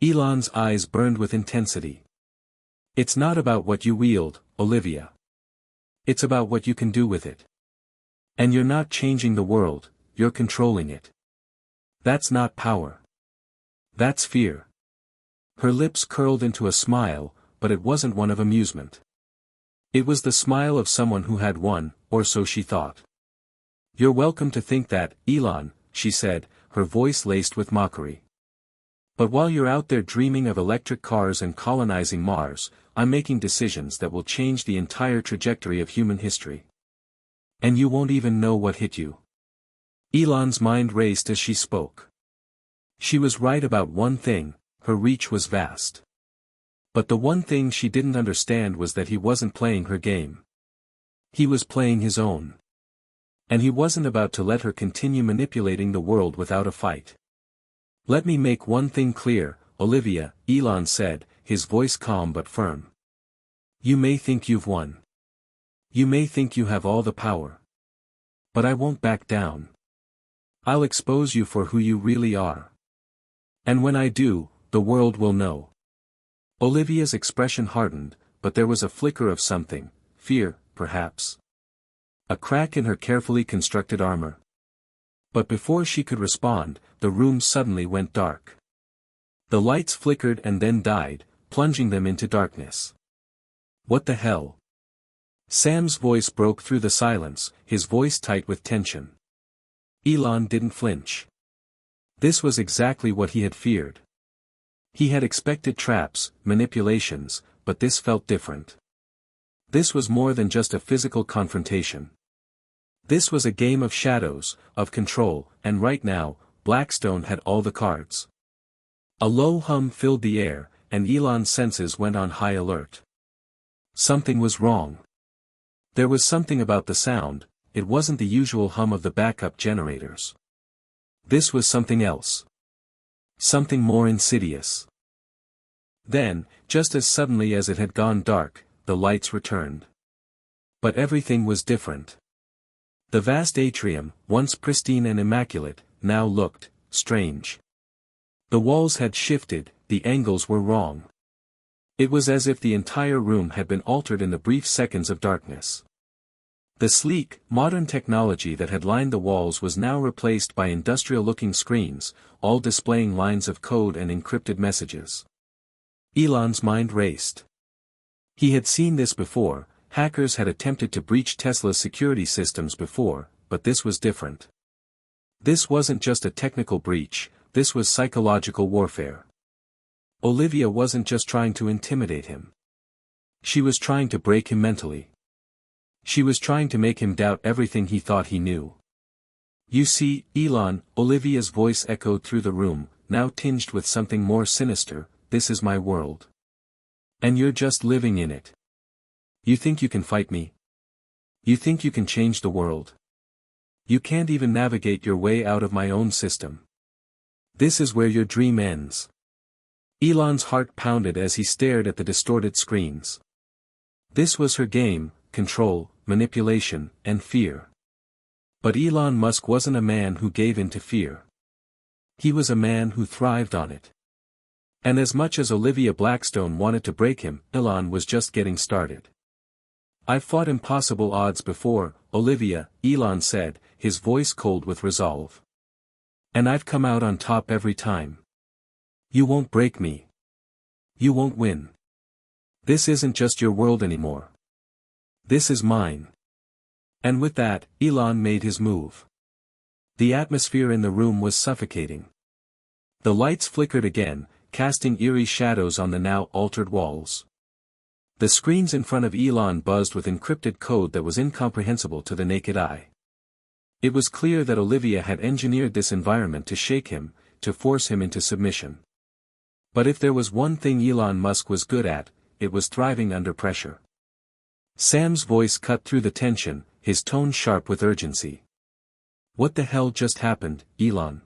Elon's eyes burned with intensity. "It's not about what you wield, Olivia. It's about what you can do with it. And you're not changing the world, you're controlling it. That's not power. That's fear." Her lips curled into a smile, but it wasn't one of amusement. It was the smile of someone who had won, or so she thought. "You're welcome to think that, Elon," she said, her voice laced with mockery. But while you're out there dreaming of electric cars and colonizing Mars, I'm making decisions that will change the entire trajectory of human history. And you won't even know what hit you." Elon's mind raced as she spoke. She was right about one thing: her reach was vast. But the one thing she didn't understand was that he wasn't playing her game. He was playing his own. And he wasn't about to let her continue manipulating the world without a fight. "Let me make one thing clear, Olivia," Elon said, his voice calm but firm. "You may think you've won. You may think you have all the power. But I won't back down. I'll expose you for who you really are. And when I do, the world will know." Olivia's expression hardened, but there was a flicker of something, fear, perhaps. A crack in her carefully constructed armor. But before she could respond, the room suddenly went dark. The lights flickered and then died, plunging them into darkness. "What the hell?" Sam's voice broke through the silence, his voice tight with tension. Elon didn't flinch. This was exactly what he had feared. He had expected traps, manipulations, but this felt different. This was more than just a physical confrontation. This was a game of shadows, of control, and right now, Blackstone had all the cards. A low hum filled the air, and Elon's senses went on high alert. Something was wrong. There was something about the sound. It wasn't the usual hum of the backup generators. This was something else. Something more insidious. Then, just as suddenly as it had gone dark, the lights returned. But everything was different. The vast atrium, once pristine and immaculate, now looked strange. The walls had shifted, the angles were wrong. It was as if the entire room had been altered in the brief seconds of darkness. The sleek, modern technology that had lined the walls was now replaced by industrial-looking screens, all displaying lines of code and encrypted messages. Elon's mind raced. He had seen this before. Hackers had attempted to breach Tesla's security systems before, but this was different. This wasn't just a technical breach, this was psychological warfare. Olivia wasn't just trying to intimidate him. She was trying to break him mentally. She was trying to make him doubt everything he thought he knew. "You see, Elon," Olivia's voice echoed through the room, now tinged with something more sinister, "this is my world. And you're just living in it. You think you can fight me? You think you can change the world? You can't even navigate your way out of my own system. This is where your dream ends." Elon's heart pounded as he stared at the distorted screens. This was her game: control, manipulation, and fear. But Elon Musk wasn't a man who gave in to fear. He was a man who thrived on it. And as much as Olivia Blackstone wanted to break him, Elon was just getting started. "I've fought impossible odds before, Olivia," Elon said, his voice cold with resolve. "And I've come out on top every time. You won't break me. You won't win. This isn't just your world anymore. This is mine." And with that, Elon made his move. The atmosphere in the room was suffocating. The lights flickered again, casting eerie shadows on the now altered walls. The screens in front of Elon buzzed with encrypted code that was incomprehensible to the naked eye. It was clear that Olivia had engineered this environment to shake him, to force him into submission. But if there was one thing Elon Musk was good at, it was thriving under pressure. Sam's voice cut through the tension, his tone sharp with urgency. "What the hell just happened, Elon?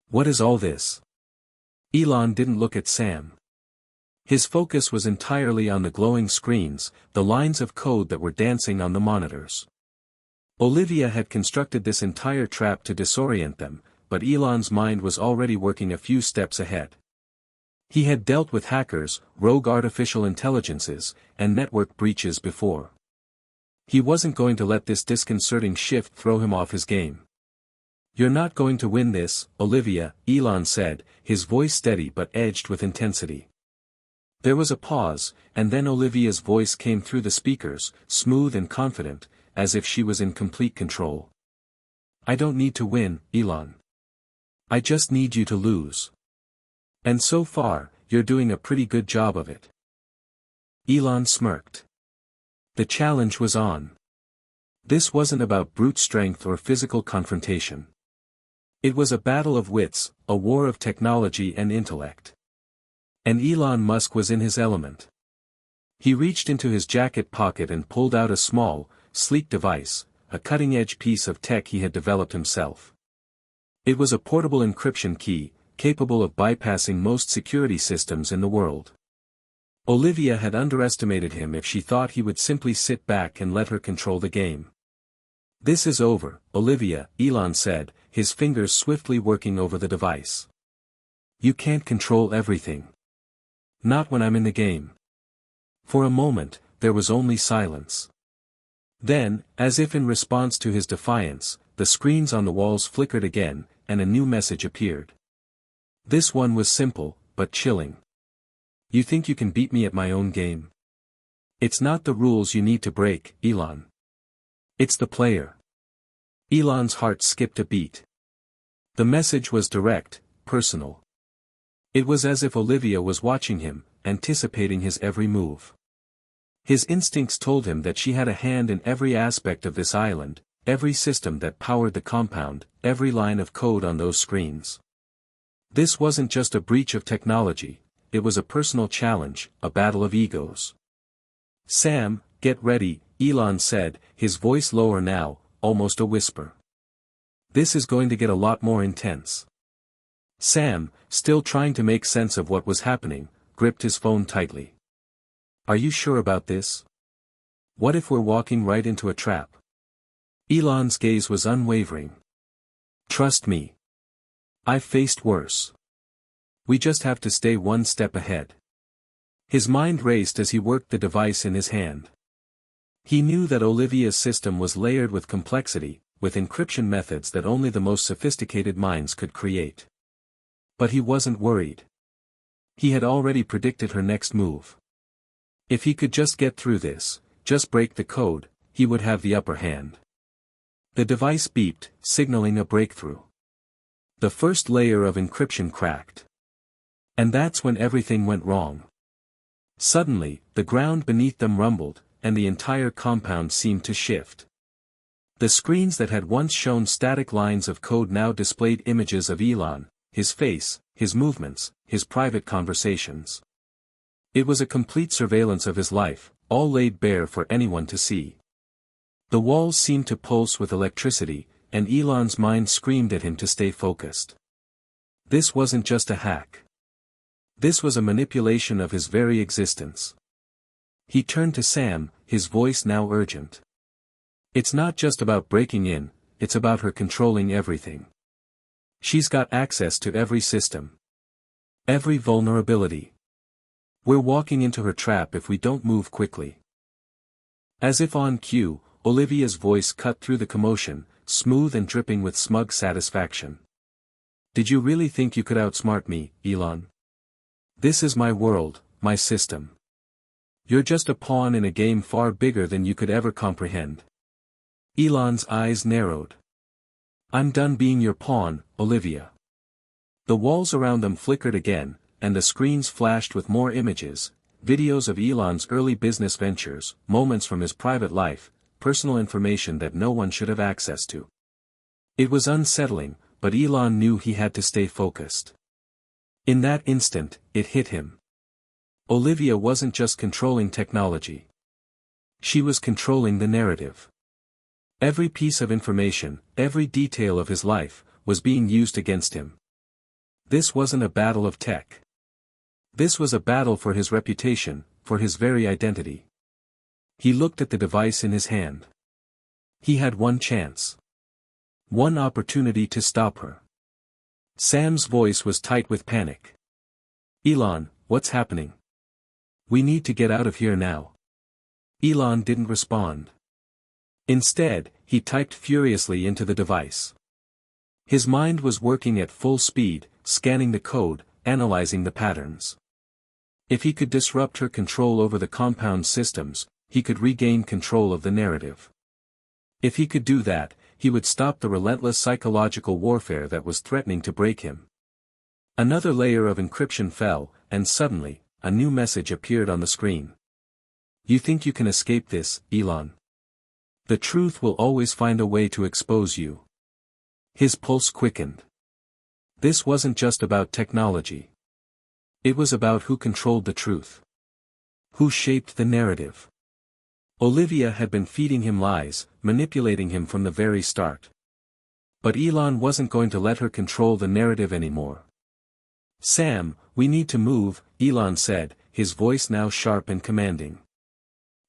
What is all this?" Elon didn't look at Sam. His focus was entirely on the glowing screens, the lines of code that were dancing on the monitors. Olivia had constructed this entire trap to disorient them, but Elon's mind was already working a few steps ahead. He had dealt with hackers, rogue artificial intelligences, and network breaches before. He wasn't going to let this disconcerting shift throw him off his game. "You're not going to win this, Olivia," Elon said, his voice steady but edged with intensity. There was a pause, and then Olivia's voice came through the speakers, smooth and confident, as if she was in complete control. "I don't need to win, Elon. I just need you to lose. And so far, you're doing a pretty good job of it. Elon smirked. The challenge was on. This wasn't about brute strength or physical confrontation. It was a battle of wits, a war of technology and intellect. And Elon Musk was in his element. He reached into his jacket pocket and pulled out a small, sleek device, a cutting-edge piece of tech he had developed himself. It was a portable encryption key, capable of bypassing most security systems in the world. Olivia had underestimated him if she thought he would simply sit back and let her control the game. "This is over, Olivia," Elon said, his fingers swiftly working over the device. "You can't control everything. Not when I'm in the game." For a moment, there was only silence. Then, as if in response to his defiance, the screens on the walls flickered again, and a new message appeared. This one was simple, but chilling. "You think you can beat me at my own game? It's not the rules you need to break, Elon. It's the player." Elon's heart skipped a beat. The message was direct, personal. It was as if Olivia was watching him, anticipating his every move. His instincts told him that she had a hand in every aspect of this island, every system that powered the compound, every line of code on those screens. This wasn't just a breach of technology, it was a personal challenge, a battle of egos. "Sam, get ready," Elon said, his voice lower now, almost a whisper. "This is going to get a lot more intense." Sam, still trying to make sense of what was happening, gripped his phone tightly. "Are you sure about this? What if we're walking right into a trap?" Elon's gaze was unwavering. "Trust me. I've faced worse. We just have to stay one step ahead." His mind raced as he worked the device in his hand. He knew that Olivia's system was layered with complexity, with encryption methods that only the most sophisticated minds could create. But he wasn't worried. He had already predicted her next move. If he could just get through this, just break the code, he would have the upper hand. The device beeped, signaling a breakthrough. The first layer of encryption cracked. And that's when everything went wrong. Suddenly, the ground beneath them rumbled, and the entire compound seemed to shift. The screens that had once shown static lines of code now displayed images of Elon, his face, his movements, his private conversations. It was a complete surveillance of his life, all laid bare for anyone to see. The walls seemed to pulse with electricity, and Elon's mind screamed at him to stay focused. This wasn't just a hack. This was a manipulation of his very existence. He turned to Sam, his voice now urgent. "It's not just about breaking in, it's about her controlling everything. She's got access to every system. Every vulnerability. We're walking into her trap if we don't move quickly." As if on cue, Olivia's voice cut through the commotion, smooth and dripping with smug satisfaction. "Did you really think you could outsmart me, Elon? This is my world, my system. You're just a pawn in a game far bigger than you could ever comprehend." Elon's eyes narrowed. "I'm done being your pawn, Olivia." The walls around them flickered again, and the screens flashed with more images, videos of Elon's early business ventures, moments from his private life, personal information that no one should have access to. It was unsettling, but Elon knew he had to stay focused. In that instant, it hit him. Olivia wasn't just controlling technology. She was controlling the narrative. Every piece of information, every detail of his life, was being used against him. This wasn't a battle of tech. This was a battle for his reputation, for his very identity. He looked at the device in his hand. He had one chance. One opportunity to stop her. Sam's voice was tight with panic. "Elon, what's happening? We need to get out of here now." Elon didn't respond. Instead, he typed furiously into the device. His mind was working at full speed, scanning the code, analyzing the patterns. If he could disrupt her control over the compound systems, he could regain control of the narrative. If he could do that, he would stop the relentless psychological warfare that was threatening to break him. Another layer of encryption fell, and suddenly, a new message appeared on the screen. You think you can escape this, Elon? The truth will always find a way to expose you. His pulse quickened. This wasn't just about technology. It was about who controlled the truth. Who shaped the narrative. Olivia had been feeding him lies, manipulating him from the very start. But Elon wasn't going to let her control the narrative anymore. Sam, we need to move, Elon said, his voice now sharp and commanding.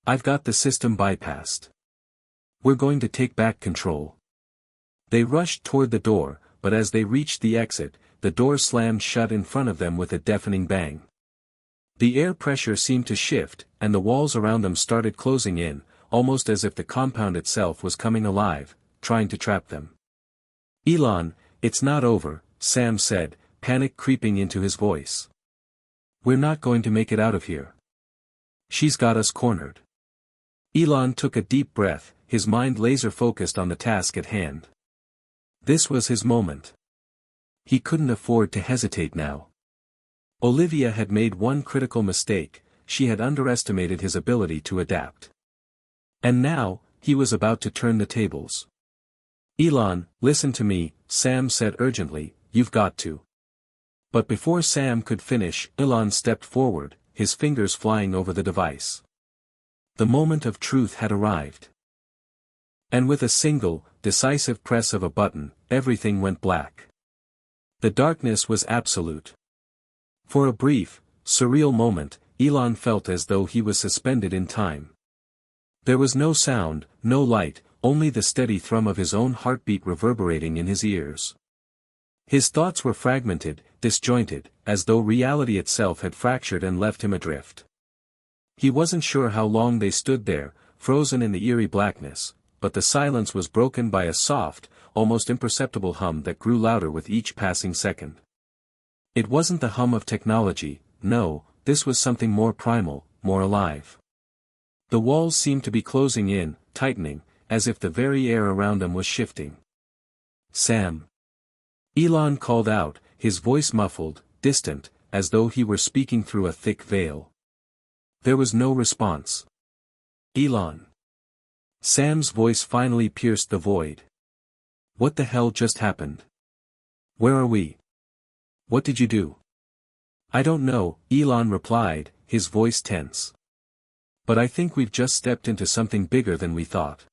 I've got the system bypassed. We're going to take back control. They rushed toward the door, but as they reached the exit, the door slammed shut in front of them with a deafening bang. The air pressure seemed to shift, and the walls around them started closing in, almost as if the compound itself was coming alive, trying to trap them. Elon, it's not over, Sam said, panic creeping into his voice. We're not going to make it out of here. She's got us cornered. Elon took a deep breath, his mind laser-focused on the task at hand. This was his moment. He couldn't afford to hesitate now. Olivia had made one critical mistake, she had underestimated his ability to adapt. And now, he was about to turn the tables. Elon, listen to me, Sam said urgently, you've got to. But before Sam could finish, Elon stepped forward, his fingers flying over the device. The moment of truth had arrived. And with a single, decisive press of a button, everything went black. The darkness was absolute. For a brief, surreal moment, Elon felt as though he was suspended in time. There was no sound, no light, only the steady thrum of his own heartbeat reverberating in his ears. His thoughts were fragmented, disjointed, as though reality itself had fractured and left him adrift. He wasn't sure how long they stood there, frozen in the eerie blackness, but the silence was broken by a soft, almost imperceptible hum that grew louder with each passing second. It wasn't the hum of technology, no, this was something more primal, more alive. The walls seemed to be closing in, tightening, as if the very air around them was shifting. Sam. Elon called out, his voice muffled, distant, as though he were speaking through a thick veil. There was no response. Elon. Sam's voice finally pierced the void. What the hell just happened? Where are we? What did you do? I don't know, Elon replied, his voice tense. But I think we've just stepped into something bigger than we thought.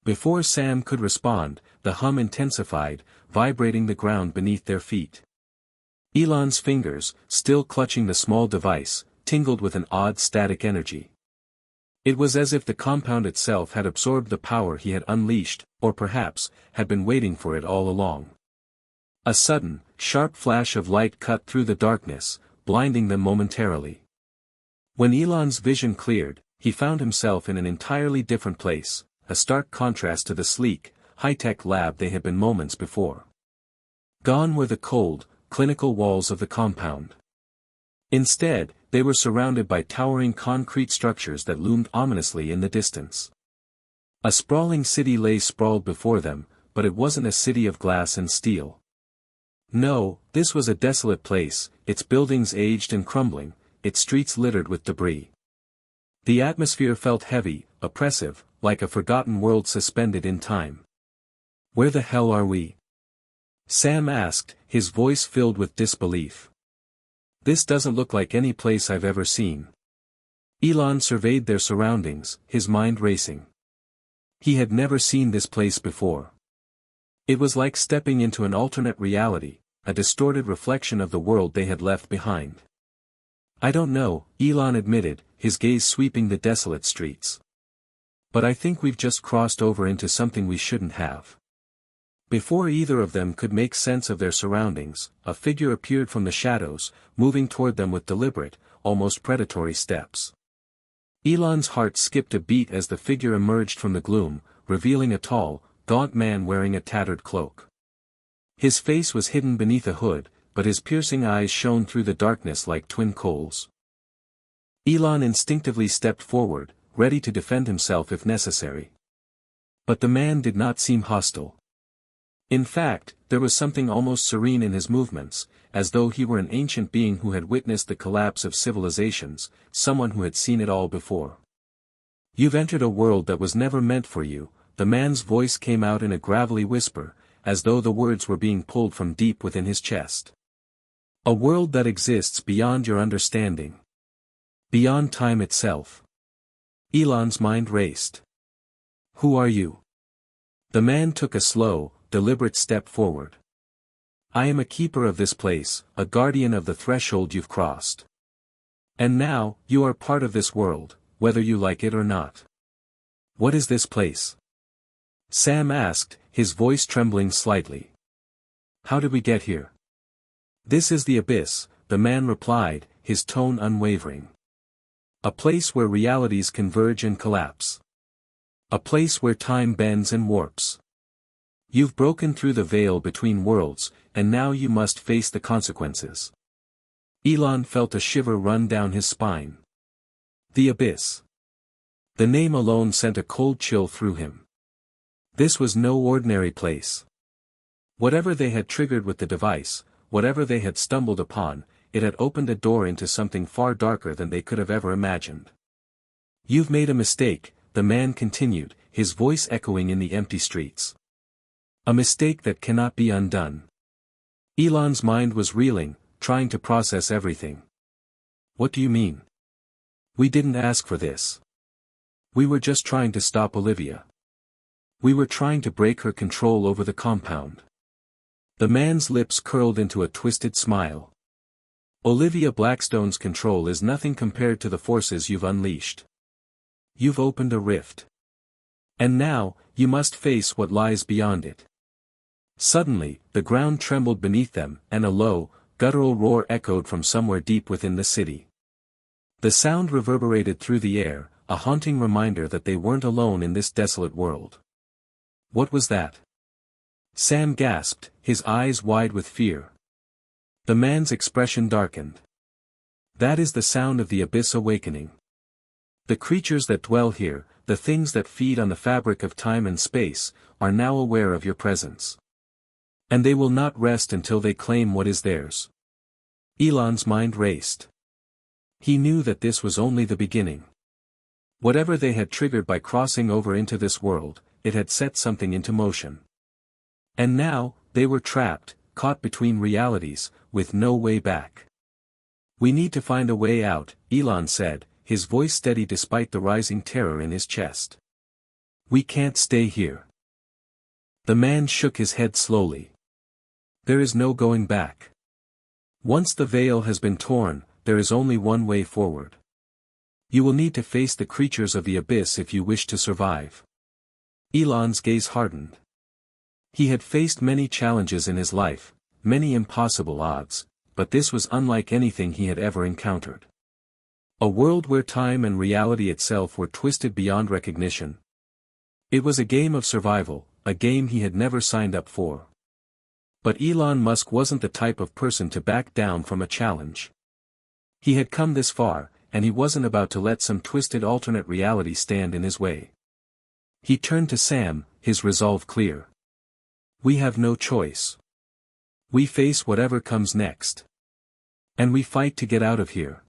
Before Sam could respond, the hum intensified, vibrating the ground beneath their feet. Elon's fingers, still clutching the small device, tingled with an odd static energy. It was as if the compound itself had absorbed the power he had unleashed, or perhaps, had been waiting for it all along. A sudden, sharp flash of light cut through the darkness, blinding them momentarily. When Elon's vision cleared, he found himself in an entirely different place, a stark contrast to the sleek, high-tech lab they had been moments before. Gone were the cold, clinical walls of the compound. Instead, they were surrounded by towering concrete structures that loomed ominously in the distance. A sprawling city lay sprawled before them, but it wasn't a city of glass and steel. No, this was a desolate place, its buildings aged and crumbling, its streets littered with debris. The atmosphere felt heavy, oppressive, like a forgotten world suspended in time. Where the hell are we? Sam asked, his voice filled with disbelief. This doesn't look like any place I've ever seen. Elon surveyed their surroundings, his mind racing. He had never seen this place before. It was like stepping into an alternate reality, a distorted reflection of the world they had left behind. I don't know, Elon admitted, his gaze sweeping the desolate streets. But I think we've just crossed over into something we shouldn't have. Before either of them could make sense of their surroundings, a figure appeared from the shadows, moving toward them with deliberate, almost predatory steps. Elon's heart skipped a beat as the figure emerged from the gloom, revealing a tall, gaunt man wearing a tattered cloak. His face was hidden beneath a hood, but his piercing eyes shone through the darkness like twin coals. Elon instinctively stepped forward, ready to defend himself if necessary. But the man did not seem hostile. In fact, there was something almost serene in his movements, as though he were an ancient being who had witnessed the collapse of civilizations, someone who had seen it all before. "You've entered a world that was never meant for you," the man's voice came out in a gravelly whisper, as though the words were being pulled from deep within his chest. "A world that exists beyond your understanding. Beyond time itself." Elon's mind raced. "Who are you?" The man took a slow, deliberate step forward. "I am a keeper of this place, a guardian of the threshold you've crossed. And now, you are part of this world, whether you like it or not." "What is this place?" Sam asked, his voice trembling slightly. "How did we get here?" "This is the abyss," the man replied, his tone unwavering. "A place where realities converge and collapse. A place where time bends and warps. You've broken through the veil between worlds, and now you must face the consequences." Elon felt a shiver run down his spine. The abyss. The name alone sent a cold chill through him. This was no ordinary place. Whatever they had triggered with the device, whatever they had stumbled upon, it had opened a door into something far darker than they could have ever imagined. "You've made a mistake," the man continued, his voice echoing in the empty streets. "A mistake that cannot be undone." Elon's mind was reeling, trying to process everything. "What do you mean? We didn't ask for this. We were just trying to stop Olivia. We were trying to break her control over the compound." The man's lips curled into a twisted smile. "Olivia Blackstone's control is nothing compared to the forces you've unleashed. You've opened a rift. And now, you must face what lies beyond it." Suddenly, the ground trembled beneath them, and a low, guttural roar echoed from somewhere deep within the city. The sound reverberated through the air, a haunting reminder that they weren't alone in this desolate world. "What was that?" Sam gasped, his eyes wide with fear. The man's expression darkened. "That is the sound of the abyss awakening. The creatures that dwell here, the things that feed on the fabric of time and space, are now aware of your presence. And they will not rest until they claim what is theirs." Elon's mind raced. He knew that this was only the beginning. Whatever they had triggered by crossing over into this world, it had set something into motion. And now, they were trapped, caught between realities, with no way back. "We need to find a way out," Elon said, his voice steady despite the rising terror in his chest. "We can't stay here." The man shook his head slowly. "There is no going back. Once the veil has been torn, there is only one way forward. You will need to face the creatures of the abyss if you wish to survive." Elon's gaze hardened. He had faced many challenges in his life, many impossible odds, but this was unlike anything he had ever encountered. A world where time and reality itself were twisted beyond recognition. It was a game of survival, a game he had never signed up for. But Elon Musk wasn't the type of person to back down from a challenge. He had come this far, and he wasn't about to let some twisted alternate reality stand in his way. He turned to Sam, his resolve clear. "We have no choice. We face whatever comes next. And we fight to get out of here."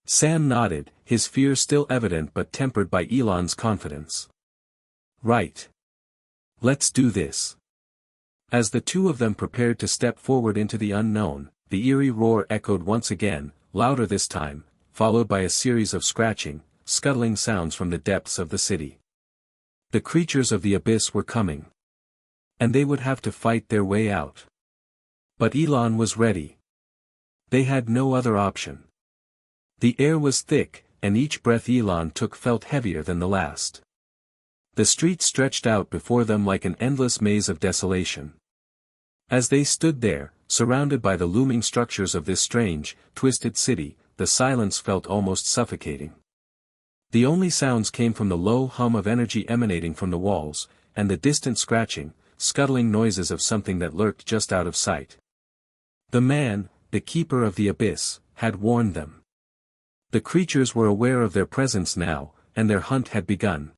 Sam nodded, his fear still evident but tempered by Elon's confidence. "Right. Let's do this." As the two of them prepared to step forward into the unknown, the eerie roar echoed once again, louder this time, followed by a series of scratching, scuttling sounds from the depths of the city. The creatures of the abyss were coming. And they would have to fight their way out. But Elon was ready. They had no other option. The air was thick, and each breath Elon took felt heavier than the last. The street stretched out before them like an endless maze of desolation. As they stood there, surrounded by the looming structures of this strange, twisted city, the silence felt almost suffocating. The only sounds came from the low hum of energy emanating from the walls, and the distant scratching, scuttling noises of something that lurked just out of sight. The man, the keeper of the abyss, had warned them. The creatures were aware of their presence now, and their hunt had begun.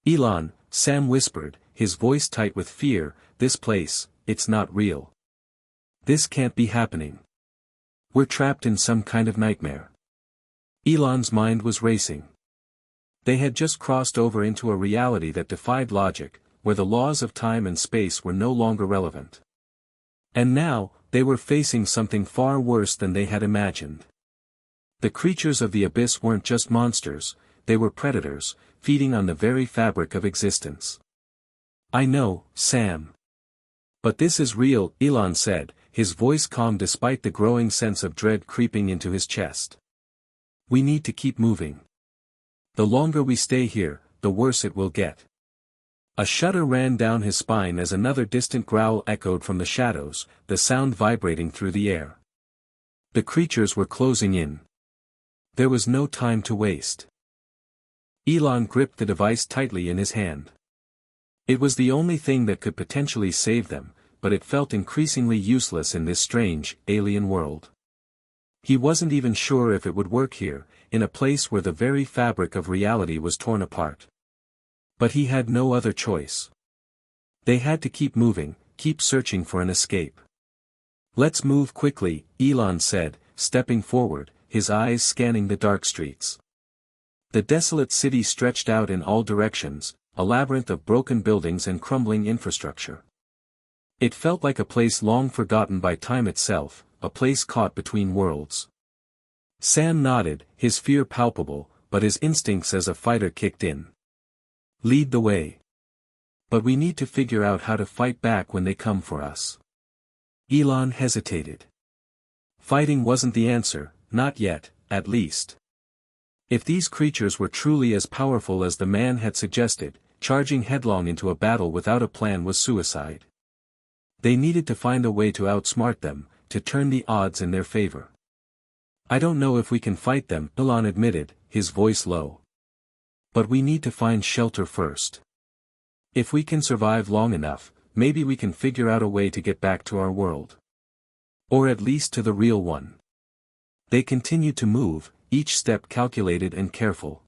"Elon," Sam whispered, his voice tight with fear, "this place, it's not real. This can't be happening. We're trapped in some kind of nightmare. Elon's mind was racing. They had just crossed over into a reality that defied logic, where the laws of time and space were no longer relevant. And now, they were facing something far worse than they had imagined. The creatures of the abyss weren't just monsters, they were predators, feeding on the very fabric of existence. I know, Sam. But this is real, Elon said, his voice calm despite the growing sense of dread creeping into his chest. We need to keep moving. The longer we stay here, the worse it will get. A shudder ran down his spine as another distant growl echoed from the shadows, the sound vibrating through the air. The creatures were closing in. There was no time to waste. Elon gripped the device tightly in his hand. It was the only thing that could potentially save them, but it felt increasingly useless in this strange, alien world. He wasn't even sure if it would work here, in a place where the very fabric of reality was torn apart. But he had no other choice. They had to keep moving, keep searching for an escape. Let's move quickly, Elon said, stepping forward, his eyes scanning the dark streets. The desolate city stretched out in all directions, a labyrinth of broken buildings and crumbling infrastructure. It felt like a place long forgotten by time itself, a place caught between worlds. Sam nodded, his fear palpable, but his instincts as a fighter kicked in. Lead the way. But we need to figure out how to fight back when they come for us. Elon hesitated. Fighting wasn't the answer, not yet, at least. If these creatures were truly as powerful as the man had suggested, charging headlong into a battle without a plan was suicide. They needed to find a way to outsmart them, to turn the odds in their favor. I don't know if we can fight them, Elon admitted, his voice low. But we need to find shelter first. If we can survive long enough, maybe we can figure out a way to get back to our world. Or at least to the real one. They continued to move, each step calculated and careful.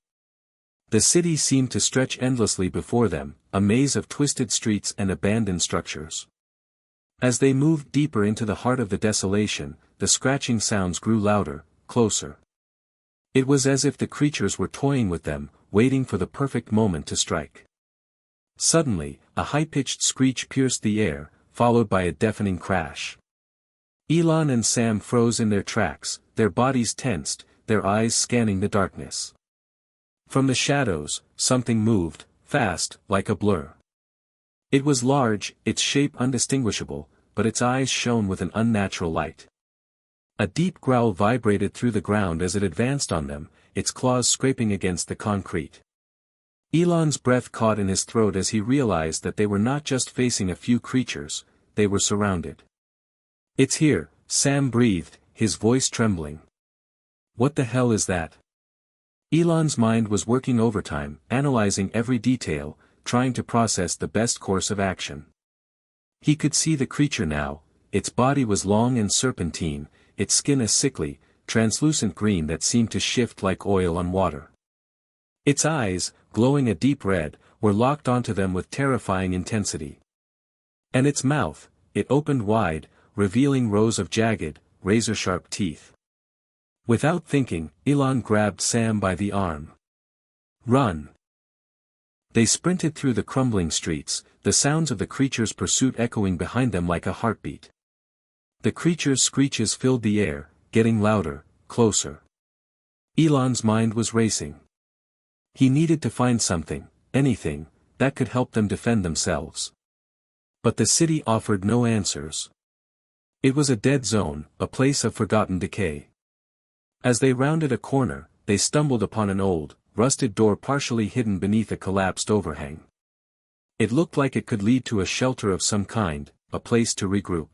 The city seemed to stretch endlessly before them, a maze of twisted streets and abandoned structures. As they moved deeper into the heart of the desolation, the scratching sounds grew louder, closer. It was as if the creatures were toying with them, waiting for the perfect moment to strike. Suddenly, a high-pitched screech pierced the air, followed by a deafening crash. Elon and Sam froze in their tracks, their bodies tensed, their eyes scanning the darkness. From the shadows, something moved, fast, like a blur. It was large, its shape undistinguishable, but its eyes shone with an unnatural light. A deep growl vibrated through the ground as it advanced on them, its claws scraping against the concrete. Elon's breath caught in his throat as he realized that they were not just facing a few creatures, they were surrounded. It's here, Sam breathed, his voice trembling. What the hell is that? Elon's mind was working overtime, analyzing every detail, trying to process the best course of action. He could see the creature now, its body was long and serpentine, its skin a sickly, translucent green that seemed to shift like oil on water. Its eyes, glowing a deep red, were locked onto them with terrifying intensity. And its mouth, it opened wide, revealing rows of jagged, razor-sharp teeth. Without thinking, Elon grabbed Sam by the arm. Run! They sprinted through the crumbling streets, the sounds of the creature's pursuit echoing behind them like a heartbeat. The creature's screeches filled the air, getting louder, closer. Elon's mind was racing. He needed to find something, anything, that could help them defend themselves. But the city offered no answers. It was a dead zone, a place of forgotten decay. As they rounded a corner, they stumbled upon an old, rusted door partially hidden beneath a collapsed overhang. It looked like it could lead to a shelter of some kind, a place to regroup.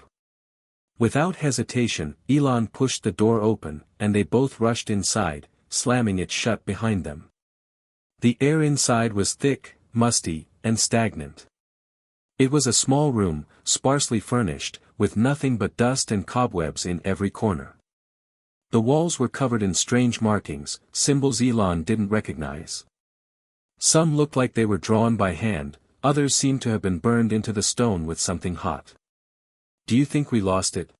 Without hesitation, Elon pushed the door open, and they both rushed inside, slamming it shut behind them. The air inside was thick, musty, and stagnant. It was a small room, sparsely furnished, with nothing but dust and cobwebs in every corner. The walls were covered in strange markings, symbols Elon didn't recognize. Some looked like they were drawn by hand, others seemed to have been burned into the stone with something hot. Do you think we lost it?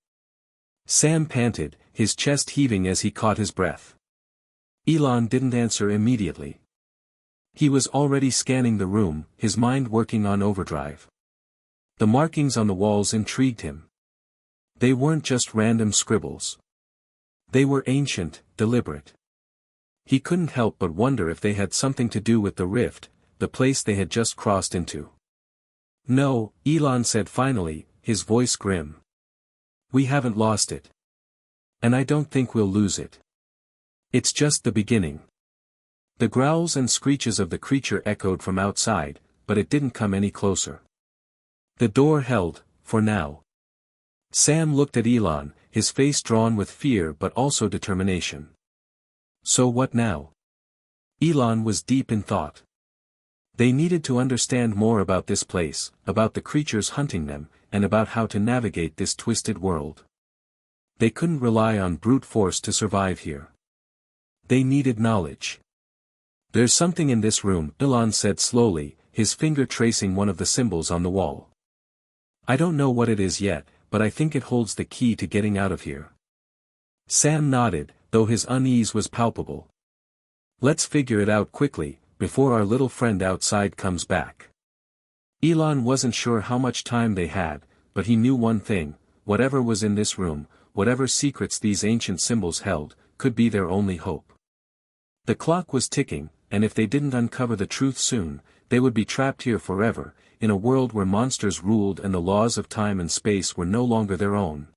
Sam panted, his chest heaving as he caught his breath. Elon didn't answer immediately. He was already scanning the room, his mind working on overdrive. The markings on the walls intrigued him. They weren't just random scribbles. They were ancient, deliberate. He couldn't help but wonder if they had something to do with the rift, the place they had just crossed into. No, Elon said finally, his voice grim. We haven't lost it. And I don't think we'll lose it. It's just the beginning. The growls and screeches of the creature echoed from outside, but it didn't come any closer. The door held, for now. Sam looked at Elon, his face drawn with fear but also determination. So what now? Elon was deep in thought. They needed to understand more about this place, about the creatures hunting them, and about how to navigate this twisted world. They couldn't rely on brute force to survive here. They needed knowledge. There's something in this room, Elon said slowly, his finger tracing one of the symbols on the wall. I don't know what it is yet, but I think it holds the key to getting out of here. Sam nodded, though his unease was palpable. Let's figure it out quickly, before our little friend outside comes back. Elon wasn't sure how much time they had, but he knew one thing: whatever was in this room, whatever secrets these ancient symbols held, could be their only hope. The clock was ticking, and if they didn't uncover the truth soon, they would be trapped here forever, in a world where monsters ruled and the laws of time and space were no longer their own.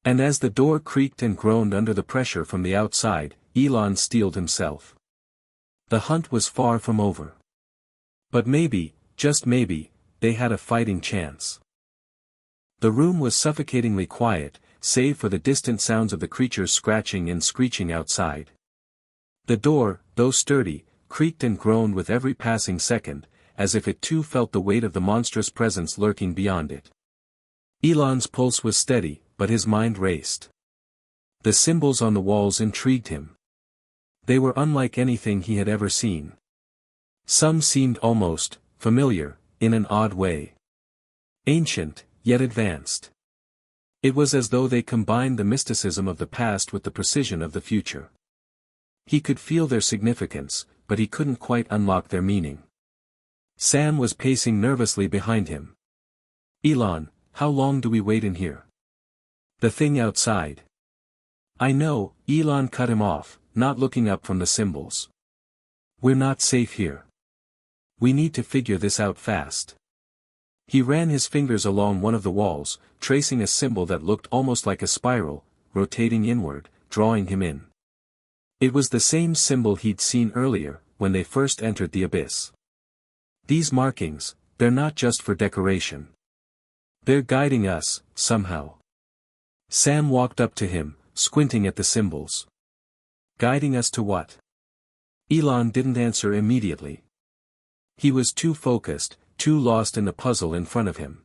And as the door creaked and groaned under the pressure from the outside, Elon steeled himself. The hunt was far from over. But maybe, just maybe, they had a fighting chance. The room was suffocatingly quiet, save for the distant sounds of the creatures scratching and screeching outside. The door, though sturdy, creaked and groaned with every passing second, as if it too felt the weight of the monstrous presence lurking beyond it. Elon's pulse was steady, but his mind raced. The symbols on the walls intrigued him. They were unlike anything he had ever seen. Some seemed almost familiar, in an odd way. Ancient, yet advanced. It was as though they combined the mysticism of the past with the precision of the future. He could feel their significance, but he couldn't quite unlock their meaning. Sam was pacing nervously behind him. Elon, how long do we wait in here? The thing outside. I know, Elon cut him off, not looking up from the symbols. We're not safe here. We need to figure this out fast. He ran his fingers along one of the walls, tracing a symbol that looked almost like a spiral, rotating inward, drawing him in. It was the same symbol he'd seen earlier, when they first entered the abyss. These markings, they're not just for decoration. They're guiding us, somehow. Sam walked up to him, squinting at the symbols. Guiding us to what? Elon didn't answer immediately. He was too focused, too lost in the puzzle in front of him.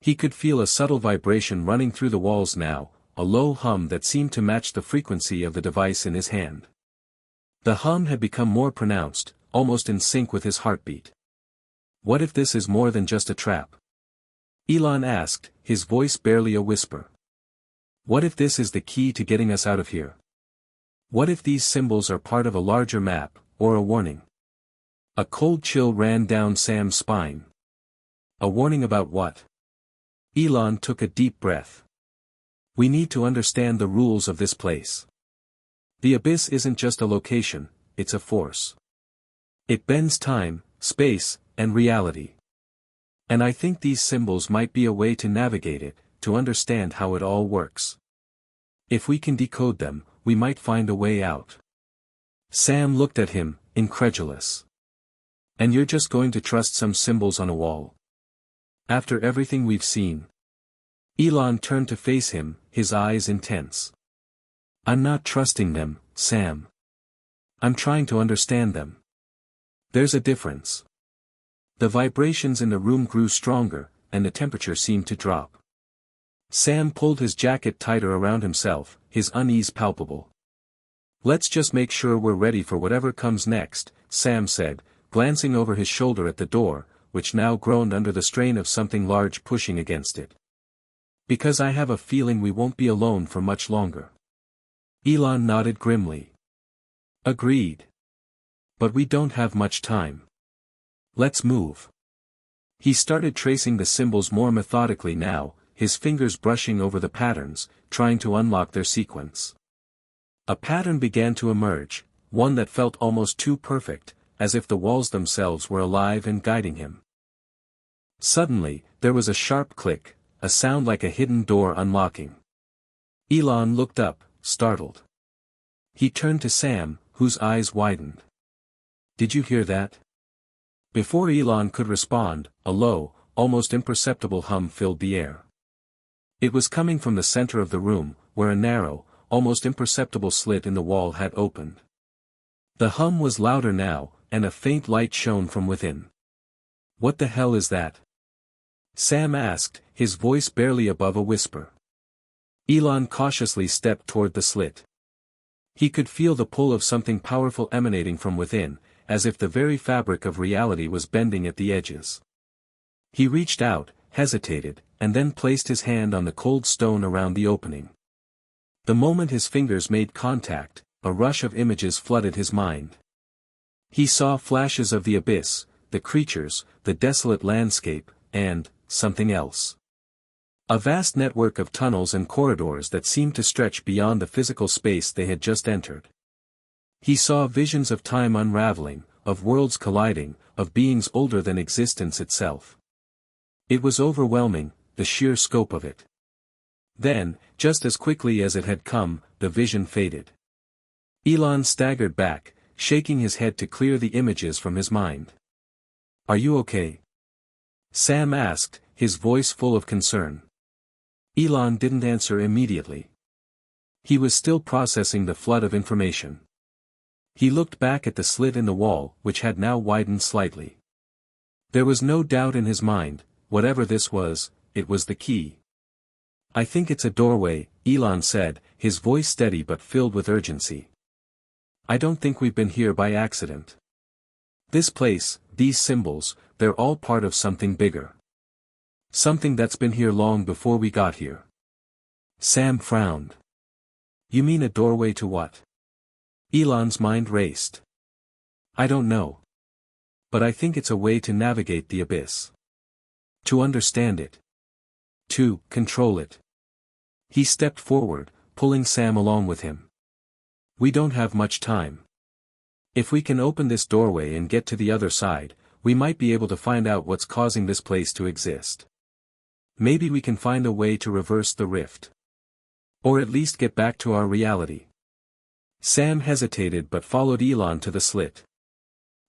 He could feel a subtle vibration running through the walls now, a low hum that seemed to match the frequency of the device in his hand. The hum had become more pronounced, almost in sync with his heartbeat. What if this is more than just a trap? Elon asked, his voice barely a whisper. What if this is the key to getting us out of here? What if these symbols are part of a larger map, or a warning? A cold chill ran down Sam's spine. A warning about what? Elon took a deep breath. We need to understand the rules of this place. The abyss isn't just a location, it's a force. It bends time, space, and reality. And I think these symbols might be a way to navigate it, to understand how it all works. If we can decode them, we might find a way out. Sam looked at him, incredulous. And you're just going to trust some symbols on a wall? After everything we've seen? Elon turned to face him, his eyes intense. I'm not trusting them, Sam. I'm trying to understand them. There's a difference. The vibrations in the room grew stronger, and the temperature seemed to drop. Sam pulled his jacket tighter around himself, his unease palpable. Let's just make sure we're ready for whatever comes next, Sam said, glancing over his shoulder at the door, which now groaned under the strain of something large pushing against it. Because I have a feeling we won't be alone for much longer. Elon nodded grimly. Agreed. But we don't have much time. Let's move. He started tracing the symbols more methodically now, his fingers brushing over the patterns, trying to unlock their sequence. A pattern began to emerge, one that felt almost too perfect, as if the walls themselves were alive and guiding him. Suddenly, there was a sharp click, a sound like a hidden door unlocking. Elon looked up, startled. He turned to Sam, whose eyes widened. Did you hear that? Before Elon could respond, a low, almost imperceptible hum filled the air. It was coming from the center of the room, where a narrow, almost imperceptible slit in the wall had opened. The hum was louder now, and a faint light shone from within. What the hell is that? Sam asked, his voice barely above a whisper. Elon cautiously stepped toward the slit. He could feel the pull of something powerful emanating from within, as if the very fabric of reality was bending at the edges. He reached out, hesitated, and then placed his hand on the cold stone around the opening. The moment his fingers made contact, a rush of images flooded his mind. He saw flashes of the abyss, the creatures, the desolate landscape, and something else. A vast network of tunnels and corridors that seemed to stretch beyond the physical space they had just entered. He saw visions of time unraveling, of worlds colliding, of beings older than existence itself. It was overwhelming, the sheer scope of it. Then, just as quickly as it had come, the vision faded. Elon staggered back, shaking his head to clear the images from his mind. Are you okay? Sam asked, his voice full of concern. Elon didn't answer immediately. He was still processing the flood of information. He looked back at the slit in the wall, which had now widened slightly. There was no doubt in his mind, whatever this was, it was the key. I think it's a doorway, Elon said, his voice steady but filled with urgency. I don't think we've been here by accident. This place, these symbols, they're all part of something bigger. Something that's been here long before we got here. Sam frowned. You mean a doorway to what? Elon's mind raced. I don't know. But I think it's a way to navigate the abyss. To understand it. To control it. He stepped forward, pulling Sam along with him. We don't have much time. If we can open this doorway and get to the other side, we might be able to find out what's causing this place to exist. Maybe we can find a way to reverse the rift. Or at least get back to our reality. Sam hesitated but followed Elon to the slit.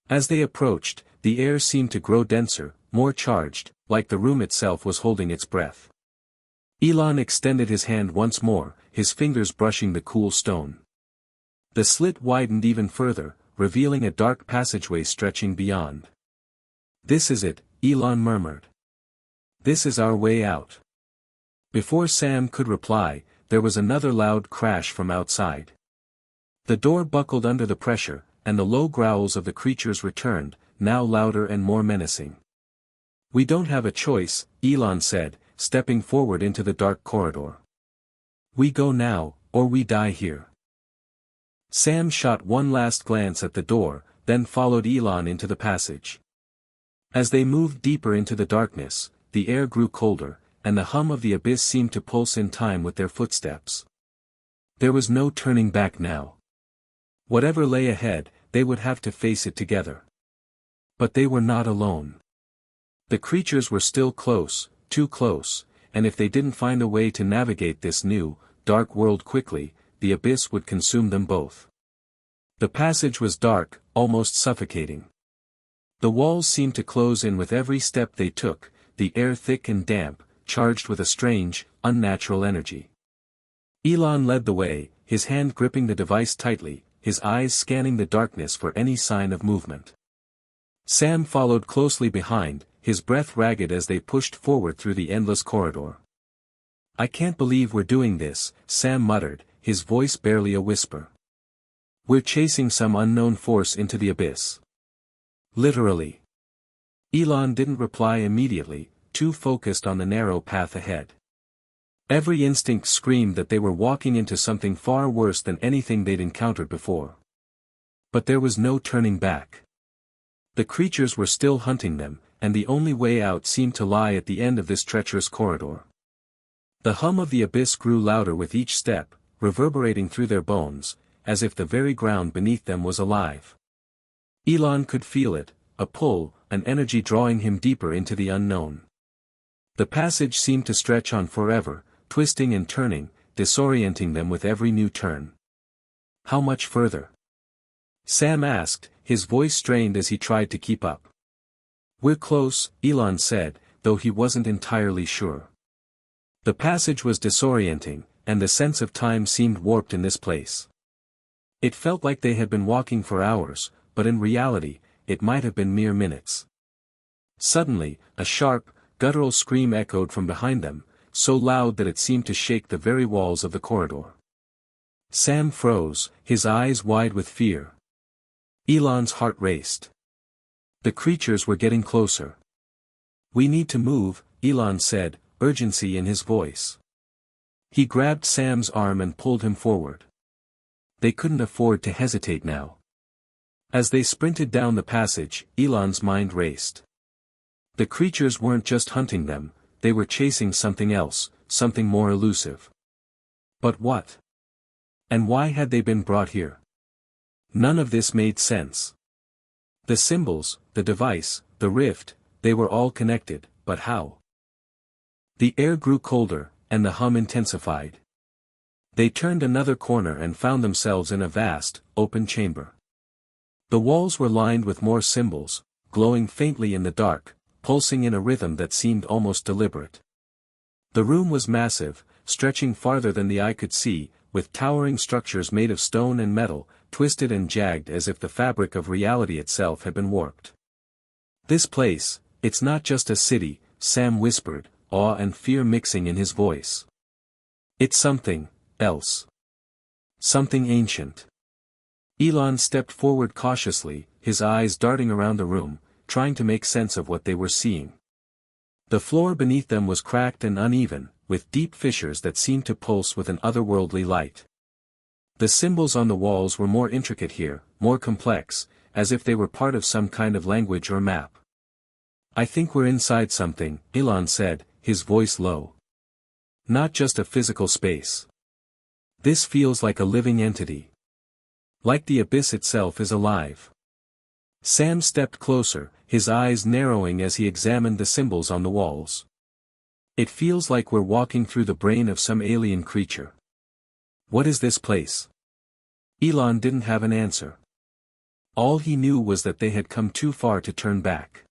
As they approached, the air seemed to grow denser, more charged, like the room itself was holding its breath. Elon extended his hand once more, his fingers brushing the cool stone. The slit widened even further, revealing a dark passageway stretching beyond. This is it, Elon murmured. This is our way out. Before Sam could reply, there was another loud crash from outside. The door buckled under the pressure, and the low growls of the creatures returned, now louder and more menacing. We don't have a choice, Elon said, stepping forward into the dark corridor. We go now, or we die here. Sam shot one last glance at the door, then followed Elon into the passage. As they moved deeper into the darkness, the air grew colder, and the hum of the abyss seemed to pulse in time with their footsteps. There was no turning back now. Whatever lay ahead, they would have to face it together. But they were not alone. The creatures were still close, too close, and if they didn't find a way to navigate this new, dark world quickly, the abyss would consume them both. The passage was dark, almost suffocating. The walls seemed to close in with every step they took, the air thick and damp, charged with a strange, unnatural energy. Elon led the way, his hand gripping the device tightly, his eyes scanning the darkness for any sign of movement. Sam followed closely behind, his breath ragged as they pushed forward through the endless corridor. I can't believe we're doing this, Sam muttered, his voice barely a whisper. We're chasing some unknown force into the abyss. Literally. Elon didn't reply immediately, too focused on the narrow path ahead. Every instinct screamed that they were walking into something far worse than anything they'd encountered before. But there was no turning back. The creatures were still hunting them, and the only way out seemed to lie at the end of this treacherous corridor. The hum of the abyss grew louder with each step, reverberating through their bones, as if the very ground beneath them was alive. Elon could feel it, a pull, an energy drawing him deeper into the unknown. The passage seemed to stretch on forever, twisting and turning, disorienting them with every new turn. How much further? Sam asked, his voice strained as he tried to keep up. We're close, Elon said, though he wasn't entirely sure. The passage was disorienting, and the sense of time seemed warped in this place. It felt like they had been walking for hours, but in reality, it might have been mere minutes. Suddenly, a sharp, guttural scream echoed from behind them, so loud that it seemed to shake the very walls of the corridor. Sam froze, his eyes wide with fear. Elon's heart raced. The creatures were getting closer. We need to move, Elon said, urgency in his voice. He grabbed Sam's arm and pulled him forward. They couldn't afford to hesitate now. As they sprinted down the passage, Elon's mind raced. The creatures weren't just hunting them, they were chasing something else, something more elusive. But what? And why had they been brought here? None of this made sense. The symbols, the device, the rift, they were all connected, but how? The air grew colder, and the hum intensified. They turned another corner and found themselves in a vast, open chamber. The walls were lined with more symbols, glowing faintly in the dark, pulsing in a rhythm that seemed almost deliberate. The room was massive, stretching farther than the eye could see, with towering structures made of stone and metal, twisted and jagged as if the fabric of reality itself had been warped. This place, it's not just a city, Sam whispered, awe and fear mixing in his voice. It's something else. Something ancient. Elon stepped forward cautiously, his eyes darting around the room, trying to make sense of what they were seeing. The floor beneath them was cracked and uneven, with deep fissures that seemed to pulse with an otherworldly light. The symbols on the walls were more intricate here, more complex, as if they were part of some kind of language or map. I think we're inside something, Elon said, his voice low. Not just a physical space. This feels like a living entity. Like the abyss itself is alive. Sam stepped closer, his eyes narrowing as he examined the symbols on the walls. It feels like we're walking through the brain of some alien creature. What is this place? Elon didn't have an answer. All he knew was that they had come too far to turn back.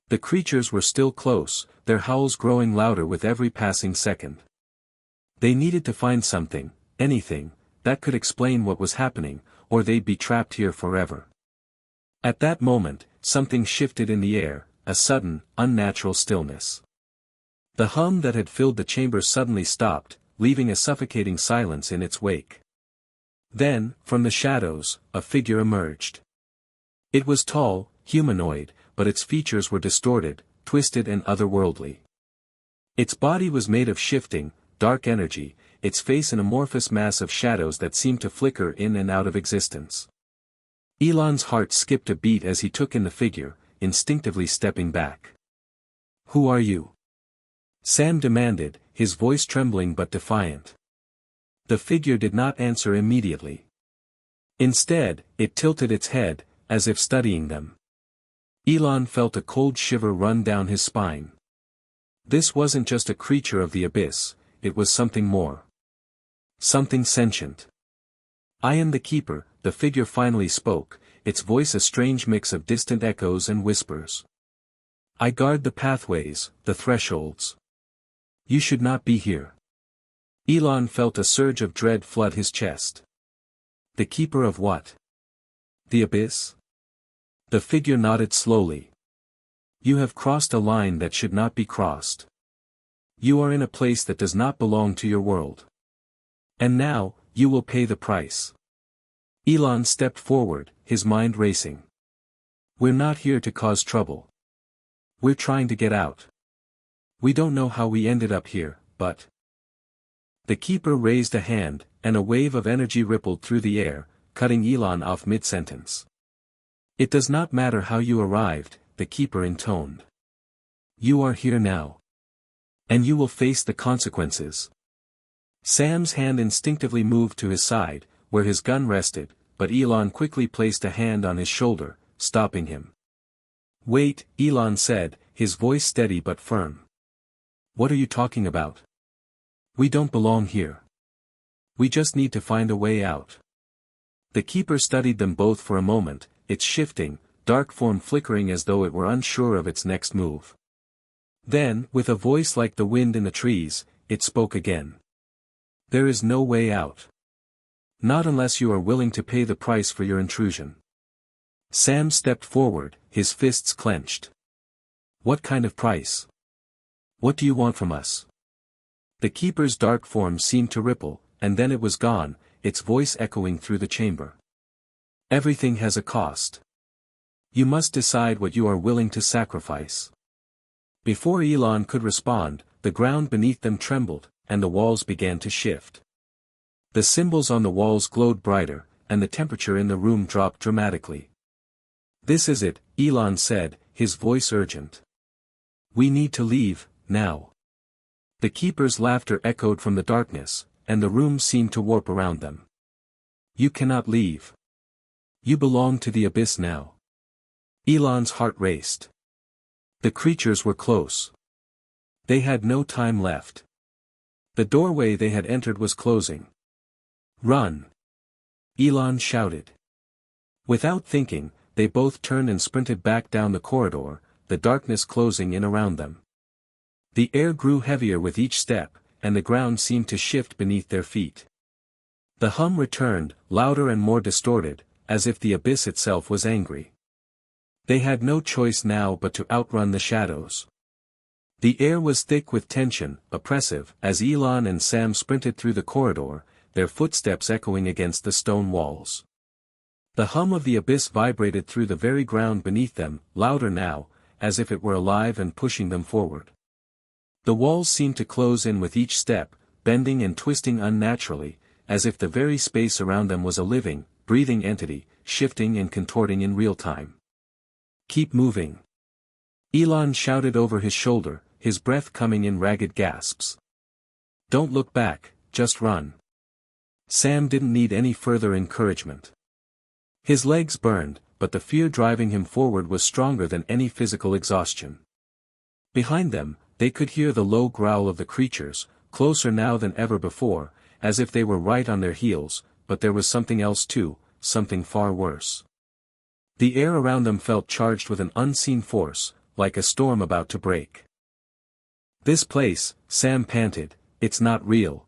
The creatures were still close, their howls growing louder with every passing second. They needed to find something, anything, that could explain what was happening, or they'd be trapped here forever. At that moment, something shifted in the air, a sudden, unnatural stillness. The hum that had filled the chamber suddenly stopped, leaving a suffocating silence in its wake. Then, from the shadows, a figure emerged. It was tall, humanoid, but its features were distorted, twisted and otherworldly. Its body was made of shifting, dark energy, its face an amorphous mass of shadows that seemed to flicker in and out of existence. Elon's heart skipped a beat as he took in the figure, instinctively stepping back. Who are you? Sam demanded, his voice trembling but defiant. The figure did not answer immediately. Instead, it tilted its head, as if studying them. Elon felt a cold shiver run down his spine. This wasn't just a creature of the abyss, it was something more. Something sentient. I am the keeper, the figure finally spoke, its voice a strange mix of distant echoes and whispers. I guard the pathways, the thresholds. You should not be here. Elon felt a surge of dread flood his chest. The keeper of what? The abyss? The figure nodded slowly. You have crossed a line that should not be crossed. You are in a place that does not belong to your world. And now, you will pay the price. Elon stepped forward, his mind racing. We're not here to cause trouble. We're trying to get out. We don't know how we ended up here, but The keeper raised a hand, and a wave of energy rippled through the air, cutting Elon off mid-sentence. "It does not matter how you arrived," the keeper intoned. "You are here now. And you will face the consequences." Sam's hand instinctively moved to his side, where his gun rested, but Elon quickly placed a hand on his shoulder, stopping him. "Wait," Elon said, his voice steady but firm. "What are you talking about? We don't belong here. We just need to find a way out." The keeper studied them both for a moment, its shifting, dark form flickering as though it were unsure of its next move. Then, with a voice like the wind in the trees, it spoke again. "There is no way out. Not unless you are willing to pay the price for your intrusion." Sam stepped forward, his fists clenched. "What kind of price? What do you want from us?" The keeper's dark form seemed to ripple, and then it was gone, its voice echoing through the chamber. "Everything has a cost. You must decide what you are willing to sacrifice." Before Elon could respond, the ground beneath them trembled, and the walls began to shift. The symbols on the walls glowed brighter, and the temperature in the room dropped dramatically. "This is it," Elon said, his voice urgent. "We need to leave, now." The keeper's laughter echoed from the darkness, and the room seemed to warp around them. "You cannot leave. You belong to the abyss now." Elon's heart raced. The creatures were close. They had no time left. The doorway they had entered was closing. "Run!" Elon shouted. Without thinking, they both turned and sprinted back down the corridor, the darkness closing in around them. The air grew heavier with each step, and the ground seemed to shift beneath their feet. The hum returned, louder and more distorted, as if the abyss itself was angry. They had no choice now but to outrun the shadows. The air was thick with tension, oppressive, as Elon and Sam sprinted through the corridor, their footsteps echoing against the stone walls. The hum of the abyss vibrated through the very ground beneath them, louder now, as if it were alive and pushing them forward. The walls seemed to close in with each step, bending and twisting unnaturally, as if the very space around them was a living, breathing entity, shifting and contorting in real time. "Keep moving!" Elon shouted over his shoulder, his breath coming in ragged gasps. "Don't look back, just run." Sam didn't need any further encouragement. His legs burned, but the fear driving him forward was stronger than any physical exhaustion. Behind them, they could hear the low growl of the creatures, closer now than ever before, as if they were right on their heels, but there was something else too, something far worse. The air around them felt charged with an unseen force, like a storm about to break. "This place," Sam panted, "it's not real.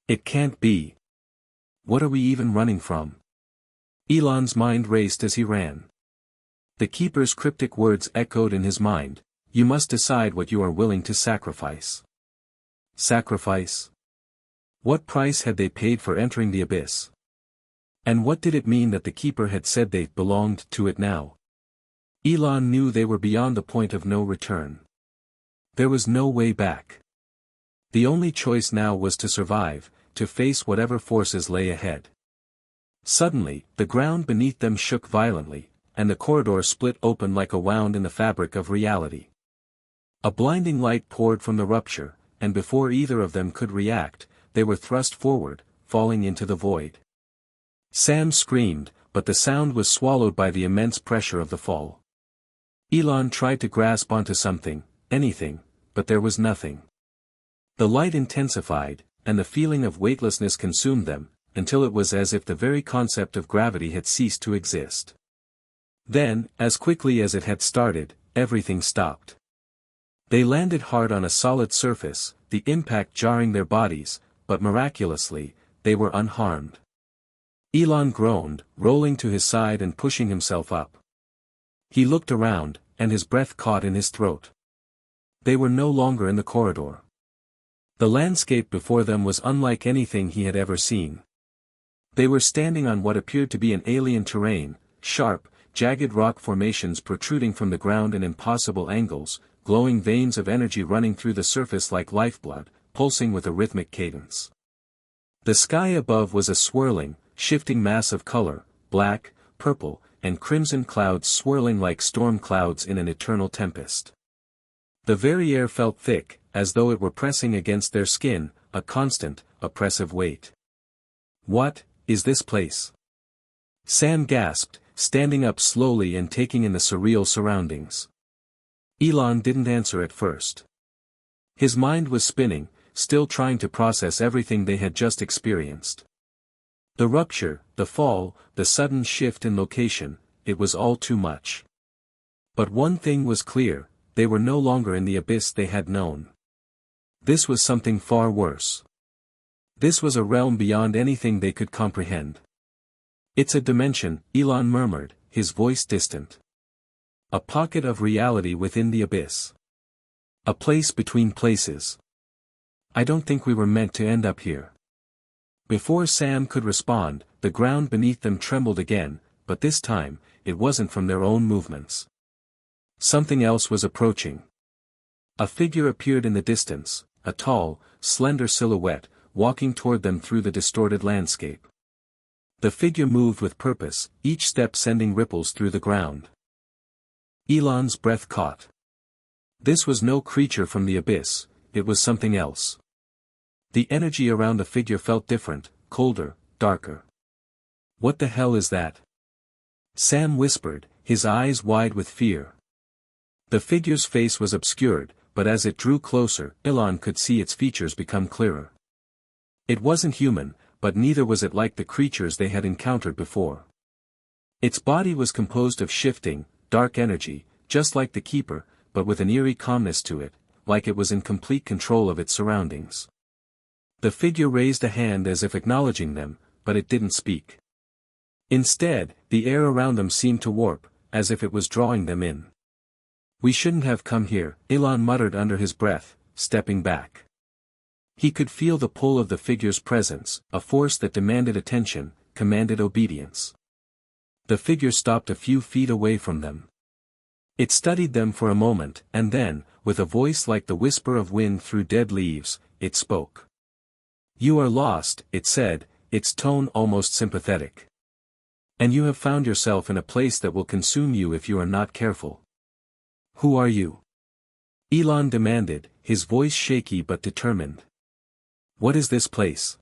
It can't be. What are we even running from?" Elon's mind raced as he ran. The keeper's cryptic words echoed in his mind, "You must decide what you are willing to sacrifice." Sacrifice? What price had they paid for entering the abyss? And what did it mean that the keeper had said they belonged to it now? Elon knew they were beyond the point of no return. There was no way back. The only choice now was to survive, to face whatever forces lay ahead. Suddenly, the ground beneath them shook violently, and the corridor split open like a wound in the fabric of reality. A blinding light poured from the rupture, and before either of them could react, they were thrust forward, falling into the void. Sam screamed, but the sound was swallowed by the immense pressure of the fall. Elon tried to grasp onto something, anything, but there was nothing. The light intensified, and the feeling of weightlessness consumed them, until it was as if the very concept of gravity had ceased to exist. Then, as quickly as it had started, everything stopped. They landed hard on a solid surface, the impact jarring their bodies, but miraculously, they were unharmed. Elon groaned, rolling to his side and pushing himself up. He looked around, and his breath caught in his throat. They were no longer in the corridor. The landscape before them was unlike anything he had ever seen. They were standing on what appeared to be an alien terrain, sharp, jagged rock formations protruding from the ground in impossible angles, glowing veins of energy running through the surface like lifeblood, pulsing with a rhythmic cadence. The sky above was a swirling, shifting mass of color, black, purple, and crimson clouds swirling like storm clouds in an eternal tempest. The very air felt thick, as though it were pressing against their skin, a constant, oppressive weight. "What is this place?" Sam gasped, standing up slowly and taking in the surreal surroundings. Elon didn't answer at first. His mind was spinning, still trying to process everything they had just experienced. The rupture, the fall, the sudden shift in location, it was all too much. But one thing was clear, they were no longer in the abyss they had known. This was something far worse. This was a realm beyond anything they could comprehend. "It's a dimension," Elon murmured, his voice distant. "A pocket of reality within the abyss. A place between places. I don't think we were meant to end up here." Before Sam could respond, the ground beneath them trembled again, but this time, it wasn't from their own movements. Something else was approaching. A figure appeared in the distance, a tall, slender silhouette, walking toward them through the distorted landscape. The figure moved with purpose, each step sending ripples through the ground. Elon's breath caught. This was no creature from the abyss, it was something else. The energy around the figure felt different, colder, darker. "What the hell is that?" Sam whispered, his eyes wide with fear. The figure's face was obscured, but as it drew closer, Elon could see its features become clearer. It wasn't human, but neither was it like the creatures they had encountered before. Its body was composed of shifting, dark energy, just like the Keeper, but with an eerie calmness to it, like it was in complete control of its surroundings. The figure raised a hand as if acknowledging them, but it didn't speak. Instead, the air around them seemed to warp, as if it was drawing them in. "We shouldn't have come here," Elon muttered under his breath, stepping back. He could feel the pull of the figure's presence, a force that demanded attention, commanded obedience. The figure stopped a few feet away from them. It studied them for a moment, and then, with a voice like the whisper of wind through dead leaves, it spoke. "You are lost," it said, its tone almost sympathetic. "And you have found yourself in a place that will consume you if you are not careful." "Who are you?" Elon demanded, his voice shaky but determined. "What is this place?"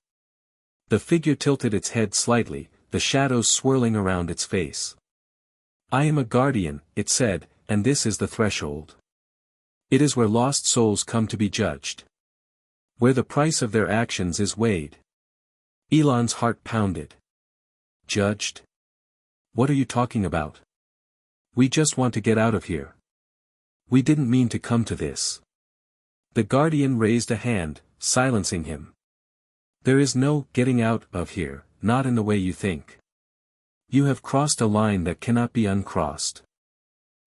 The figure tilted its head slightly, the shadows swirling around its face. "I am a guardian," it said, "and this is the threshold. It is where lost souls come to be judged. Where the price of their actions is weighed." Elon's heart pounded. "Judged? What are you talking about? We just want to get out of here. We didn't mean to come to this." The guardian raised a hand, silencing him. "There is no getting out of here, not in the way you think. You have crossed a line that cannot be uncrossed.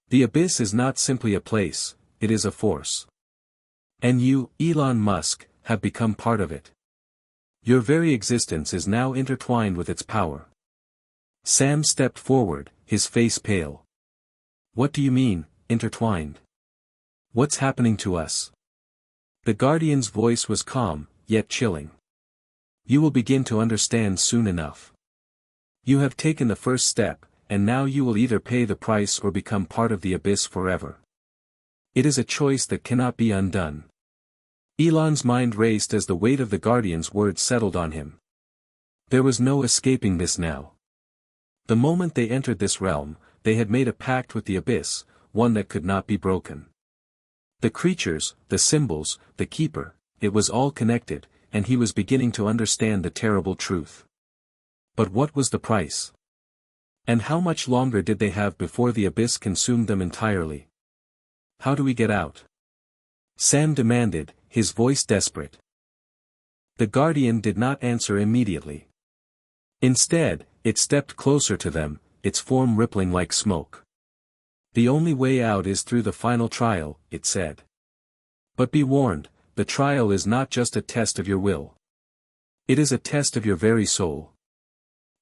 The abyss is not simply a place, it is a force. And you, Elon Musk, have become part of it. Your very existence is now intertwined with its power." Sam stepped forward, his face pale. "What do you mean, intertwined? What's happening to us?" The guardian's voice was calm, yet chilling. "You will begin to understand soon enough. You have taken the first step, and now you will either pay the price or become part of the abyss forever. It is a choice that cannot be undone." Elon's mind raced as the weight of the guardian's words settled on him. There was no escaping this now. The moment they entered this realm, they had made a pact with the abyss, one that could not be broken. The creatures, the symbols, the Keeper, it was all connected, and he was beginning to understand the terrible truth. But what was the price? And how much longer did they have before the abyss consumed them entirely? "How do we get out?" Sam demanded, his voice desperate. The guardian did not answer immediately. Instead, it stepped closer to them, its form rippling like smoke. "The only way out is through the final trial," it said. "But be warned, the trial is not just a test of your will. It is a test of your very soul.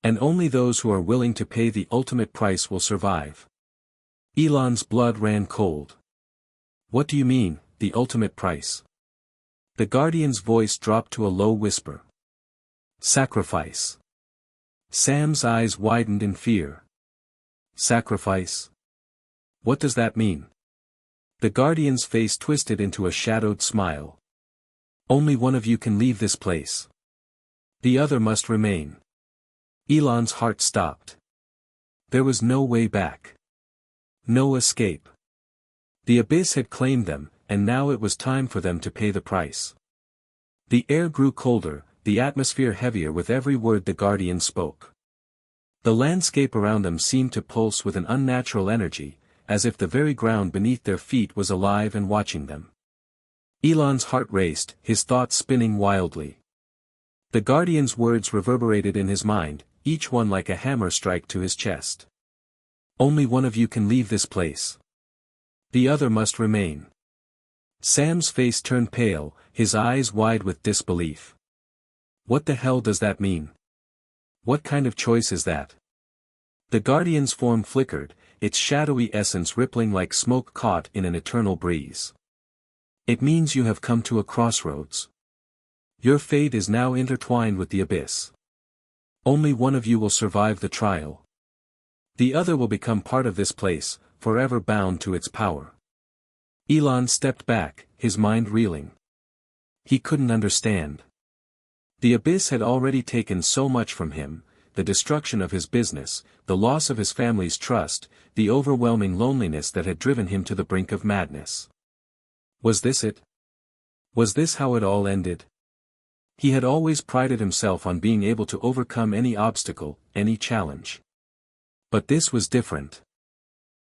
And only those who are willing to pay the ultimate price will survive." Elon's blood ran cold. "What do you mean, the ultimate price?" The Guardian's voice dropped to a low whisper. Sacrifice. Sam's eyes widened in fear. Sacrifice? What does that mean? The Guardian's face twisted into a shadowed smile. Only one of you can leave this place. The other must remain. Elon's heart stopped. There was no way back. No escape. The abyss had claimed them, and now it was time for them to pay the price. The air grew colder, the atmosphere heavier with every word the Guardian spoke. The landscape around them seemed to pulse with an unnatural energy, as if the very ground beneath their feet was alive and watching them. Elon's heart raced, his thoughts spinning wildly. The Guardian's words reverberated in his mind, each one like a hammer strike to his chest. Only one of you can leave this place. The other must remain. Sam's face turned pale, his eyes wide with disbelief. What the hell does that mean? What kind of choice is that? The Guardian's form flickered, its shadowy essence rippling like smoke caught in an eternal breeze. It means you have come to a crossroads. Your fate is now intertwined with the abyss. Only one of you will survive the trial. The other will become part of this place, forever bound to its power. Elon stepped back, his mind reeling. He couldn't understand. The abyss had already taken so much from him, the destruction of his business, the loss of his family's trust, the overwhelming loneliness that had driven him to the brink of madness. Was this it? Was this how it all ended? He had always prided himself on being able to overcome any obstacle, any challenge. But this was different.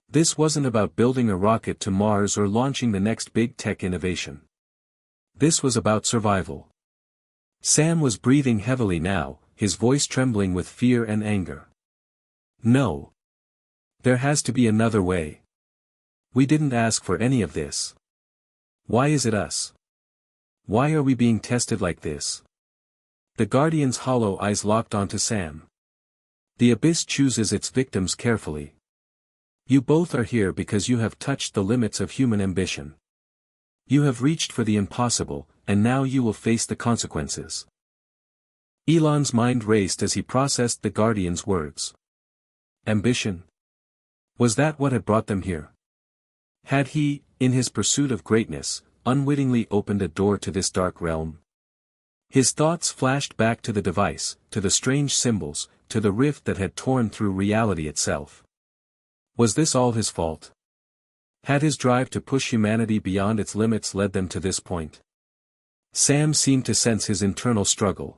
This wasn't about building a rocket to Mars or launching the next big tech innovation. This was about survival. Sam was breathing heavily now, his voice trembling with fear and anger. No. There has to be another way. We didn't ask for any of this. Why is it us? Why are we being tested like this? The Guardian's hollow eyes locked onto Sam. The abyss chooses its victims carefully. You both are here because you have touched the limits of human ambition. You have reached for the impossible, and now you will face the consequences. Elon's mind raced as he processed the Guardian's words. Ambition? Was that what had brought them here? Had he, in his pursuit of greatness, unwittingly opened a door to this dark realm? His thoughts flashed back to the device, to the strange symbols, to the rift that had torn through reality itself. Was this all his fault? Had his drive to push humanity beyond its limits led them to this point? Sam seemed to sense his internal struggle.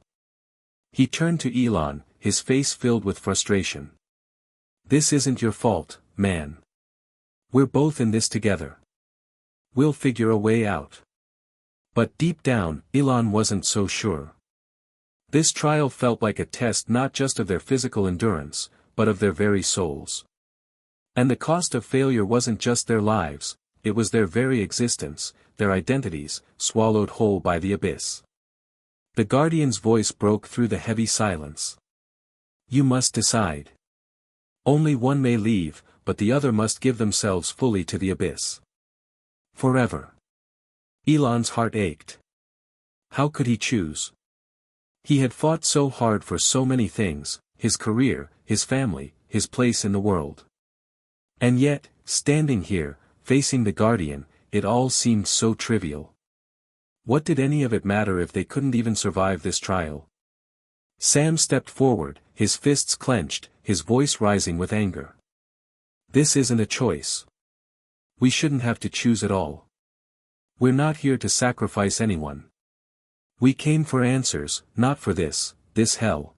He turned to Elon, his face filled with frustration. This isn't your fault, man. We're both in this together. We'll figure a way out. But deep down, Elon wasn't so sure. This trial felt like a test not just of their physical endurance, but of their very souls. And the cost of failure wasn't just their lives, it was their very existence, their identities, swallowed whole by the abyss. The Guardian's voice broke through the heavy silence. You must decide. Only one may leave, but the other must give themselves fully to the abyss. Forever. Elon's heart ached. How could he choose? He had fought so hard for so many things, his career, his family, his place in the world. And yet, standing here, facing the Guardian, it all seemed so trivial. What did any of it matter if they couldn't even survive this trial? Sam stepped forward, his fists clenched, his voice rising with anger. This isn't a choice. We shouldn't have to choose at all. We're not here to sacrifice anyone. We came for answers, not for this hell.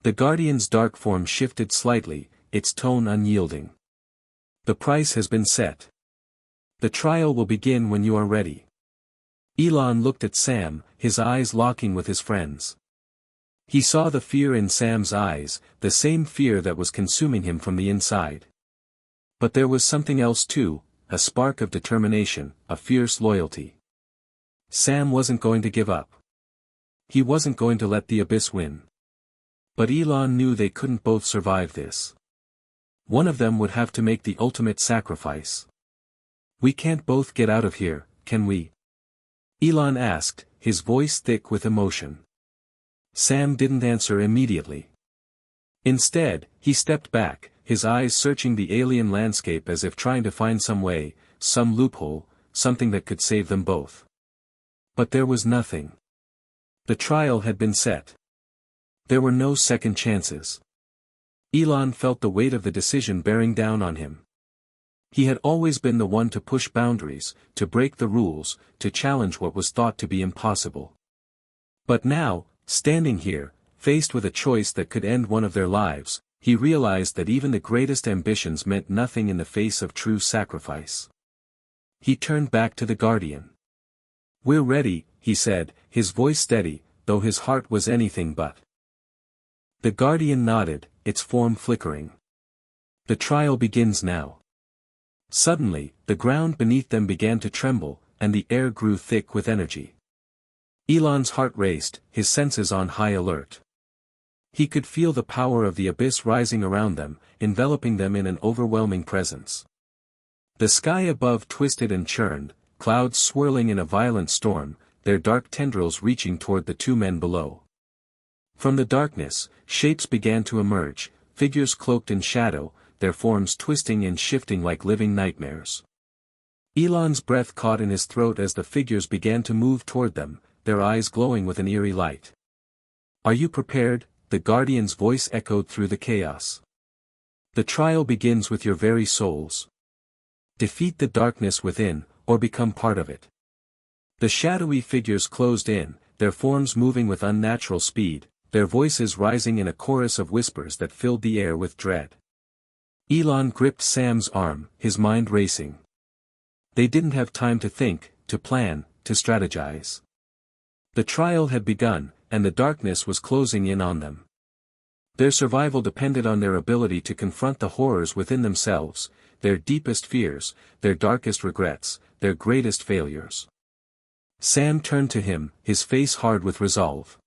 The Guardian's dark form shifted slightly, its tone unyielding. The price has been set. The trial will begin when you are ready. Elon looked at Sam, his eyes locking with his friend's. He saw the fear in Sam's eyes, the same fear that was consuming him from the inside. But there was something else too, a spark of determination, a fierce loyalty. Sam wasn't going to give up. He wasn't going to let the abyss win. But Elon knew they couldn't both survive this. One of them would have to make the ultimate sacrifice. We can't both get out of here, can we? Elon asked, his voice thick with emotion. Sam didn't answer immediately. Instead, he stepped back, his eyes searching the alien landscape as if trying to find some way, some loophole, something that could save them both. But there was nothing. The trial had been set. There were no second chances. Elon felt the weight of the decision bearing down on him. He had always been the one to push boundaries, to break the rules, to challenge what was thought to be impossible. But now, standing here, faced with a choice that could end one of their lives, he realized that even the greatest ambitions meant nothing in the face of true sacrifice. He turned back to the Guardian. "We're ready," he said, his voice steady, though his heart was anything but. The Guardian nodded, its form flickering. "The trial begins now." Suddenly, the ground beneath them began to tremble, and the air grew thick with energy. Elon's heart raced, his senses on high alert. He could feel the power of the abyss rising around them, enveloping them in an overwhelming presence. The sky above twisted and churned, clouds swirling in a violent storm, their dark tendrils reaching toward the two men below. From the darkness, shapes began to emerge, figures cloaked in shadow, their forms twisting and shifting like living nightmares. Elon's breath caught in his throat as the figures began to move toward them, their eyes glowing with an eerie light. "Are you prepared?" the Guardian's voice echoed through the chaos. "The trial begins with your very souls. Defeat the darkness within, or become part of it." The shadowy figures closed in, their forms moving with unnatural speed, their voices rising in a chorus of whispers that filled the air with dread. Elon gripped Sam's arm, his mind racing. They didn't have time to think, to plan, to strategize. The trial had begun, and the darkness was closing in on them. Their survival depended on their ability to confront the horrors within themselves, their deepest fears, their darkest regrets, their greatest failures. Sam turned to him, his face hard with resolve.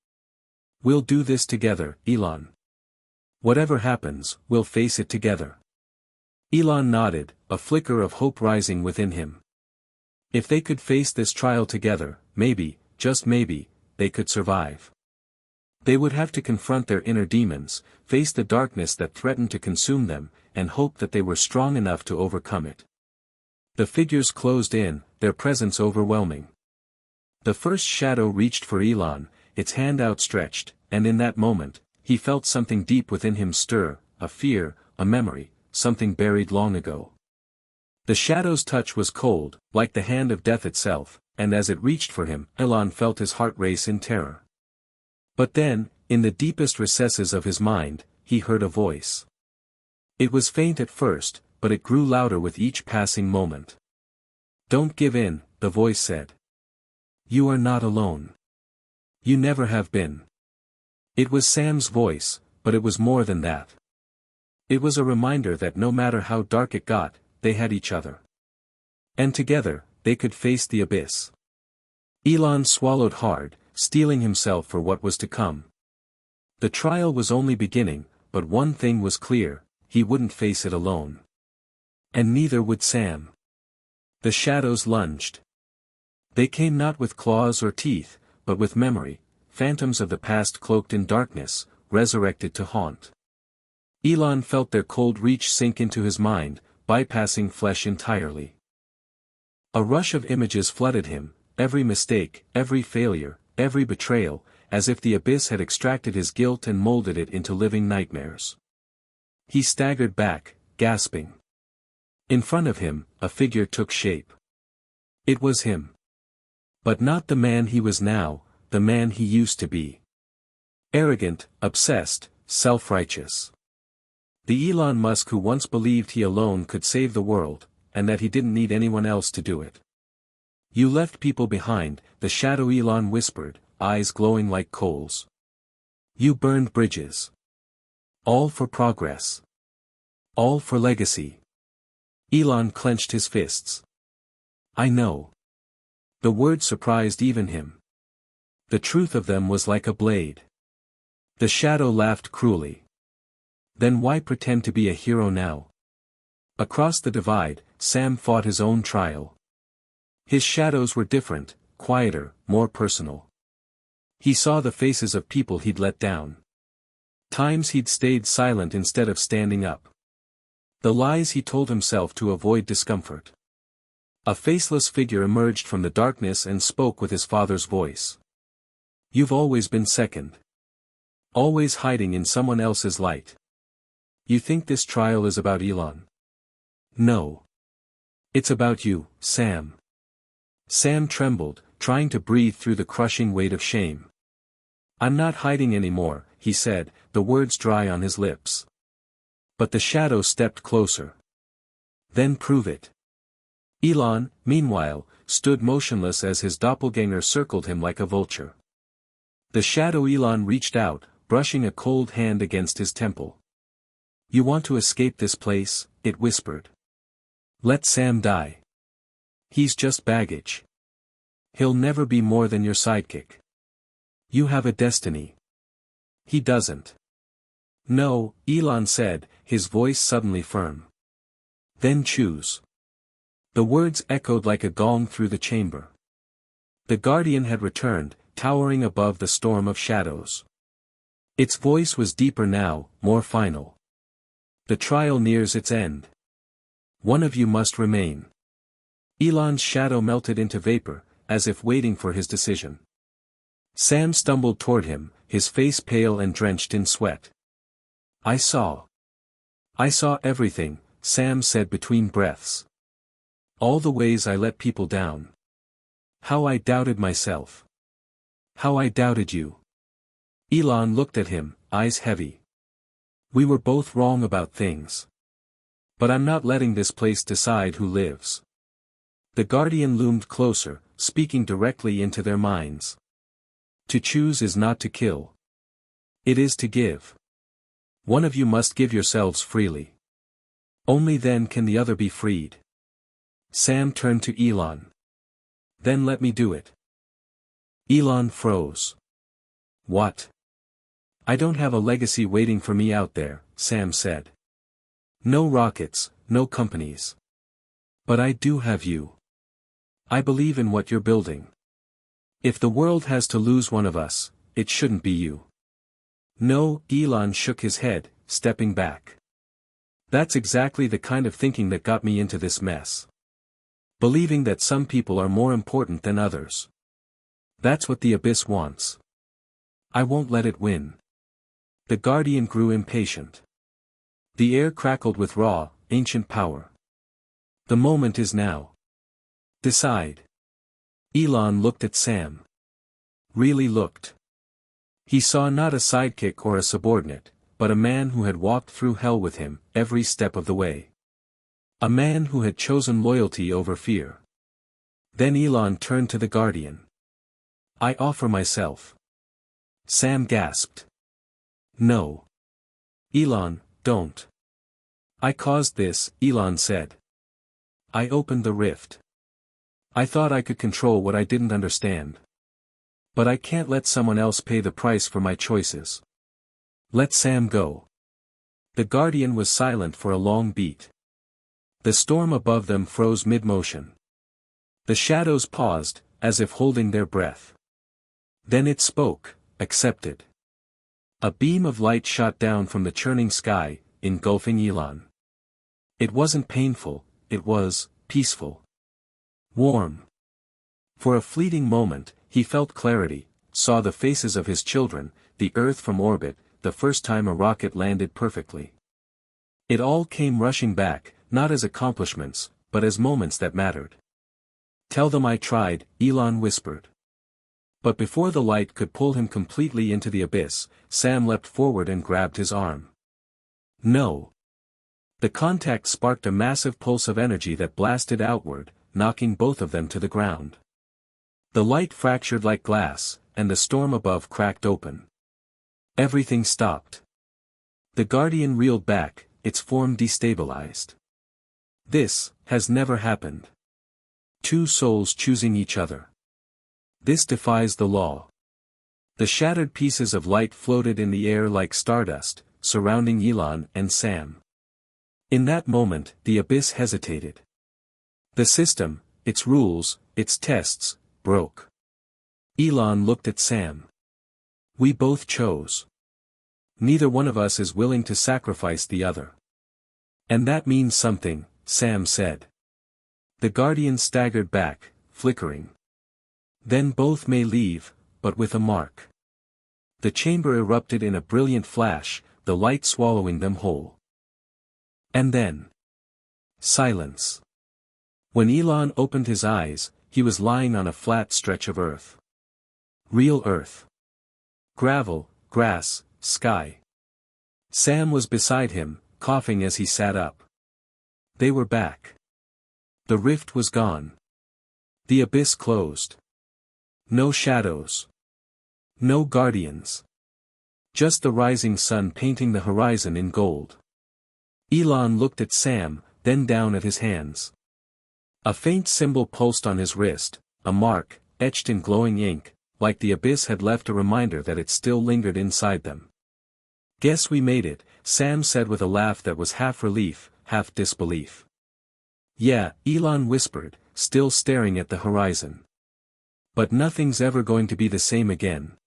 "We'll do this together, Elon. Whatever happens, we'll face it together." Elon nodded, a flicker of hope rising within him. If they could face this trial together, maybe, just maybe, they could survive. They would have to confront their inner demons, face the darkness that threatened to consume them, and hope that they were strong enough to overcome it. The figures closed in, their presence overwhelming. The first shadow reached for Elon, its hand outstretched, and in that moment, he felt something deep within him stir, a fear, a memory, something buried long ago. The shadow's touch was cold, like the hand of death itself, and as it reached for him, Elon felt his heart race in terror. But then, in the deepest recesses of his mind, he heard a voice. It was faint at first, but it grew louder with each passing moment. "Don't give in," the voice said. "You are not alone. You never have been." It was Sam's voice, but it was more than that. It was a reminder that no matter how dark it got, they had each other. And together, they could face the abyss. Elon swallowed hard, steeling himself for what was to come. The trial was only beginning, but one thing was clear, he wouldn't face it alone. And neither would Sam. The shadows lunged. They came not with claws or teeth, but with memory, phantoms of the past cloaked in darkness, resurrected to haunt. Elon felt their cold reach sink into his mind, bypassing flesh entirely. A rush of images flooded him, every mistake, every failure, every betrayal, as if the abyss had extracted his guilt and molded it into living nightmares. He staggered back, gasping. In front of him, a figure took shape. It was him. But not the man he was now, the man he used to be. Arrogant, obsessed, self-righteous. The Elon Musk who once believed he alone could save the world, and that he didn't need anyone else to do it. "You left people behind," the shadow Elon whispered, eyes glowing like coals. "You burned bridges. All for progress. All for legacy." Elon clenched his fists. "I know." The word surprised even him. The truth of them was like a blade. The shadow laughed cruelly. "Then why pretend to be a hero now?" Across the divide, Sam fought his own trial. His shadows were different, quieter, more personal. He saw the faces of people he'd let down. Times he'd stayed silent instead of standing up. The lies he told himself to avoid discomfort. A faceless figure emerged from the darkness and spoke with his father's voice. "You've always been second. Always hiding in someone else's light. You think this trial is about Elon? No. It's about you, Sam." Sam trembled, trying to breathe through the crushing weight of shame. "I'm not hiding anymore," he said, the words dry on his lips. But the shadow stepped closer. "Then prove it." Elon, meanwhile, stood motionless as his doppelganger circled him like a vulture. The shadow Elon reached out, brushing a cold hand against his temple. "You want to escape this place," it whispered. "Let Sam die. He's just baggage. He'll never be more than your sidekick. You have a destiny. He doesn't." "No," Elon said, his voice suddenly firm. "Then choose." The words echoed like a gong through the chamber. The Guardian had returned, towering above the storm of shadows. Its voice was deeper now, more final. "The trial nears its end. One of you must remain." Elon's shadow melted into vapor, as if waiting for his decision. Sam stumbled toward him, his face pale and drenched in sweat. I saw everything," Sam said between breaths. "All the ways I let people down. How I doubted myself. How I doubted you." Elon looked at him, eyes heavy. "We were both wrong about things. But I'm not letting this place decide who lives." The Guardian loomed closer, speaking directly into their minds. "To choose is not to kill. It is to give. One of you must give yourselves freely. Only then can the other be freed." Sam turned to Elon. "Then let me do it." Elon froze. "What?" "I don't have a legacy waiting for me out there," Sam said. "No rockets, no companies. But I do have you. I believe in what you're building. If the world has to lose one of us, it shouldn't be you." "No," Elon shook his head, stepping back. "That's exactly the kind of thinking that got me into this mess. Believing that some people are more important than others. That's what the Abyss wants. I won't let it win." The Guardian grew impatient. The air crackled with raw, ancient power. "The moment is now. Decide." Elon looked at Sam. Really looked. He saw not a sidekick or a subordinate, but a man who had walked through hell with him, every step of the way. A man who had chosen loyalty over fear. Then Elon turned to the Guardian. "I offer myself." Sam gasped. "No. Elon, don't." "I caused this," Elon said. "I opened the rift. I thought I could control what I didn't understand. But I can't let someone else pay the price for my choices. Let Sam go." The Guardian was silent for a long beat. The storm above them froze mid-motion. The shadows paused, as if holding their breath. Then it spoke, accepted. A beam of light shot down from the churning sky, engulfing Elon. It wasn't painful, it was peaceful. Warm. For a fleeting moment, he felt clarity, saw the faces of his children, the Earth from orbit, the first time a rocket landed perfectly. It all came rushing back, not as accomplishments, but as moments that mattered. "Tell them I tried," Elon whispered. But before the light could pull him completely into the abyss, Sam leapt forward and grabbed his arm. "No." The contact sparked a massive pulse of energy that blasted outward, knocking both of them to the ground. The light fractured like glass, and the storm above cracked open. Everything stopped. The Guardian reeled back, its form destabilized. This has never happened. Two souls choosing each other. This defies the law. The shattered pieces of light floated in the air like stardust, surrounding Elon and Sam. In that moment, the abyss hesitated. The system, its rules, its tests, broke. Elon looked at Sam. We both chose. Neither one of us is willing to sacrifice the other. And that means something, Sam said. The Guardian staggered back, flickering. Then both may leave, but with a mark. The chamber erupted in a brilliant flash, the light swallowing them whole. And then. Silence. When Elon opened his eyes, he was lying on a flat stretch of earth. Real earth. Gravel, grass, sky. Sam was beside him, coughing as he sat up. They were back. The rift was gone. The abyss closed. No shadows. No guardians. Just the rising sun painting the horizon in gold. Elon looked at Sam, then down at his hands. A faint symbol pulsed on his wrist, a mark, etched in glowing ink, like the abyss had left a reminder that it still lingered inside them. Guess we made it, Sam said with a laugh that was half relief, half disbelief. Yeah, Elon whispered, still staring at the horizon. But nothing's ever going to be the same again.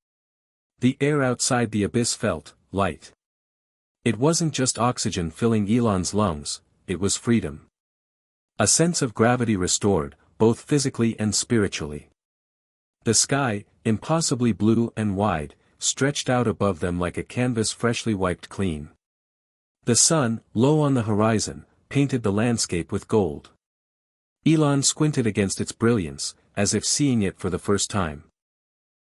The air outside the abyss felt light. It wasn't just oxygen filling Elon's lungs, it was freedom. A sense of gravity restored, both physically and spiritually. The sky, impossibly blue and wide, stretched out above them like a canvas freshly wiped clean. The sun, low on the horizon, painted the landscape with gold. Elon squinted against its brilliance, as if seeing it for the first time.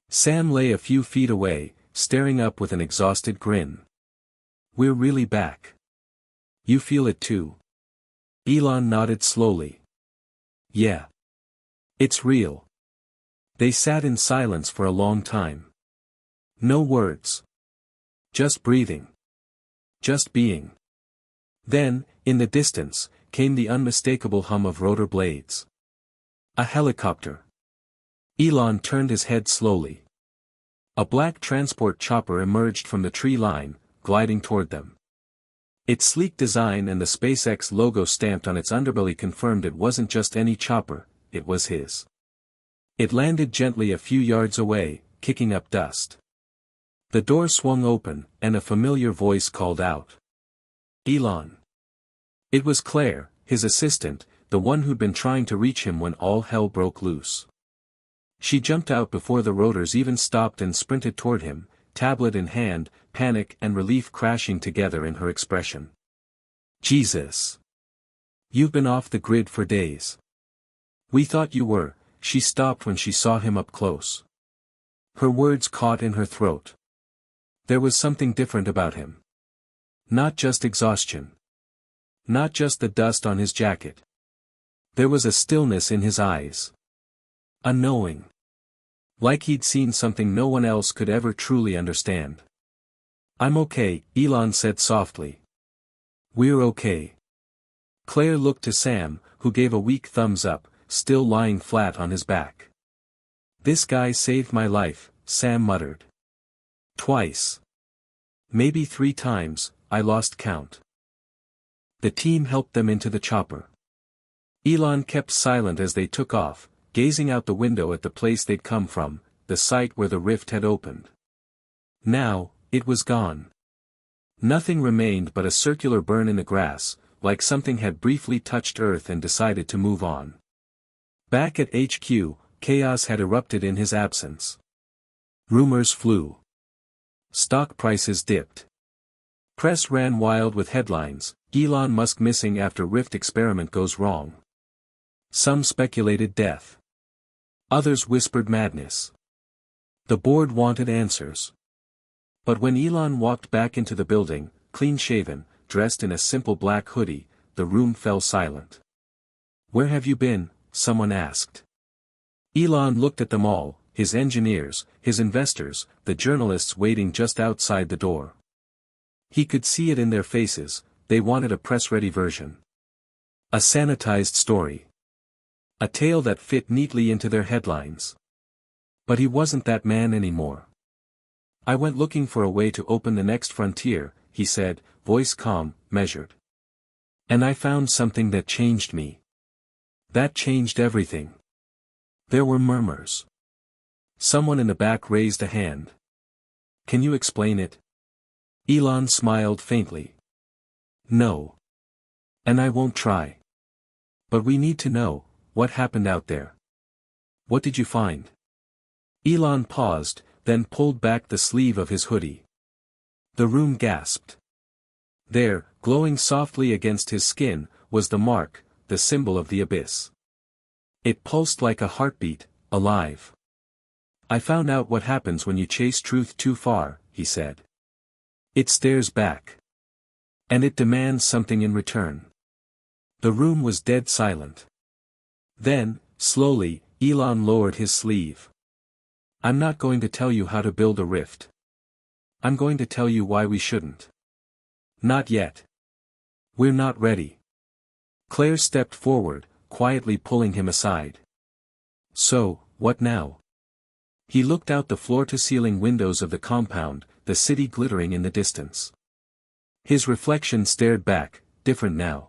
Sam lay a few feet away, staring up with an exhausted grin. We're really back. You feel it too? Elon nodded slowly. Yeah. It's real. They sat in silence for a long time. No words. Just breathing. Just being. Then, in the distance, came the unmistakable hum of rotor blades. A helicopter. Elon turned his head slowly. A black transport chopper emerged from the tree line, gliding toward them. Its sleek design and the SpaceX logo stamped on its underbelly confirmed it wasn't just any chopper, it was his. It landed gently a few yards away, kicking up dust. The door swung open, and a familiar voice called out. Elon. It was Claire, his assistant, the one who'd been trying to reach him when all hell broke loose. She jumped out before the rotors even stopped and sprinted toward him, tablet in hand, panic and relief crashing together in her expression. Jesus. You've been off the grid for days. We thought you were. She stopped when she saw him up close. Her words caught in her throat. There was something different about him. Not just exhaustion. Not just the dust on his jacket. There was a stillness in his eyes. A knowing. Like he'd seen something no one else could ever truly understand. I'm okay, Elon said softly. We're okay. Claire looked to Sam, who gave a weak thumbs up, still lying flat on his back. This guy saved my life, Sam muttered. Twice. Maybe 3 times, I lost count. The team helped them into the chopper. Elon kept silent as they took off, gazing out the window at the place they'd come from, the site where the rift had opened. Now, it was gone. Nothing remained but a circular burn in the grass, like something had briefly touched Earth and decided to move on. Back at HQ, chaos had erupted in his absence. Rumors flew. Stock prices dipped. Press ran wild with headlines, Elon Musk missing after Rift experiment goes wrong. Some speculated death. Others whispered madness. The board wanted answers. But when Elon walked back into the building, clean-shaven, dressed in a simple black hoodie, the room fell silent. Where have you been? Someone asked. Elon looked at them all, his engineers, his investors, the journalists waiting just outside the door. He could see it in their faces, they wanted a press-ready version. A sanitized story. A tale that fit neatly into their headlines. But he wasn't that man anymore. I went looking for a way to open the next frontier, he said, voice calm, measured. And I found something that changed me. That changed everything. There were murmurs. Someone in the back raised a hand. Can you explain it? Elon smiled faintly. No. And I won't try. But we need to know, what happened out there? What did you find? Elon paused, then pulled back the sleeve of his hoodie. The room gasped. There, glowing softly against his skin, was the mark, the symbol of the abyss. It pulsed like a heartbeat, alive. I found out what happens when you chase truth too far, he said. It stares back. And it demands something in return. The room was dead silent. Then, slowly, Elon lowered his sleeve. I'm not going to tell you how to build a rift. I'm going to tell you why we shouldn't. Not yet. We're not ready. Claire stepped forward, quietly pulling him aside. So, what now? He looked out the floor-to-ceiling windows of the compound, the city glittering in the distance. His reflection stared back, different now.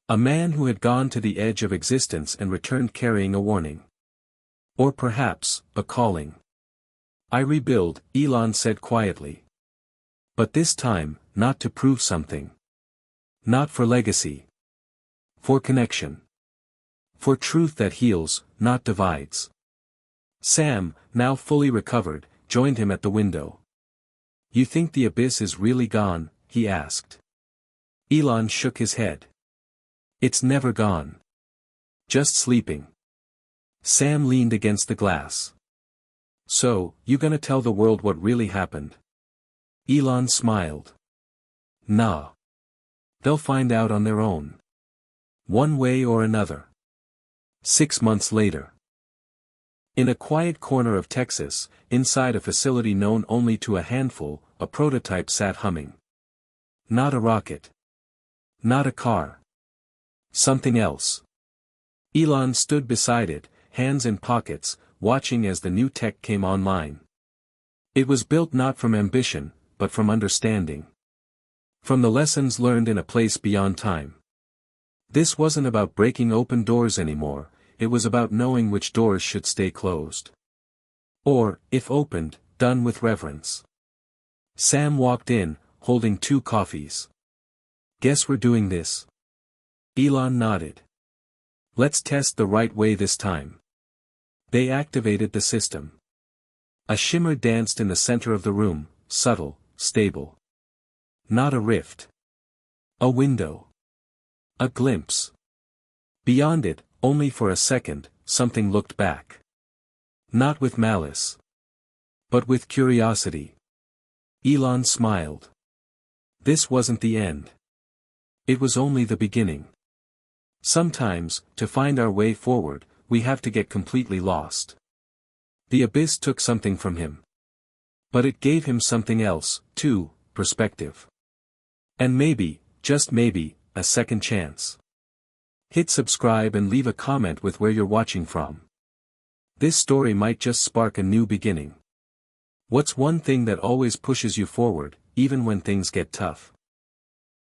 A man who had gone to the edge of existence and returned carrying a warning. Or perhaps, a calling. I rebuild, Elon said quietly. But this time, not to prove something. Not for legacy. For connection. For truth that heals, not divides. Sam, now fully recovered, joined him at the window. You think the abyss is really gone? He asked. Elon shook his head. It's never gone. Just sleeping. Sam leaned against the glass. So, you gonna tell the world what really happened? Elon smiled. Nah. They'll find out on their own. One way or another. 6 months later. In a quiet corner of Texas, inside a facility known only to a handful, a prototype sat humming. Not a rocket. Not a car. Something else. Elon stood beside it, hands in pockets, watching as the new tech came online. It was built not from ambition, but from understanding. From the lessons learned in a place beyond time. This wasn't about breaking open doors anymore, it was about knowing which doors should stay closed. Or, if opened, done with reverence. Sam walked in, holding 2 coffees. Guess we're doing this? Elon nodded. Let's test the right way this time. They activated the system. A shimmer danced in the center of the room, subtle, stable. Not a rift. A window. A glimpse. Beyond it, only for a second, something looked back. Not with malice. But with curiosity. Elon smiled. This wasn't the end. It was only the beginning. Sometimes, to find our way forward, we have to get completely lost. The abyss took something from him. But it gave him something else, too, perspective. And maybe, just maybe, a second chance. Hit subscribe and leave a comment with where you're watching from. This story might just spark a new beginning. What's one thing that always pushes you forward, even when things get tough?